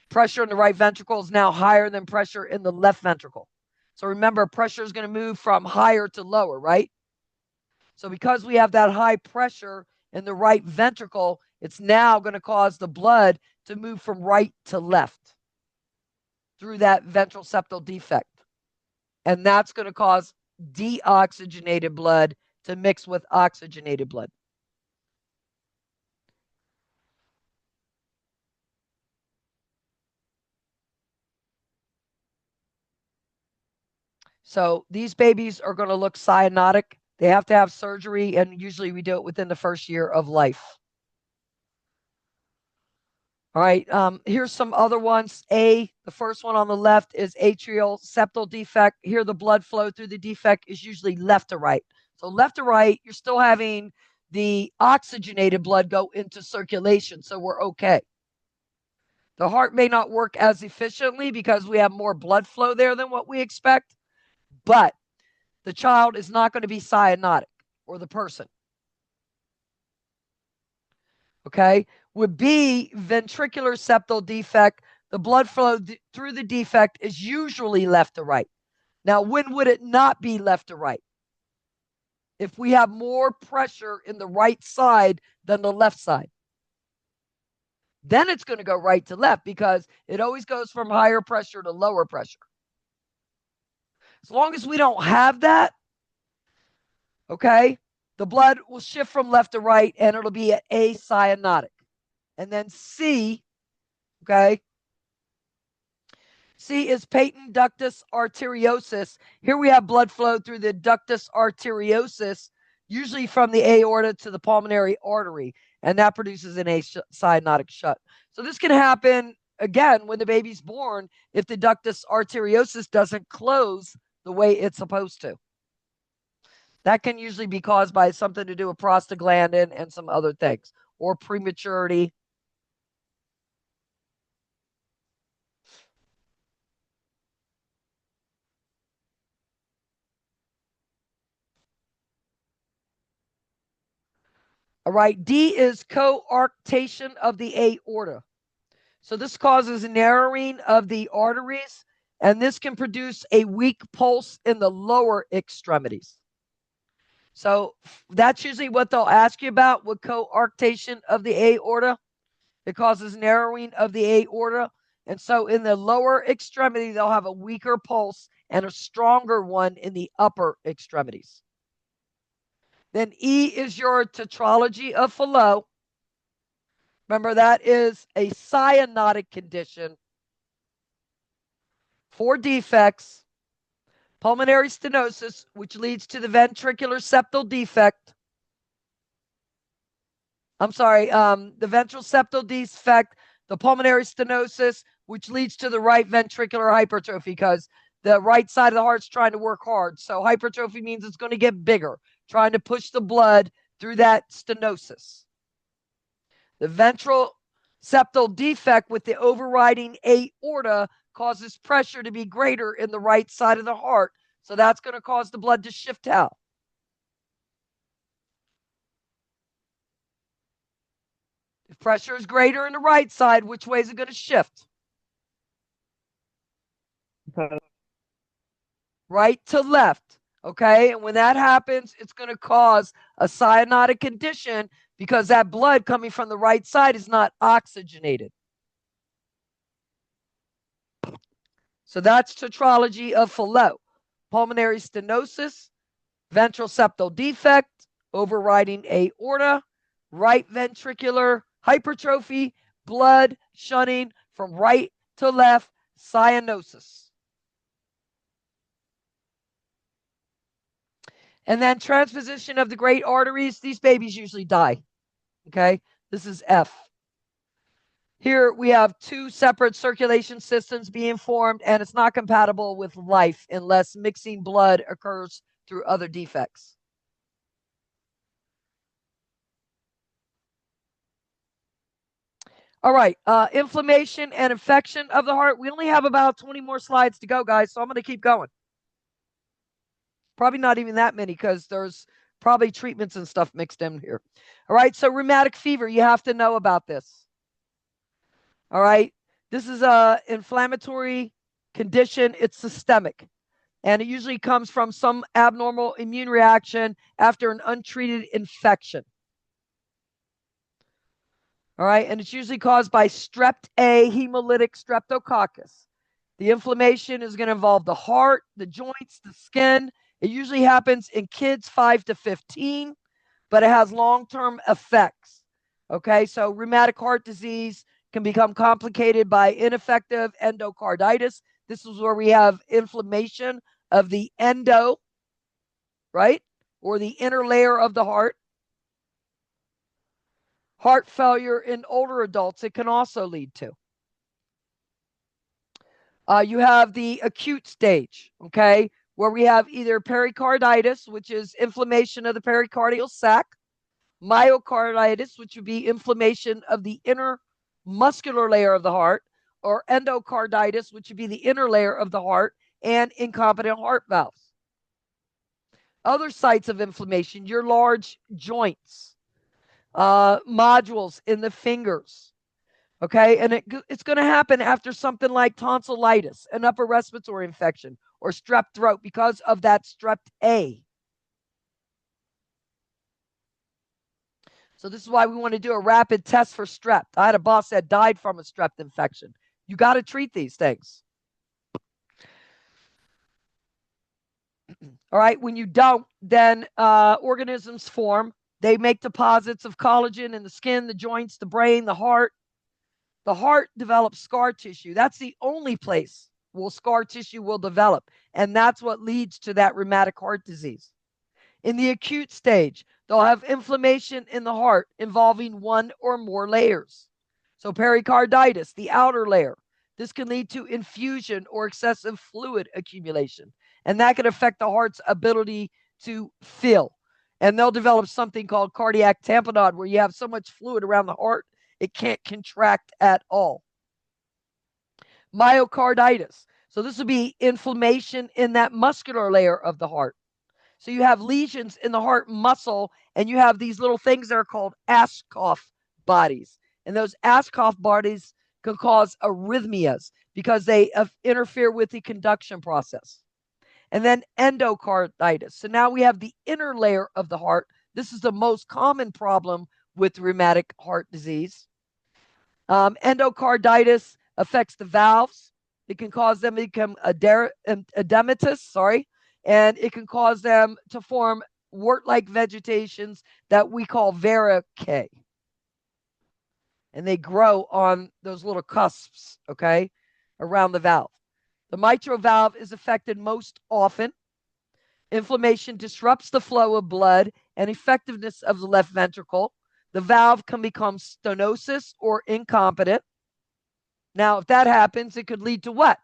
[SPEAKER 1] Pressure in the right ventricle is now higher than pressure in the left ventricle. So remember, pressure is going to move from higher to lower, right? So because we have that high pressure in the right ventricle, it's now going to cause the blood to move from right to left through that ventral septal defect. And that's going to cause deoxygenated blood to mix with oxygenated blood. So these babies are going to look cyanotic. They have to have surgery, and usually we do it within the first year of life. All right, here's some other ones. The first one on the left is atrial septal defect. Here, the blood flow through the defect is usually left to right. So left to right, you're still having the oxygenated blood go into circulation, so we're okay. The heart may not work as efficiently because we have more blood flow there than what we expect, but the child is not going to be cyanotic, or the person. Okay? Would be ventricular septal defect. The blood flow through the defect is usually left to right. Now, when would it not be left to right? If we have more pressure in the right side than the left side. Then it's going to go right to left because it always goes from higher pressure to lower pressure. As long as we don't have that, okay, the blood will shift from left to right and it'll be acyanotic. And then C, okay, C is patent ductus arteriosus. Here we have blood flow through the ductus arteriosus, usually from the aorta to the pulmonary artery, and that produces an acyanotic shut. So this can happen again when the baby's born if the ductus arteriosus doesn't close the way it's supposed to. That can usually be caused by something to do with prostaglandin and some other things, or prematurity. All right, D is coarctation of the aorta. So this causes narrowing of the arteries, and this can produce a weak pulse in the lower extremities. So that's usually what they'll ask you about with coarctation of the aorta. It causes narrowing of the aorta. And so in the lower extremity, they'll have a weaker pulse and a stronger one in the upper extremities. Then E is your tetralogy of Fallot. Remember, that is a cyanotic condition for defects, pulmonary stenosis, which leads to the ventricular septal defect. The ventral septal defect, the pulmonary stenosis, which leads to the right ventricular hypertrophy because the right side of the heart's trying to work hard. So hypertrophy means it's going to get bigger, trying to push the blood through that stenosis. The ventral septal defect with the overriding aorta causes pressure to be greater in the right side of the heart. So that's going to cause the blood to shift out. If pressure is greater in the right side, which way is it going to shift? Right to left. Okay. And when that happens, it's going to cause a cyanotic condition because that blood coming from the right side is not oxygenated. So that's tetralogy of Fallot. Pulmonary stenosis, ventral septal defect, overriding aorta, right ventricular hypertrophy, blood shunting from right to left, cyanosis. And then transposition of the great arteries. These babies usually die. Okay, this is F. Here we have two separate circulation systems being formed, and it's not compatible with life unless mixing blood occurs through other defects. All right, inflammation and infection of the heart. We only have about 20 more slides to go, guys, so I'm going to keep going. Probably not even that many because there's probably treatments and stuff mixed in here. All right, so rheumatic fever, you have to know about this. All right, this is a inflammatory condition. It's systemic, and it usually comes from some abnormal immune reaction after an untreated infection. All right, and it's usually caused by strep A hemolytic streptococcus. The inflammation is going to involve the heart, the joints, the skin. It usually happens in kids 5 to 15, but it has long-term effects. Okay, so rheumatic heart disease can become complicated by ineffective endocarditis. This is where we have inflammation of the endo, right, or the inner layer of the heart. Heart failure in older adults, it can also lead to. You have the acute stage, okay, where we have either pericarditis, which is inflammation of the pericardial sac, myocarditis, which would be inflammation of the inner muscular layer of the heart, or endocarditis, which would be the inner layer of the heart, and incompetent heart valves. Other sites of inflammation, your large joints, nodules in the fingers. Okay, and it's going to happen after something like tonsillitis, an upper respiratory infection, or strep throat because of that strep A. So this is why we want to do a rapid test for strep. I had a boss that died from a strep infection. You got to treat these things. All right, when you don't, then organisms form. They make deposits of collagen in the skin, the joints, the brain, the heart. The heart develops scar tissue. That's the only place where scar tissue will develop. And that's what leads to that rheumatic heart disease. In the acute stage, they'll have inflammation in the heart involving one or more layers. So pericarditis, the outer layer. This can lead to infusion or excessive fluid accumulation. And that can affect the heart's ability to fill. And they'll develop something called cardiac tamponade, where you have so much fluid around the heart it can't contract at all. Myocarditis. So this would be inflammation in that muscular layer of the heart. So you have lesions in the heart muscle, and you have these little things that are called Ascoff bodies. And those Ascoff bodies can cause arrhythmias because they interfere with the conduction process. And then endocarditis. So now we have the inner layer of the heart. This is the most common problem with rheumatic heart disease. Endocarditis affects the valves. It can cause them to become edematous, and it can cause them to form wart-like vegetations that we call varicae. And they grow on those little cusps, okay, around the valve. The mitral valve is affected most often. Inflammation disrupts the flow of blood and effectiveness of the left ventricle. The valve can become stenosis or incompetent. Now, if that happens, it could lead to what?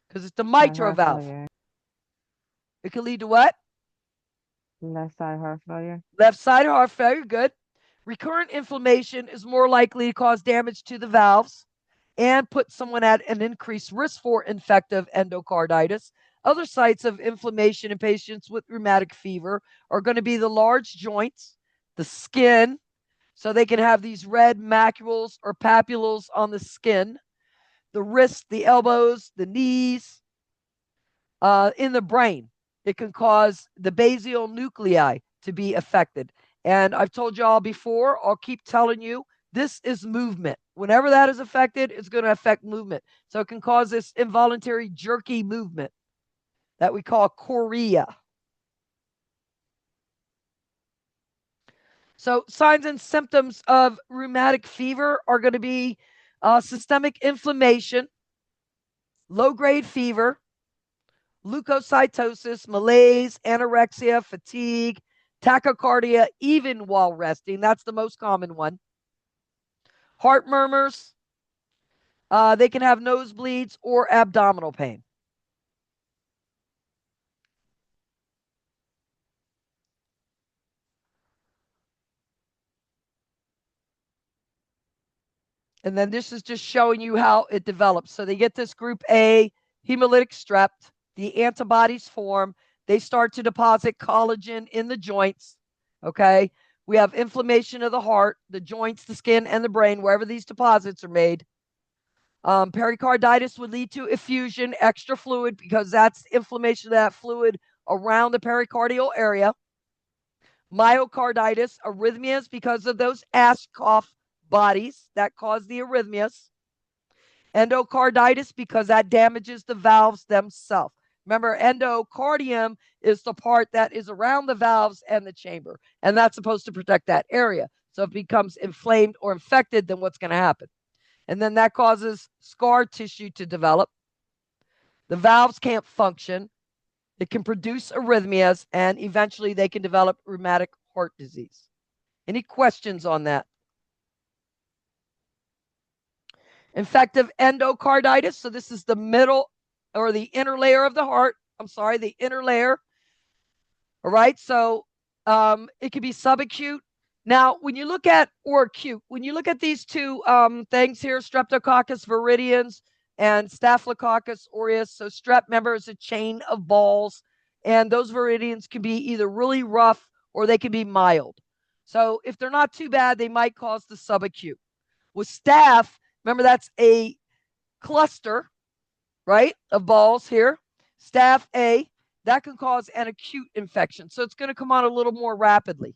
[SPEAKER 1] Because it's the mitral valve.
[SPEAKER 9] Failure.
[SPEAKER 1] It could lead to what?
[SPEAKER 9] Left side heart failure.
[SPEAKER 1] Left side heart failure, good. Recurrent inflammation is more likely to cause damage to the valves and put someone at an increased risk for infective endocarditis. Other sites of inflammation in patients with rheumatic fever are going to be the large joints, the skin, so they can have these red macules or papules on the skin, the wrists, the elbows, the knees, in the brain. It can cause the basal nuclei to be affected. And I've told you all before, I'll keep telling you, this is movement. Whenever that is affected, it's going to affect movement. So it can cause this involuntary jerky movement that we call chorea. So signs and symptoms of rheumatic fever are going to be systemic inflammation, low-grade fever, leukocytosis, malaise, anorexia, fatigue, tachycardia, even while resting. That's the most common one. Heart murmurs. They can have nosebleeds or abdominal pain. And then this is just showing you how it develops. So they get this group A, hemolytic strep, the antibodies form, they start to deposit collagen in the joints. Okay. We have inflammation of the heart, the joints, the skin, and the brain, wherever these deposits are made. Pericarditis would lead to effusion, extra fluid, because that's inflammation of that fluid around the pericardial area. Myocarditis, arrhythmias, because of those Ashkoff bodies that cause the arrhythmias. Endocarditis, because that damages the valves themselves. Remember, endocardium is the part that is around the valves and the chamber, and that's supposed to protect that area. So if it becomes inflamed or infected, then what's going to happen? And then that causes scar tissue to develop. The valves can't function. It can produce arrhythmias, and eventually they can develop rheumatic heart disease. Any questions on that? Infective endocarditis. So this is the middle or the inner layer of the heart. I'm sorry, the inner layer. All right. So it could be subacute. Now, when you look at, or acute, when you look at these two things here, Streptococcus viridans and Staphylococcus aureus. So strep, remember, is a chain of balls, and those viridans can be either really rough or they can be mild. So if they're not too bad, they might cause the subacute. With staph, remember, that's a cluster, right, of balls here. Staph A, that can cause an acute infection. So it's going to come on a little more rapidly.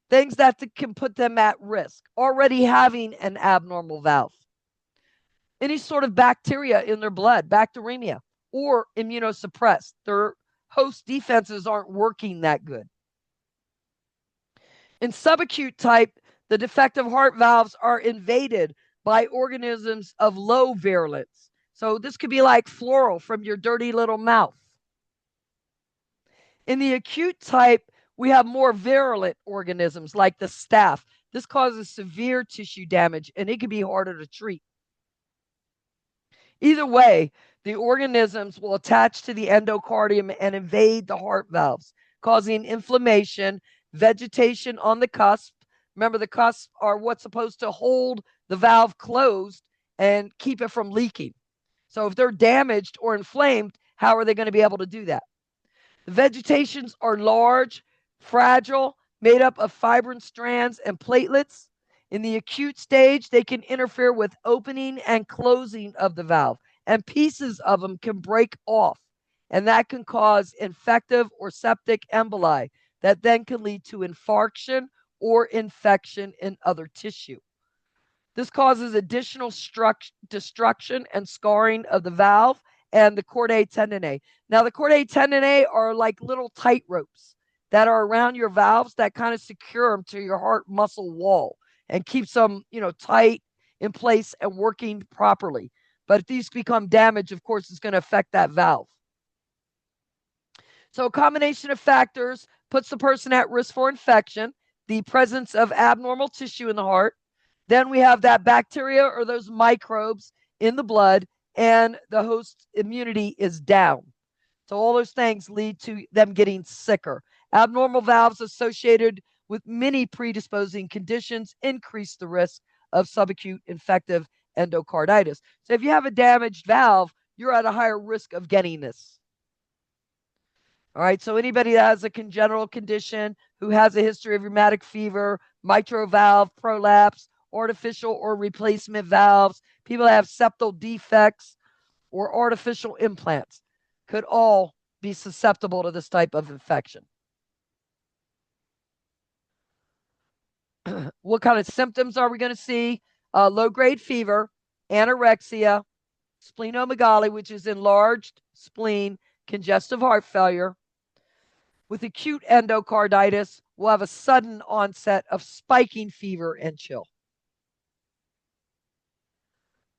[SPEAKER 1] Things that can put them at risk: already having an abnormal valve, any sort of bacteria in their blood, bacteremia, or immunosuppressed. Their host defenses aren't working that good. In subacute type, the defective heart valves are invaded by organisms of low virulence. So this could be like floral from your dirty little mouth. In the acute type, we have more virulent organisms like the staph. This causes severe tissue damage, and it can be harder to treat. Either way, the organisms will attach to the endocardium and invade the heart valves, causing inflammation, vegetation on the cusp. Remember, the cusps are what's supposed to hold the valve closed and keep it from leaking. So if they're damaged or inflamed, how are they going to be able to do that? The vegetations are large, fragile, made up of fibrin strands and platelets. In the acute stage, they can interfere with opening and closing of the valve, and pieces of them can break off, and that can cause infective or septic emboli that then can lead to infarction or infection in other tissue. This causes additional destruction and scarring of the valve and the chordae tendineae. Now, the chordae tendineae are like little tight ropes that are around your valves that kind of secure them to your heart muscle wall and keeps them, tight in place and working properly. But if these become damaged, of course, it's going to affect that valve. So a combination of factors puts the person at risk for infection: the presence of abnormal tissue in the heart. Then we have that bacteria or those microbes in the blood, and the host immunity is down. So all those things lead to them getting sicker. Abnormal valves associated with many predisposing conditions increase the risk of subacute infective endocarditis. So if you have a damaged valve, you're at a higher risk of getting this. All right, so anybody that has a congenital condition, who has a history of rheumatic fever, mitral valve prolapse, artificial or replacement valves, people that have septal defects or artificial implants, could all be susceptible to this type of infection. What kind of symptoms are we going to see? Low-grade fever, anorexia, splenomegaly, which is enlarged spleen, congestive heart failure. With acute endocarditis, will have a sudden onset of spiking fever and chill.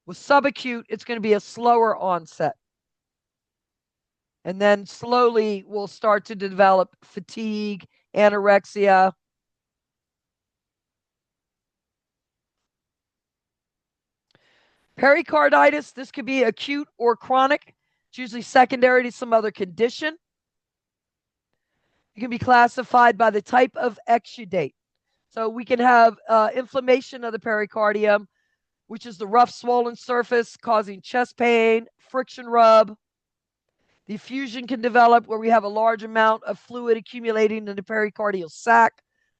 [SPEAKER 1] With subacute, it's going to be a slower onset. And then slowly we'll start to develop fatigue, anorexia. Pericarditis, this could be acute or chronic. It's usually secondary to some other condition. It can be classified by the type of exudate. So we can have inflammation of the pericardium, which is the rough swollen surface causing chest pain, friction rub. The effusion can develop where we have a large amount of fluid accumulating in the pericardial sac.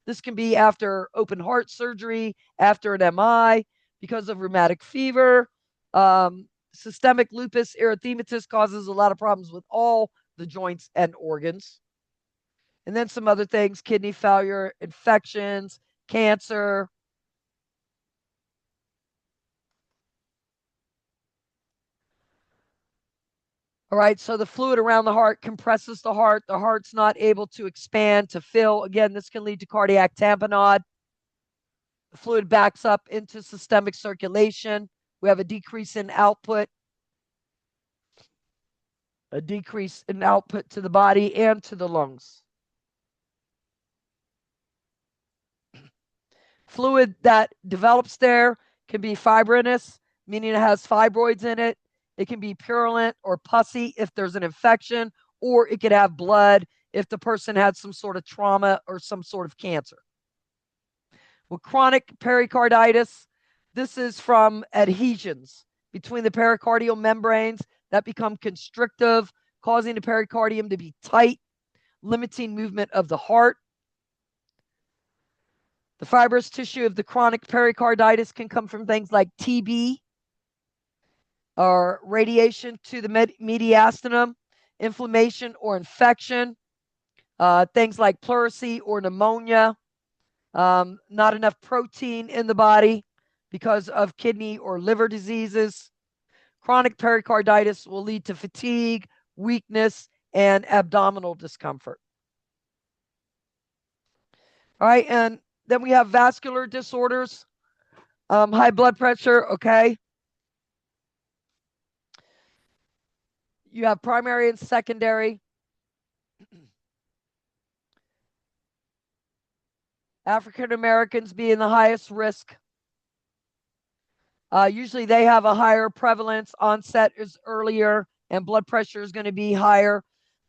[SPEAKER 1] This can be after open heart surgery, after an MI, because of rheumatic fever. Systemic lupus erythematous causes a lot of problems with all the joints and organs. And then some other things, kidney failure, infections, cancer. All right, so the fluid around the heart compresses the heart. The heart's not able to expand, to fill. Again, this can lead to cardiac tamponade. The fluid backs up into systemic circulation. We have a decrease in output, to the body and to the lungs. Fluid that develops there can be fibrinous, meaning it has fibroids in it. It can be purulent or pussy if there's an infection, or it could have blood if the person had some sort of trauma or some sort of cancer. With chronic pericarditis, this is from adhesions between the pericardial membranes that become constrictive, causing the pericardium to be tight, limiting movement of the heart. The fibrous tissue of the chronic pericarditis can come from things like TB, or radiation to the mediastinum, inflammation or infection, things like pleurisy or pneumonia, not enough protein in the body because of kidney or liver diseases. Chronic pericarditis will lead to fatigue, weakness, and abdominal discomfort. All right, and then we have vascular disorders, high blood pressure, okay. You have primary and secondary. African Americans being the highest risk. Usually they have a higher prevalence. Onset is earlier, and blood pressure is going to be higher.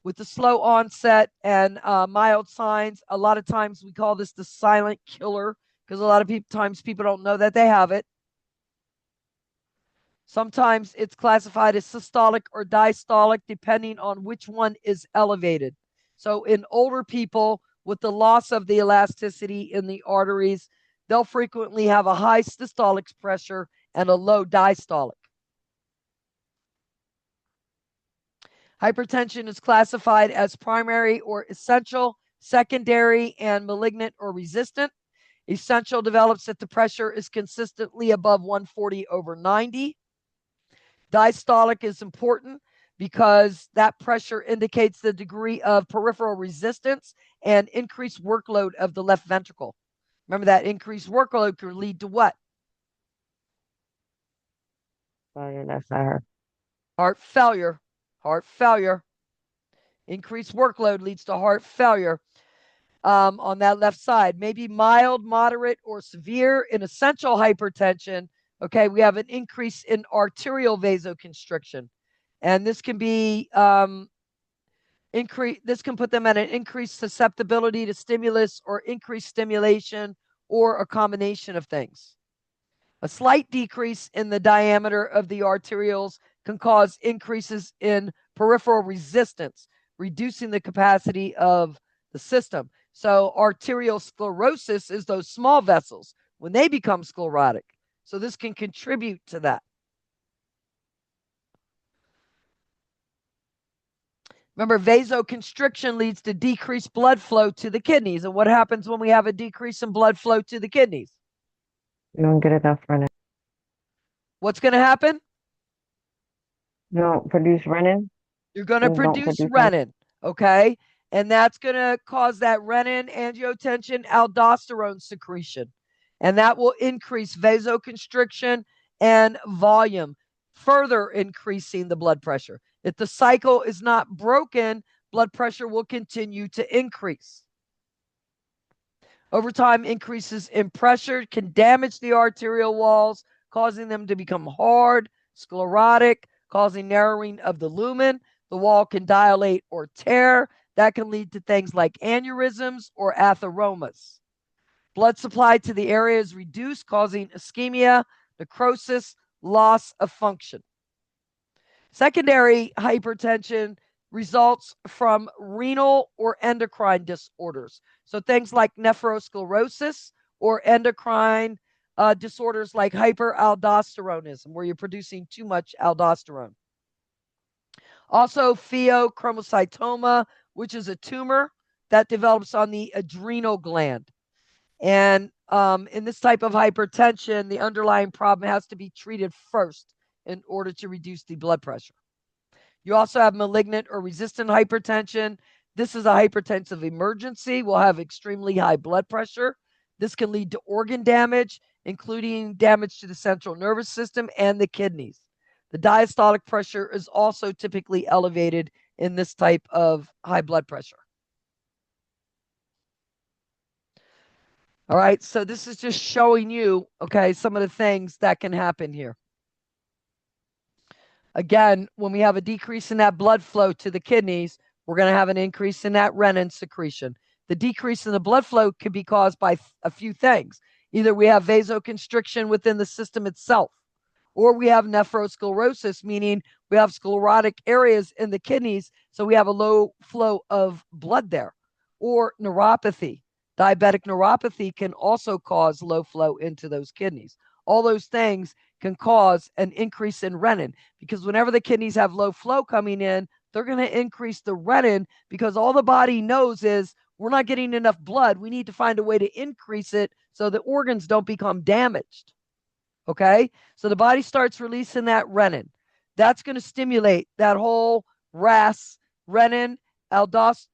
[SPEAKER 1] With the slow onset and mild signs, a lot of times we call this the silent killer because a lot of times people don't know that they have it. Sometimes it's classified as systolic or diastolic, depending on which one is elevated. So in older people with the loss of the elasticity in the arteries, they'll frequently have a high systolic pressure and a low diastolic. Hypertension is classified as primary or essential, secondary, and malignant or resistant. Essential develops if the pressure is consistently above 140/90. Diastolic is important because that pressure indicates the degree of peripheral resistance and increased workload of the left ventricle. Remember, that increased workload could lead to what?
[SPEAKER 9] Sorry, that's not her.
[SPEAKER 1] Heart failure. Heart failure. Increased workload leads to heart failure on that left side. Maybe mild, moderate, or severe. In essential hypertension, okay, we have an increase in arterial vasoconstriction. And this can be this can put them at an increased susceptibility to stimulus or increased stimulation or a combination of things. A slight decrease in the diameter of the arterioles can cause increases in peripheral resistance, reducing the capacity of the system. So arterial sclerosis is those small vessels when they become sclerotic. So this can contribute to that. Remember, vasoconstriction leads to decreased blood flow to the kidneys. And what happens when we have a decrease in blood flow to the kidneys?
[SPEAKER 9] You don't get enough renin.
[SPEAKER 1] What's going to happen?
[SPEAKER 9] You don't produce renin.
[SPEAKER 1] You're going to
[SPEAKER 9] And don't
[SPEAKER 1] produce
[SPEAKER 9] produce
[SPEAKER 1] renin, okay? And that's going to cause that renin, angiotensin, aldosterone secretion. And that will increase vasoconstriction and volume, further increasing the blood pressure. If the cycle is not broken, blood pressure will continue to increase. Over time, increases in pressure can damage the arterial walls, causing them to become hard, sclerotic, causing narrowing of the lumen. The wall can dilate or tear. That can lead to things like aneurysms or atheromas. Blood supply to the area is reduced, causing ischemia, necrosis, loss of function. Secondary hypertension results from renal or endocrine disorders. So things like nephrosclerosis or endocrine disorders like hyperaldosteronism, where you're producing too much aldosterone. Also, pheochromocytoma, which is a tumor that develops on the adrenal gland. And in this type of hypertension, the underlying problem has to be treated first in order to reduce the blood pressure. You also have malignant or resistant hypertension. This is a hypertensive emergency. We'll have extremely high blood pressure. This can lead to organ damage, including damage to the central nervous system and the kidneys. The diastolic pressure is also typically elevated in this type of high blood pressure. All right, so this is just showing you, okay, some of the things that can happen here. Again, when we have a decrease in that blood flow to the kidneys, we're going to have an increase in that renin secretion. The decrease in the blood flow could be caused by a few things. Either we have vasoconstriction within the system itself, or we have nephrosclerosis, meaning we have sclerotic areas in the kidneys, so we have a low flow of blood there, or neuropathy. Diabetic neuropathy can also cause low flow into those kidneys. All those things can cause an increase in renin, because whenever the kidneys have low flow coming in, they're going to increase the renin, because all the body knows is we're not getting enough blood. We need to find a way to increase it so the organs don't become damaged. Okay, so the body starts releasing that renin. That's going to stimulate that whole RAS, renin, aldosterone,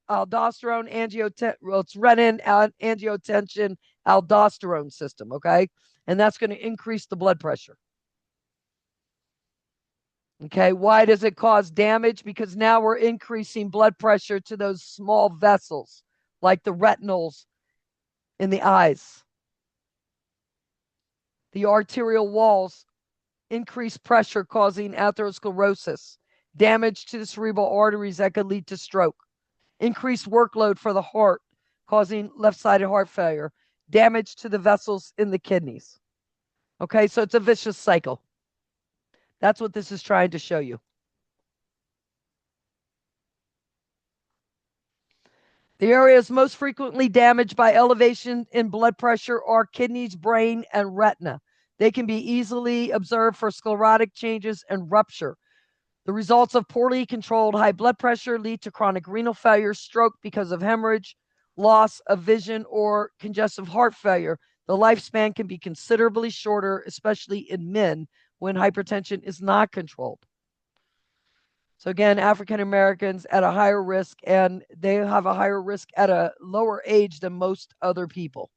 [SPEAKER 1] angiotensin, well, it's renin, angiotensin, aldosterone system. Okay, and that's going to increase the blood pressure. Okay, why does it cause damage? Because now we're increasing blood pressure to those small vessels, like the retinols in the eyes. The arterial walls increase pressure, causing atherosclerosis, damage to the cerebral arteries that could lead to stroke, increased workload for the heart, causing left-sided heart failure, damage to the vessels in the kidneys. Okay, so it's a vicious cycle. That's what this is trying to show you. The areas most frequently damaged by elevation in blood pressure are kidneys, brain, and retina. They can be easily observed for sclerotic changes and rupture. The results of poorly controlled high blood pressure lead to chronic renal failure, stroke because of hemorrhage, loss of vision, or congestive heart failure. The lifespan can be considerably shorter, especially in men, when hypertension is not controlled. So again, African Americans at a higher risk, and they have a higher risk at a lower age than most other people.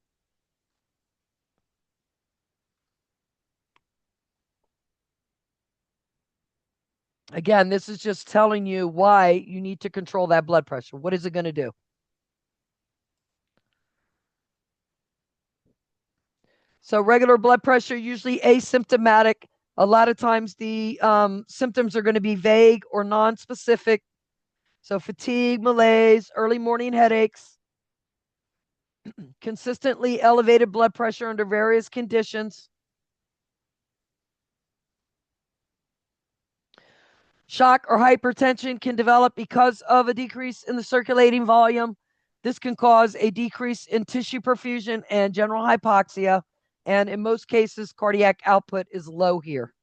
[SPEAKER 1] Again, this is just telling you why you need to control that blood pressure. What is it going to do? So regular blood pressure, usually asymptomatic. A lot of times the symptoms are going to be vague or non-specific. So fatigue, malaise, early morning headaches, consistently elevated blood pressure under various conditions. Shock or hypertension can develop because of a decrease in the circulating volume. This can cause a decrease in tissue perfusion and general hypoxia. And in most cases, cardiac output is low here.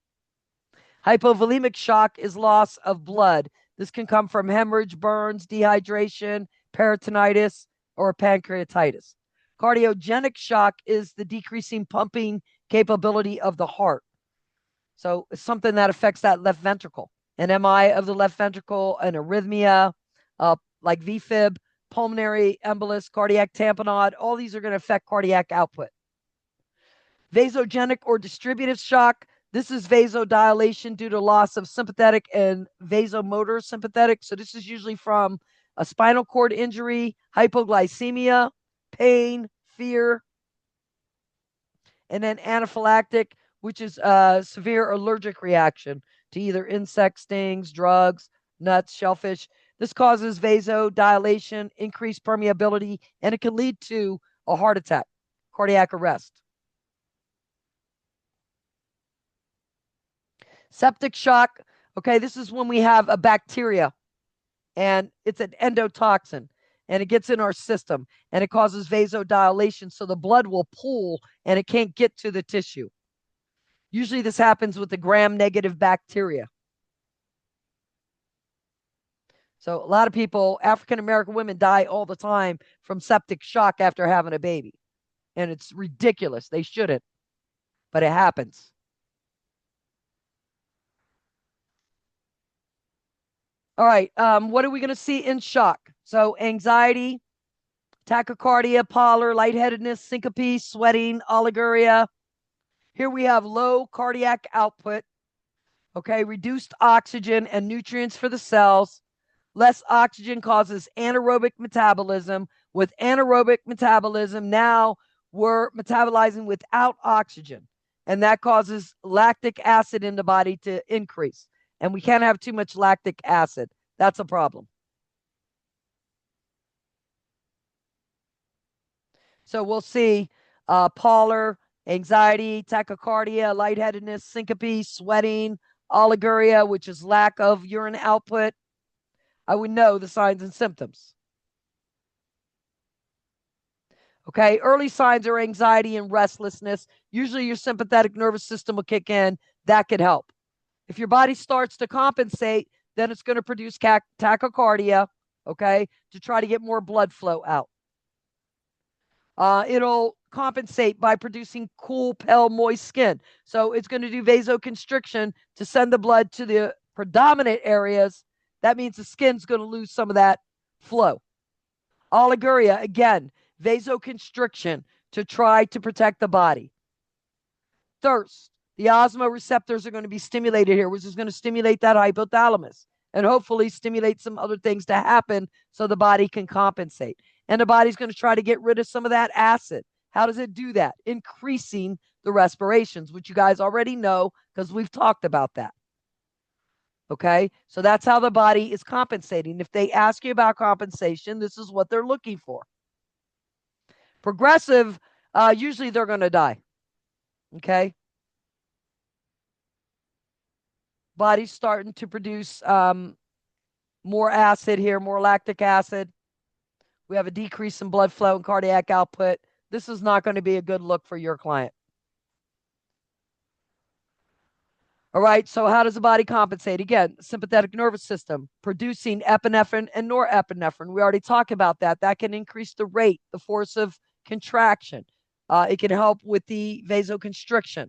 [SPEAKER 1] Hypovolemic shock is loss of blood. This can come from hemorrhage, burns, dehydration, peritonitis, or pancreatitis. Cardiogenic shock is the decreasing pumping capability of the heart. So it's something that affects that left ventricle. An MI of the left ventricle, an arrhythmia, like VFib, pulmonary embolus, cardiac tamponade. All these are going to affect cardiac output. Vasogenic or distributive shock. This is vasodilation due to loss of sympathetic and vasomotor sympathetic. So this is usually from a spinal cord injury, hypoglycemia, pain, fear, and then anaphylactic, which is a severe allergic reaction to either insect stings, drugs, nuts, shellfish. This causes vasodilation, increased permeability, and it can lead to a heart attack, cardiac arrest. Septic shock. Okay, this is when we have a bacteria and it's an endotoxin and it gets in our system and it causes vasodilation. So the blood will pool and it can't get to the tissue. Usually this happens with the gram-negative bacteria. So a lot of people, African-American women, die all the time from septic shock after having a baby. And it's ridiculous. They shouldn't, but it happens. All right, what are we going to see in shock? So anxiety, tachycardia, pallor, lightheadedness, syncope, sweating, oliguria. Here we have low cardiac output, okay, reduced oxygen and nutrients for the cells. Less oxygen causes anaerobic metabolism. With anaerobic metabolism, now we're metabolizing without oxygen, and that causes lactic acid in the body to increase. And we can't have too much lactic acid. That's a problem. So we'll see pallor, anxiety, tachycardia, lightheadedness, syncope, sweating, oliguria, which is lack of urine output. I would know the signs and symptoms. Okay, early signs are anxiety and restlessness. Usually your sympathetic nervous system will kick in. That could help. If your body starts to compensate, then it's going to produce tachycardia, okay, to try to get more blood flow out. It'll compensate by producing cool, pale, moist skin. So it's going to do vasoconstriction to send the blood to the predominant areas. That means the skin's going to lose some of that flow. Oliguria, again, vasoconstriction to try to protect the body. Thirst. The osmoreceptors are going to be stimulated here, which is going to stimulate that hypothalamus and hopefully stimulate some other things to happen so the body can compensate. And the body's going to try to get rid of some of that acid. How does it do that? Increasing the respirations, which you guys already know because we've talked about that. Okay, so that's how the body is compensating. If they ask you about compensation, this is what they're looking for. Progressive, usually they're going to die. Okay, body's starting to produce more acid here, more lactic acid. We have a decrease in blood flow and cardiac output. This is not going to be a good look for your client. All right, so how does the body compensate? Again, sympathetic nervous system producing epinephrine and norepinephrine. We already talked about that. That can increase the rate, the force of contraction. It can help with the vasoconstriction.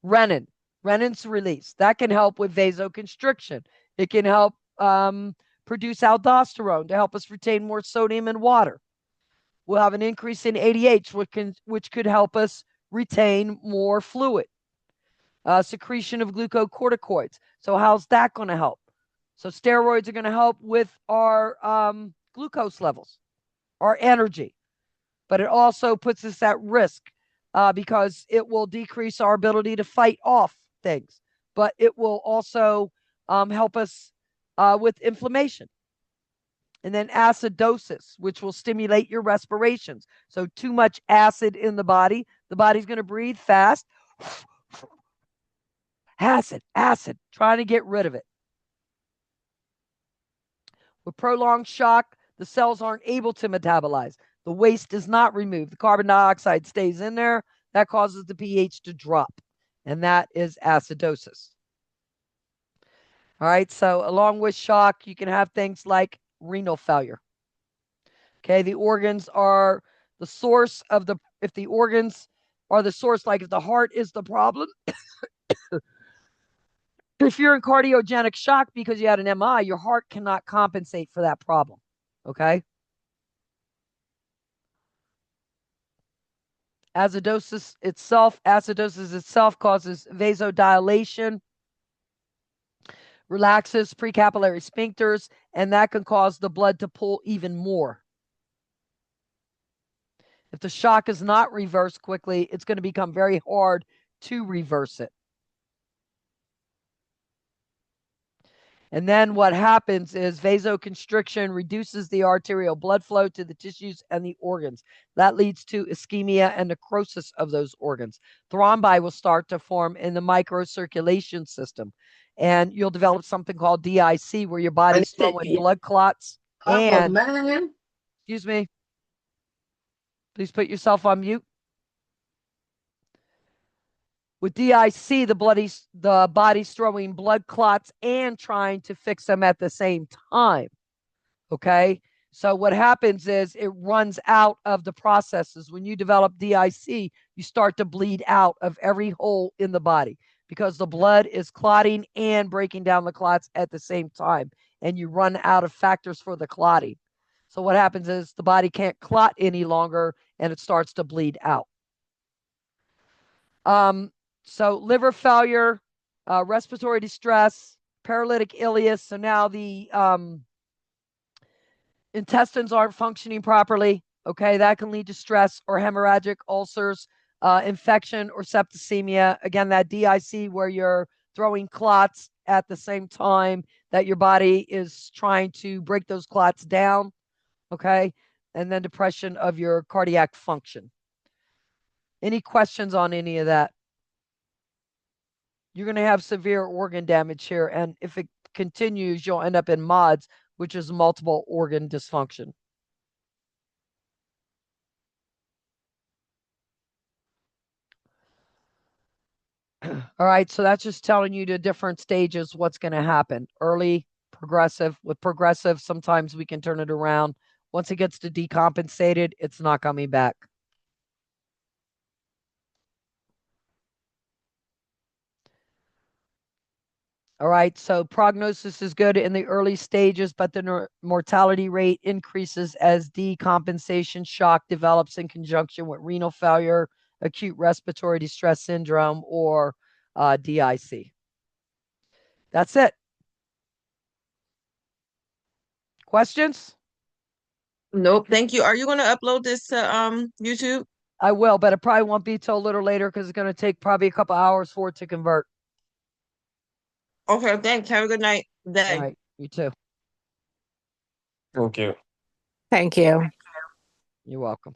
[SPEAKER 1] Renin's release. That can help with vasoconstriction. It can help produce aldosterone to help us retain more sodium and water. We'll have an increase in ADH, which could help us retain more fluid. Secretion of glucocorticoids. So how's that going to help? So steroids are going to help with our glucose levels, our energy, but it also puts us at risk because it will decrease our ability to fight off things, but it will also help us with inflammation. And then acidosis, which will stimulate your respirations. So too much acid in the body's going to breathe fast. Acid, trying to get rid of it. With prolonged shock, the cells aren't able to metabolize. The waste is not removed. The carbon dioxide stays in there. That causes the pH to drop, and that is acidosis. All right, so along with shock, you can have things like renal failure. Okay, the organs are the source of the, if the organs are the source, like if the heart is the problem, if you're in cardiogenic shock because you had an MI, your heart cannot compensate for that problem. Okay. Acidosis itself causes vasodilation, relaxes precapillary sphincters, and that can cause the blood to pull even more. If the shock is not reversed quickly, it's going to become very hard to reverse it. And then what happens is vasoconstriction reduces the arterial blood flow to the tissues and the organs. That leads to ischemia and necrosis of those organs. Thrombi will start to form in the microcirculation system. And you'll develop something called DIC, where your body's throwing blood clots. And, excuse me, please put yourself on mute. With DIC, the body's throwing blood clots and trying to fix them at the same time. Okay. So what happens is it runs out of the processes. When you develop DIC, you start to bleed out of every hole in the body because the blood is clotting and breaking down the clots at the same time. And you run out of factors for the clotting. So what happens is the body can't clot any longer and it starts to bleed out. So liver failure, respiratory distress, paralytic ileus. So now the intestines aren't functioning properly. Okay, that can lead to stress or hemorrhagic ulcers, infection or septicemia. Again, that DIC where you're throwing clots at the same time that your body is trying to break those clots down. Okay, and then depression of your cardiac function. Any questions on any of that? You're going to have severe organ damage here. And if it continues, you'll end up in MODS, which is multiple organ dysfunction. All right. So that's just telling you the different stages, what's going to happen. Early, progressive. With progressive, sometimes we can turn it around. Once it gets to decompensated, it's not coming back. All right, so prognosis is good in the early stages, but the mortality rate increases as decompensation shock develops in conjunction with renal failure, acute respiratory distress syndrome, or DIC. That's it. Questions?
[SPEAKER 8] Nope. Thank you. Are you going to upload this to YouTube?
[SPEAKER 1] I will, but it probably won't be till a little later because it's going to take probably a couple hours for it to convert.
[SPEAKER 8] Okay, thanks. Have a good night. Day.
[SPEAKER 1] All right, you too.
[SPEAKER 6] Thank you.
[SPEAKER 2] Thank you.
[SPEAKER 1] You're welcome.